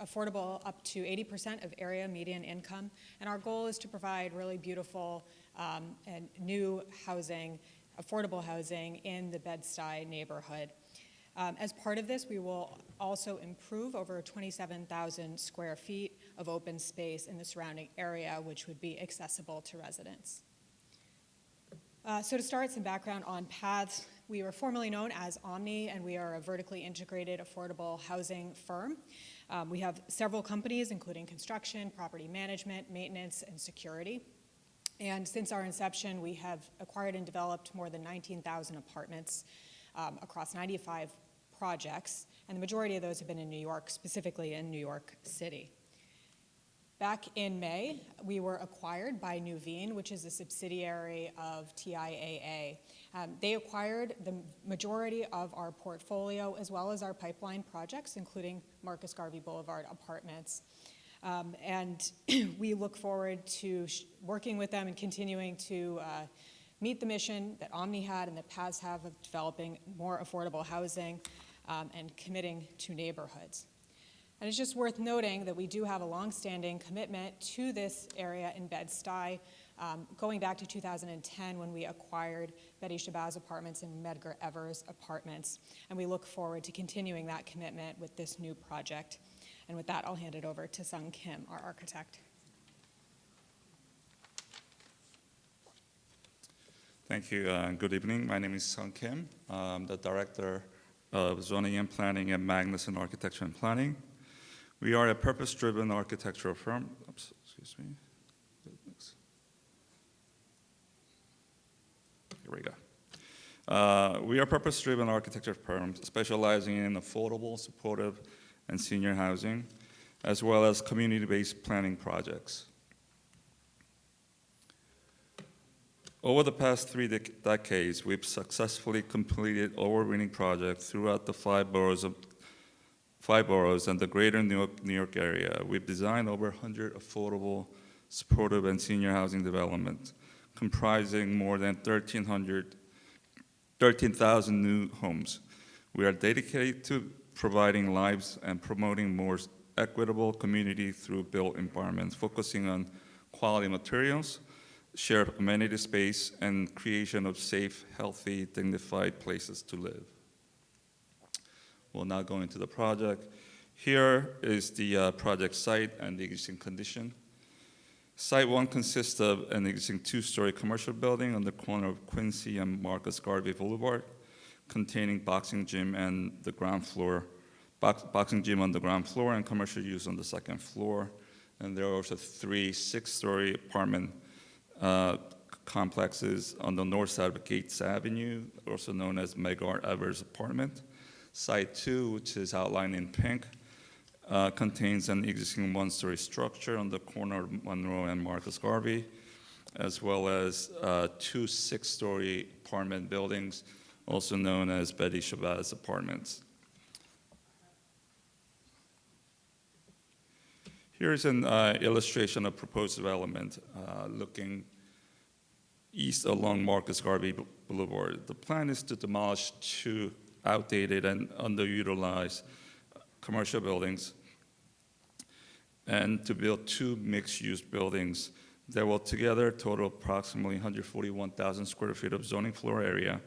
affordable up to 80% of area median income, and our goal is to provide really beautiful and new housing, affordable housing in the Bed-Stuy neighborhood. As part of this, we will also improve over 27,000 square feet of open space in the surrounding area, which would be accessible to residents. So to start, some background on Paths. We were formerly known as Omni, and we are a vertically integrated affordable housing firm. We have several companies, including construction, property management, maintenance, and security. And since our inception, we have acquired and developed more than 19,000 apartments across 95 projects, and the majority of those have been in New York, specifically in New York City. Back in May, we were acquired by Nuveen, which is a subsidiary of TIAA. They acquired the majority of our portfolio as well as our pipeline projects, including Marcus Garvey Boulevard apartments. And we look forward to working with them and continuing to meet the mission that Omni had and that Paths have of developing more affordable housing and committing to neighborhoods. And it's just worth noting that we do have a longstanding commitment to this area in Bed-Stuy, going back to 2010 when we acquired Betty Shabazz Apartments and Medgar Evers Apartments. And we look forward to continuing that commitment with this new project. And with that, I'll hand it over to Sung Kim, our architect. Thank you, and good evening. My name is Sung Kim. I'm the Director of Zoning and Planning at Magnuson Architecture and Planning. We are a purpose-driven architectural firm. Oops, excuse me. Here we go. We are a purpose-driven architecture firm specializing in affordable, supportive, and senior housing, as well as community-based planning projects. Over the past 3 decades, we've successfully completed award-winning projects throughout the 5 boroughs and the greater New York area. We've designed over 100 affordable, supportive, and senior housing developments, comprising more than 13,000 new homes. We are dedicated to providing lives and promoting more equitable community through built environments, focusing on quality materials, shared amenity space, and creation of safe, healthy, dignified places to live. We'll now go into the project. Here is the project site and the existing condition. Site 1 consists of an existing 2-story commercial building on the corner of Quincy and Marcus Garvey Boulevard, containing boxing gym and the ground floor, boxing gym on the ground floor and commercial use on the 2nd floor. And there are also 3 6-story apartment complexes on the north side of Gates Avenue, also known as Medgar Evers Apartment. Site 2, which is outlined in pink, contains an existing 1-story structure on the corner of Monroe and Marcus Garvey, as well as 2 6-story apartment buildings, also known as Betty Shabazz Apartments. Here's an illustration of proposed development looking east along Marcus Garvey Boulevard. The plan is to demolish 2 outdated and underutilized commercial buildings and to build 2 mixed-use buildings that will together total approximately 141,000 square feet of zoning floor area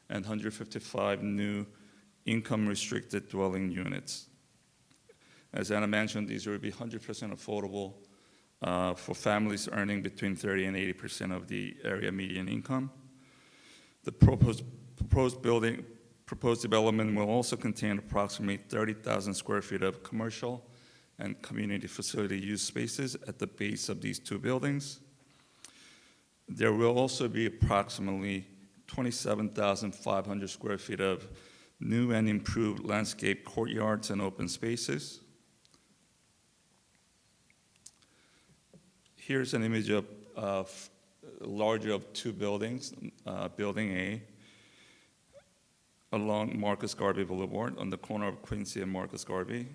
and 155 new income-restricted dwelling units. As Anna mentioned, these will be 100% affordable for families earning between 30% and 80% of the area median income. The proposed development will also contain approximately 30,000 square feet of commercial and community facility use spaces at the base of these 2 buildings. There will also be approximately 27,500 square feet of new and improved landscape courtyards and open spaces. Here's an image of larger of 2 buildings, Building A. along Marcus Garvey Boulevard on the corner of Quincy and Marcus Garvey.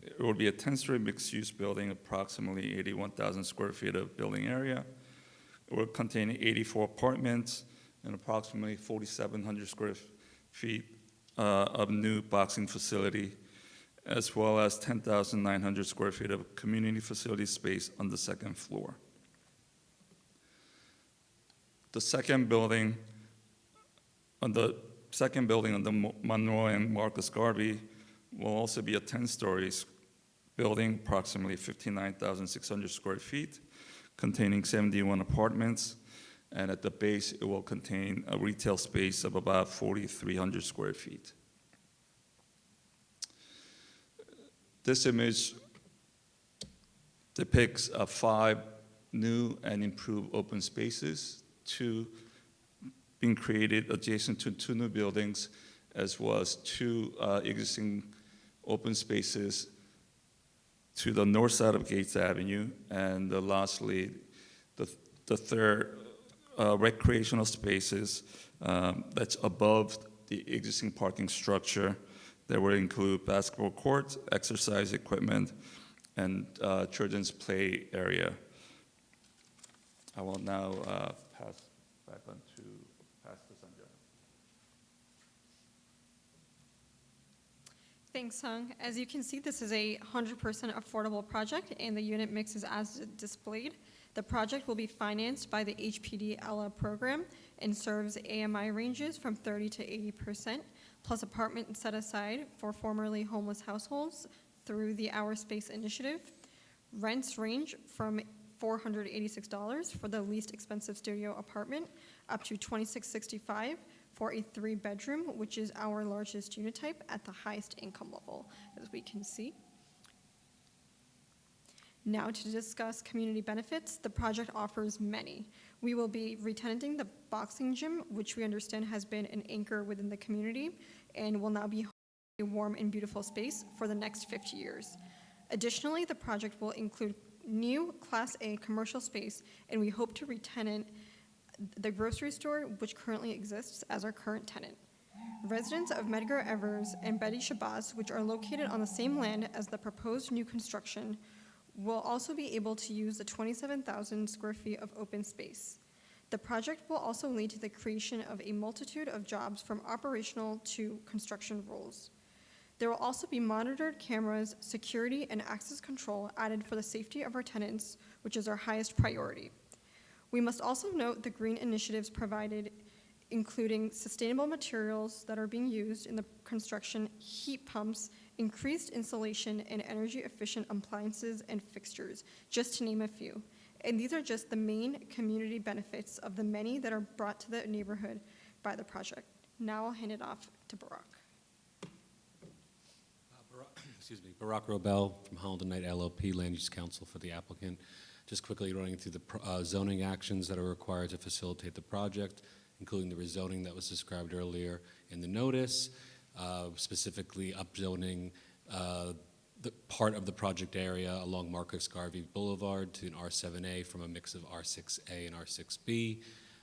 It will be a 10-story mixed-use building, approximately 81,000 square feet of building area. It will contain 84 apartments and approximately 4,700 square feet of new boxing facility, as well as 10,900 square feet of community facility space on the second floor. The second building on the Monroe and Marcus Garvey will also be a 10-story building, approximately 59,600 square feet, containing 71 apartments, and at the base it will contain a retail space of about 4,300 square feet. This image depicts 5 new and improved open spaces, 2 being created adjacent to 2 new buildings, as well as 2 existing open spaces to the north side of Gates Avenue, and lastly, the third recreational spaces that's above the existing parking structure that will include basketball courts, exercise equipment, and children's play area. I will now pass back on to Pastor Sanjay. Thanks, Hung. As you can see, this is a 100% affordable project, and the unit mix is as displayed. The project will be financed by the HPD ELA program and serves AMI ranges from 30 to 80%, plus apartments set aside for formerly homeless households through the Our Space initiative. Rents range from $486 for the least expensive studio apartment up to $2,665 for a 3-bedroom, which is our largest unit type at the highest income level, as we can see. Now to discuss community benefits, the project offers many. We will be re-tenanting the boxing gym, which we understand has been an anchor within the community and will now be a warm and beautiful space for the next 50 years. Additionally, the project will include new Class A commercial space, and we hope to re-tenant the grocery store, which currently exists as our current tenant. Residents of Medgar Evers and Betty Shabazz, which are located on the same land as the proposed new construction, will also be able to use the 27,000 square feet of open space. The project will also lead to the creation of a multitude of jobs from operational to construction roles. There will also be monitored cameras, security, and access control added for the safety of our tenants, which is our highest priority. We must also note the green initiatives provided, including sustainable materials that are being used in the construction, heat pumps, increased insulation, and energy-efficient appliances and fixtures, just to name a few. And these are just the main community benefits of the many that are brought to the neighborhood by the project. Now I'll hand it off to Barack. Barack Robel from Holland and Knight LLP, Land Use Council for the applicant. Just quickly running through the zoning actions that are required to facilitate the project, including the rezoning that was described earlier in the notice, specifically upzoning the part of the project area along Marcus Garvey Boulevard to an R7A from a mix of R6A and R6B,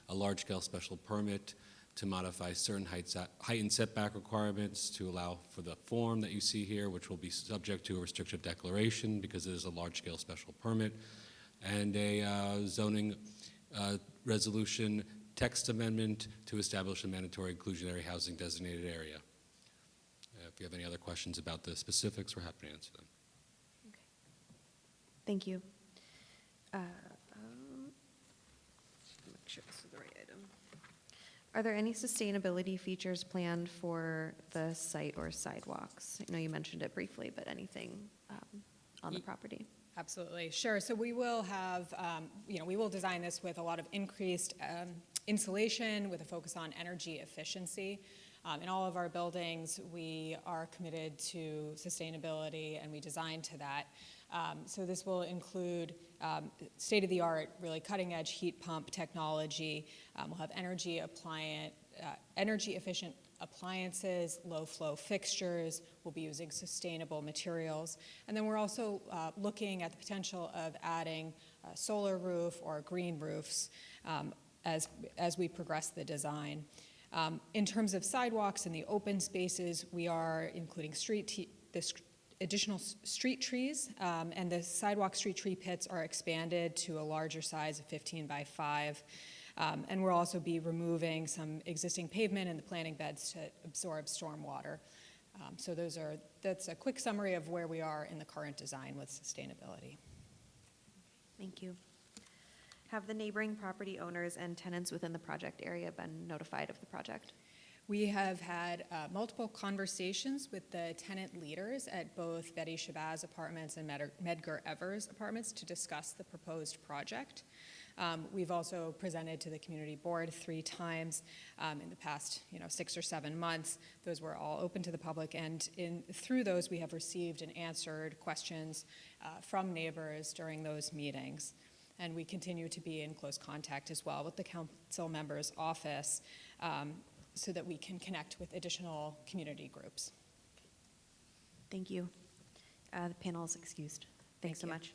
a large-scale special permit to modify certain height and setback requirements to allow for the form that you see here, which will be subject to a restrictive declaration because it is a large-scale special permit, and a zoning resolution text amendment to establish a mandatory inclusionary housing designated area. If you have any other questions about the specifics, we're happy to answer them. Okay. Thank you. Make sure this is the right item. Are there any sustainability features planned for the site or sidewalks? I know you mentioned it briefly, but anything on the property? Absolutely, sure. So we will have, we will design this with a lot of increased insulation with a focus on energy efficiency. In all of our buildings, we are committed to sustainability, and we design to that. So this will include state-of-the-art, really cutting-edge heat pump technology. We'll have energy-efficient appliances, low-flow fixtures. We'll be using sustainable materials. And then we're also looking at the potential of adding a solar roof or green roofs as we progress the design. In terms of sidewalks and the open spaces, we are including additional street trees, and the sidewalk street tree pits are expanded to a larger size of 15 by 5. And we'll also be removing some existing pavement and the planting beds to absorb storm water. So that's a quick summary of where we are in the current design with sustainability. Thank you. Have the neighboring property owners and tenants within the project area been notified of the project? We have had multiple conversations with the tenant leaders at both Betty Shabazz Apartments and Medgar Evers Apartments to discuss the proposed project. We've also presented to the community board 3 times in the past 6 or 7 months. Those were all open to the public, and through those we have received and answered questions from neighbors during those meetings. And we continue to be in close contact as well with the council member's office so that we can connect with additional community groups. Thank you. The panel is excused. Thanks so much.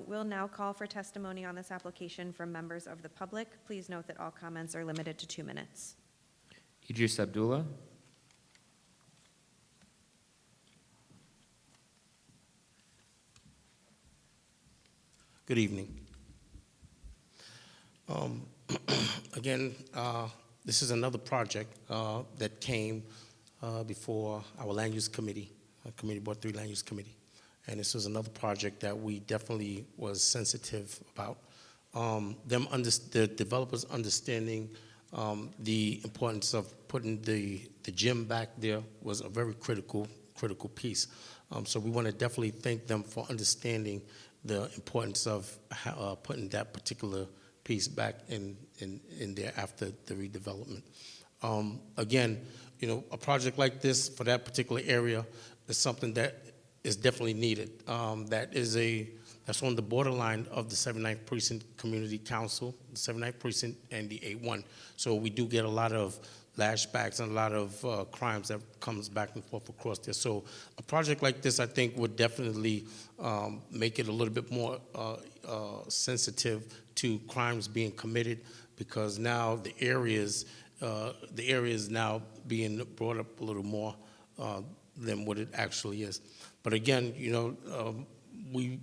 We'll now call for testimony on this application from members of the public. Please note that all comments are limited to 2 minutes. Idris Abdullah. Good evening. Again, this is another project that came before our land use committee, Committee Board 3 Land Use Committee. And this was another project that we definitely was sensitive about. The developers understanding the importance of putting the gym back there was a very critical piece. So we want to definitely thank them for understanding the importance of putting that particular piece back in there after the redevelopment. Again, a project like this for that particular area is something that is definitely needed. That's on the borderline of the 79th Precinct Community Council, the 79th Precinct and the A1. So we do get a lot of lashbacks and a lot of crimes that comes back and forth across there. So a project like this, I think, would definitely make it a little bit more sensitive to crimes being committed, because now the area is now being brought up a little more than what it actually is. But again, we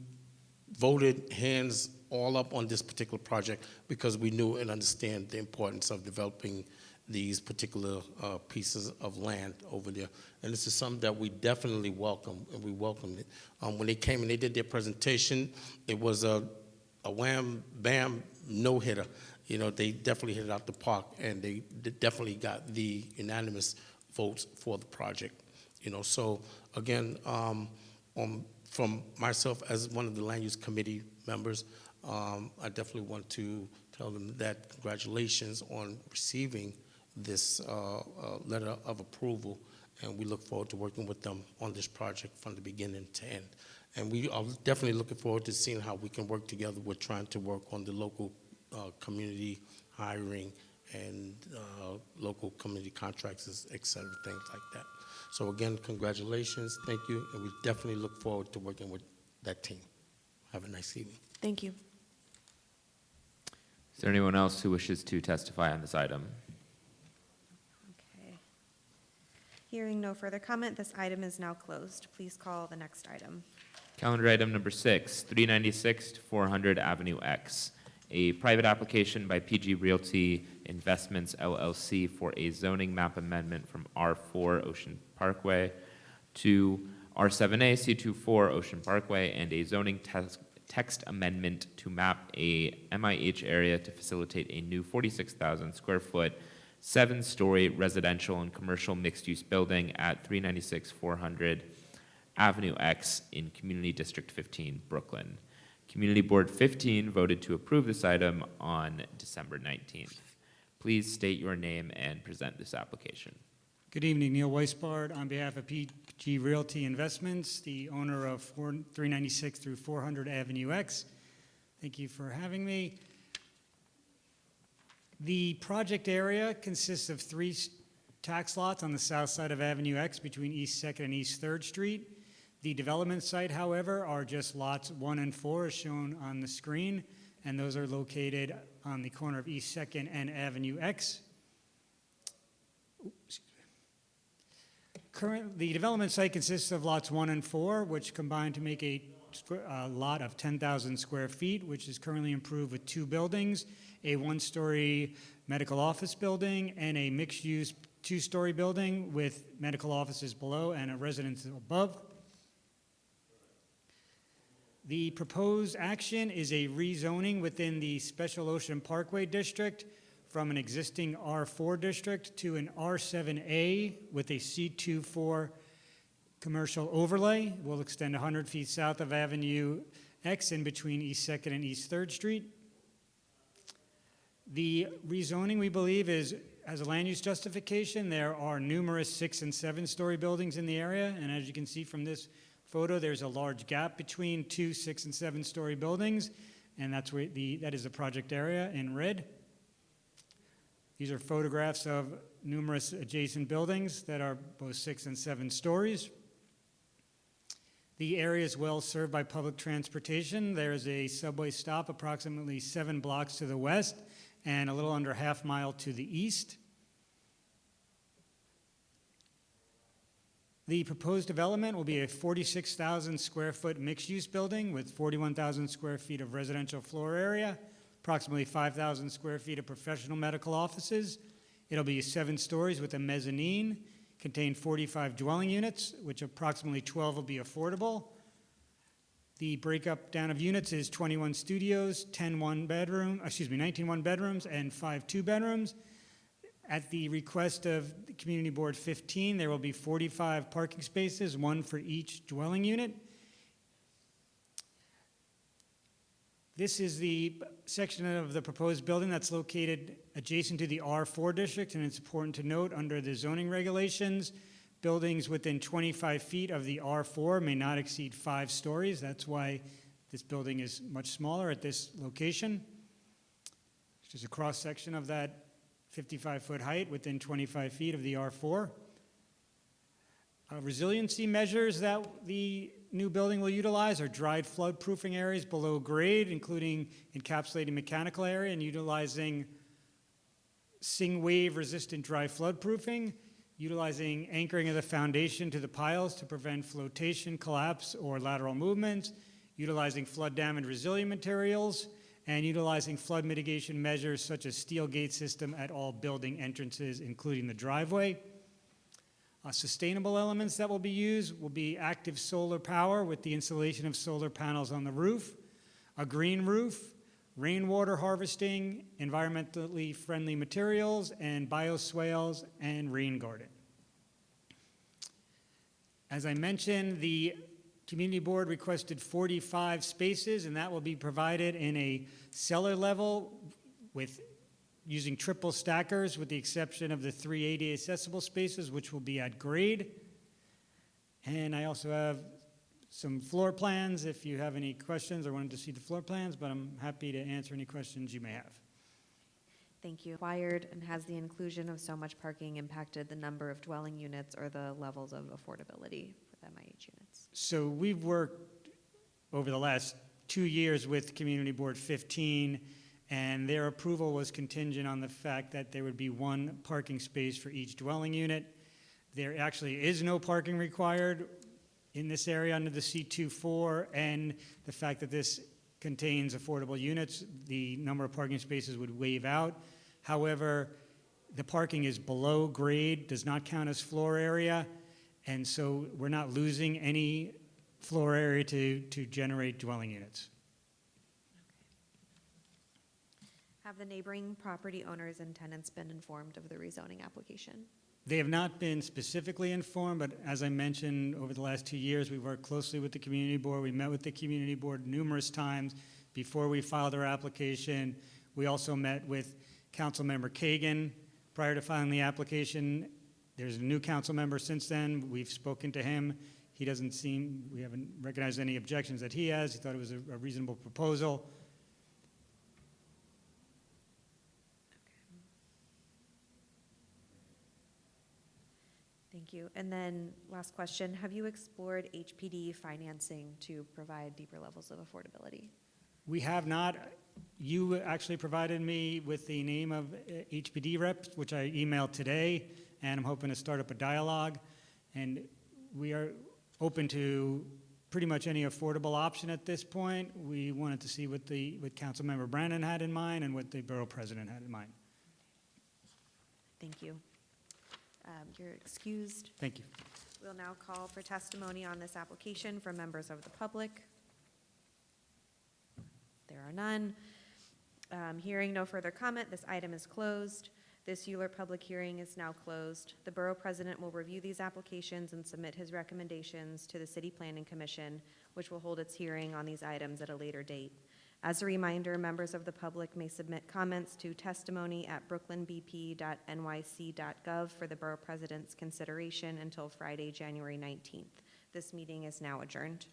voted hands all up on this particular project because we knew and understand the importance of developing these particular pieces of land over there. And this is something that we definitely welcome, and we welcomed it. When they came and they did their presentation, it was a wham, bam, no-hitter. They definitely hit it out the park, and they definitely got the unanimous votes for the project. So again, from myself as one of the land use committee members, I definitely want to tell them that congratulations on receiving this letter of approval, and we look forward to working with them on this project from the beginning to end. And we are definitely looking forward to seeing how we can work together with trying to work on the local community hiring and local community contracts, et cetera, things like that. So again, congratulations, thank you, and we definitely look forward to working with that team. Have a nice evening. Thank you. Is there anyone else who wishes to testify on this item? Okay. Hearing no further comment, this item is now closed. Please call the next item. Calendar item number 6, 396 to 400 Avenue X, a private application by PG Realty Investments LLC for a zoning map amendment from R4 Ocean Parkway to R7A C24 Ocean Parkway, and a zoning text amendment to map a MIH area to facilitate a new 46,000 square foot, 7-story residential and commercial mixed-use building at 396 400 Avenue X in Community District 15, Brooklyn. Community Board 15 voted to approve this item on December 19th. Please state your name and present this application. Good evening, Neil Weisbard on behalf of PG Realty Investments, the owner of 396 through 400 Avenue X. Thank you for having me. The project area consists of 3 tax lots on the south side of Avenue X between East 2nd and East 3rd Street. The development site, however, are just lots 1 and 4 as shown on the screen, and those are located on the corner of East 2nd and Avenue X. The development site consists of lots 1 and 4, which combine to make a lot of 10,000 square feet, which is currently improved with 2 buildings, a 1-story medical office building and a mixed-use 2-story building with medical offices below and a residence above. The proposed action is a rezoning within the Special Ocean Parkway District from an existing R4 district to an R7A with a C24 commercial overlay. Will extend 100 feet south of Avenue X in between East 2nd and East 3rd Street. The rezoning, we believe, has a land use justification. There are numerous 6- and 7-story buildings in the area, and as you can see from this photo, there's a large gap between 2 6- and 7-story buildings, and that's where that is the project area in red. These are photographs of numerous adjacent buildings that are both 6 and 7 stories. The area is well served by public transportation. There's a subway stop approximately 7 blocks to the west and a little under half mile to the east. The proposed development will be a 46,000 square foot mixed-use building with 41,000 square feet of residential floor area, approximately 5,000 square feet of professional medical offices. It'll be 7 stories with a mezzanine, contain 45 dwelling units, which approximately 12 will be affordable. The breakup down of units is 21 studios, 19 one bedrooms, and 5 2-bedrooms. At the request of the Community Board 15, there will be 45 parking spaces, 1 for each dwelling unit. This is the section of the proposed building that's located adjacent to the R4 district, and it's important to note under the zoning regulations, buildings within 25 feet of the R4 may not exceed 5 stories. That's why this building is much smaller at this location. Which is a cross-section of that 55-foot height within 25 feet of the R4. Resiliency measures that the new building will utilize are dried flood-proofing areas below grade, including encapsulating mechanical area and utilizing wave resistant dry flood-proofing, utilizing anchoring of the foundation to the piles to prevent flotation, collapse, or lateral movements, utilizing flood damage resilient materials, and utilizing flood mitigation measures such as steel gate system at all building entrances, including the driveway. Sustainable elements that will be used will be active solar power with the installation of solar panels on the roof, a green roof, rainwater harvesting, environmentally friendly materials, and bioswales and rain garden. As I mentioned, the Community Board requested 45 spaces, and that will be provided in a cellar level with using triple stackers with the exception of the 3 ADA accessible spaces, which will be at grade. And I also have some floor plans if you have any questions or wanted to see the floor plans, but I'm happy to answer any questions you may have. Thank you. Required, and has the inclusion of so much parking impacted the number of dwelling units or the levels of affordability for MIH units? So we've worked over the last 2 years with Community Board 15, and their approval was contingent on the fact that there would be 1 parking space for each dwelling unit. There actually is no parking required in this area under the C24, and the fact that this contains affordable units, the number of parking spaces would waive out. However, the parking is below grade, does not count as floor area, and so we're not losing any floor area to generate dwelling units. Have the neighboring property owners and tenants been informed of the rezoning application? They have not been specifically informed, but as I mentioned, over the last 2 years, we've worked closely with the Community Board. We met with the Community Board numerous times before we filed our application. We also met with Councilmember Kagan prior to filing the application. There's a new council member since then. We've spoken to him. We haven't recognized any objections that he has. He thought it was a reasonable proposal. Thank you. And then last question, have you explored HPD financing to provide deeper levels of affordability? We have not. You actually provided me with the name of HPD rep, which I emailed today, and I'm hoping to start up a dialogue. And we are open to pretty much any affordable option at this point. We wanted to see what Councilmember Brandon had in mind and what the Borough President had in mind. Thank you. You're excused. Thank you. We'll now call for testimony on this application from members of the public. There are none. Hearing no further comment, this item is closed. This ULURP public hearing is now closed. The Borough President will review these applications and submit his recommendations to the City Planning Commission, which will hold its hearing on these items at a later date. As a reminder, members of the public may submit comments to testimony@brooklynbp.nyc.gov for the Borough President's consideration until Friday, January 19th. This meeting is now adjourned.